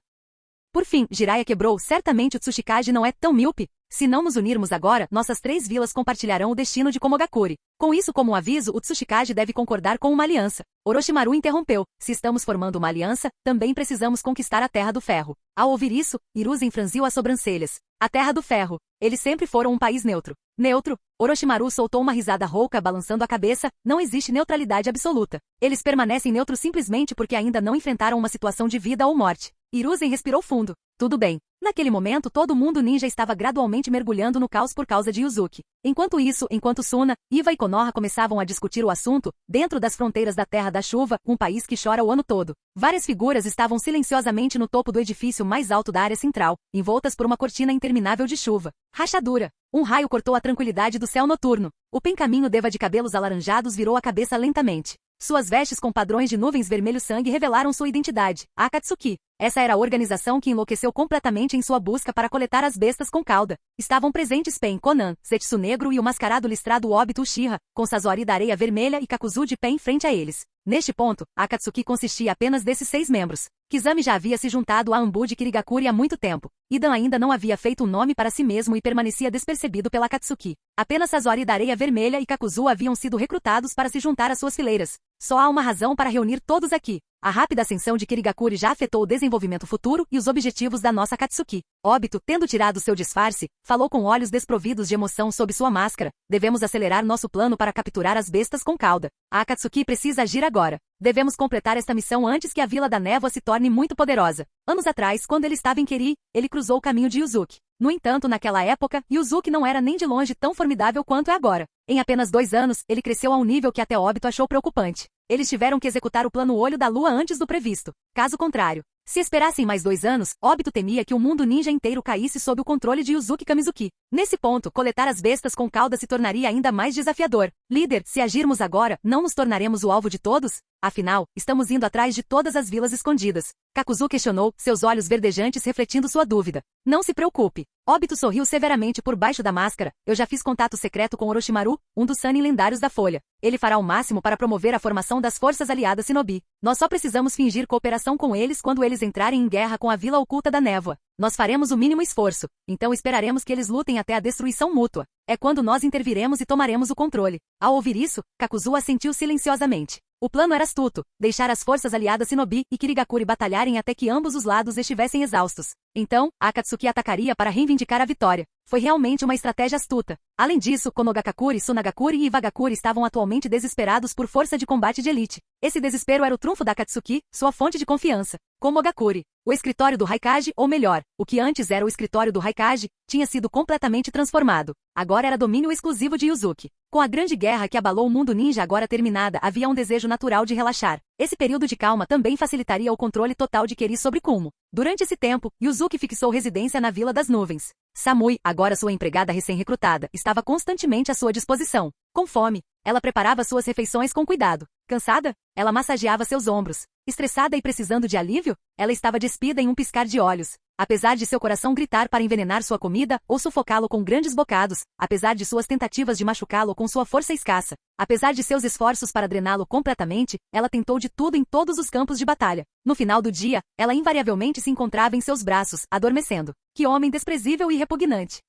Por fim, Jiraiya quebrou. Certamente o Tsushikage não é tão míope. Se não nos unirmos agora, nossas 3 vilas compartilharão o destino de Komogakuri. Com isso como um aviso, o Tsushikage deve concordar com uma aliança. Orochimaru interrompeu. Se estamos formando uma aliança, também precisamos conquistar a Terra do Ferro. Ao ouvir isso, Hiruzen franziu as sobrancelhas. A Terra do Ferro. Eles sempre foram um país neutro. Neutro? Orochimaru soltou uma risada rouca balançando a cabeça. Não existe neutralidade absoluta. Eles permanecem neutros simplesmente porque ainda não enfrentaram uma situação de vida ou morte. Hiruzen respirou fundo. Tudo bem. Naquele momento todo mundo ninja estava gradualmente mergulhando no caos por causa de Uzuki. Enquanto isso, enquanto Suna, Iwa e Konoha começavam a discutir o assunto, dentro das fronteiras da Terra da Chuva, um país que chora o ano todo, várias figuras estavam silenciosamente no topo do edifício mais alto da área central, envoltas por uma cortina interminável de chuva. Rachadura. Um raio cortou a tranquilidade do céu noturno. O pencaminho Deva de cabelos alaranjados virou a cabeça lentamente. Suas vestes com padrões de nuvens vermelho-sangue revelaram sua identidade, Akatsuki. Essa era a organização que enlouqueceu completamente em sua busca para coletar as bestas com cauda. Estavam presentes Pen, Conan, Zetsu Negro e o mascarado listrado Obito Uchiha, com Sazori da Areia Vermelha e Kakuzu de pé em frente a eles. Neste ponto, a Akatsuki consistia apenas desses 6 membros. Kizami já havia se juntado a Anbu de Kirigakuri há muito tempo. Idan ainda não havia feito um nome para si mesmo e permanecia despercebido pela Akatsuki. Apenas Sazori da Areia Vermelha e Kakuzu haviam sido recrutados para se juntar às suas fileiras. Só há uma razão para reunir todos aqui. A rápida ascensão de Kirigakuri já afetou o desenvolvimento futuro e os objetivos da nossa Akatsuki. Obito, tendo tirado seu disfarce, falou com olhos desprovidos de emoção sob sua máscara. Devemos acelerar nosso plano para capturar as bestas com cauda. A Akatsuki precisa agir agora. Devemos completar esta missão antes que a Vila da Névoa se torne muito poderosa. Anos atrás, quando ele estava em Keri, ele cruzou o caminho de Yuzuki. No entanto, naquela época, Yuzuki não era nem de longe tão formidável quanto é agora. Em apenas 2 anos, ele cresceu a um nível que até Obito achou preocupante. Eles tiveram que executar o plano Olho da Lua antes do previsto. Caso contrário, se esperassem mais 2 anos, Obito temia que o mundo ninja inteiro caísse sob o controle de Yuzuki Kamizuki. Nesse ponto, coletar as bestas com cauda se tornaria ainda mais desafiador. Líder, se agirmos agora, não nos tornaremos o alvo de todos? Afinal, estamos indo atrás de todas as vilas escondidas. Kakuzu questionou, seus olhos verdejantes refletindo sua dúvida. Não se preocupe. Obito sorriu severamente por baixo da máscara. Eu já fiz contato secreto com Orochimaru, um dos Sannin lendários da Folha. Ele fará o máximo para promover a formação das forças aliadas Shinobi. Nós só precisamos fingir cooperação com eles quando eles entrarem em guerra com a Vila Oculta da Névoa. Nós faremos o mínimo esforço. Então esperaremos que eles lutem até a destruição mútua. É quando nós interviremos e tomaremos o controle. Ao ouvir isso, Kakuzu assentiu silenciosamente. O plano era astuto, deixar as forças aliadas Shinobi e Kirigakuri batalharem até que ambos os lados estivessem exaustos. Então, a Akatsuki atacaria para reivindicar a vitória. Foi realmente uma estratégia astuta. Além disso, Konogakakuri, Sunagakuri e Iwagakuri estavam atualmente desesperados por força de combate de elite. Esse desespero era o trunfo da Akatsuki, sua fonte de confiança. Komogakuri, o escritório do Raikage, ou melhor, o que antes era o escritório do Raikage, tinha sido completamente transformado. Agora era domínio exclusivo de Yuzuki. Com a grande guerra que abalou o mundo ninja agora terminada, havia um desejo natural de relaxar. Esse período de calma também facilitaria o controle total de Keri sobre Kumo. Durante esse tempo, Yuzuki fixou residência na Vila das Nuvens. Samui, agora sua empregada recém-recrutada, estava constantemente à sua disposição. Com fome, ela preparava suas refeições com cuidado. Cansada? Ela massageava seus ombros. Estressada e precisando de alívio? Ela estava despida em um piscar de olhos. Apesar de seu coração gritar para envenenar sua comida ou sufocá-lo com grandes bocados, apesar de suas tentativas de machucá-lo com sua força escassa, apesar de seus esforços para drená-lo completamente, ela tentou de tudo em todos os campos de batalha. No final do dia, ela invariavelmente se encontrava em seus braços, adormecendo. Que homem desprezível e repugnante!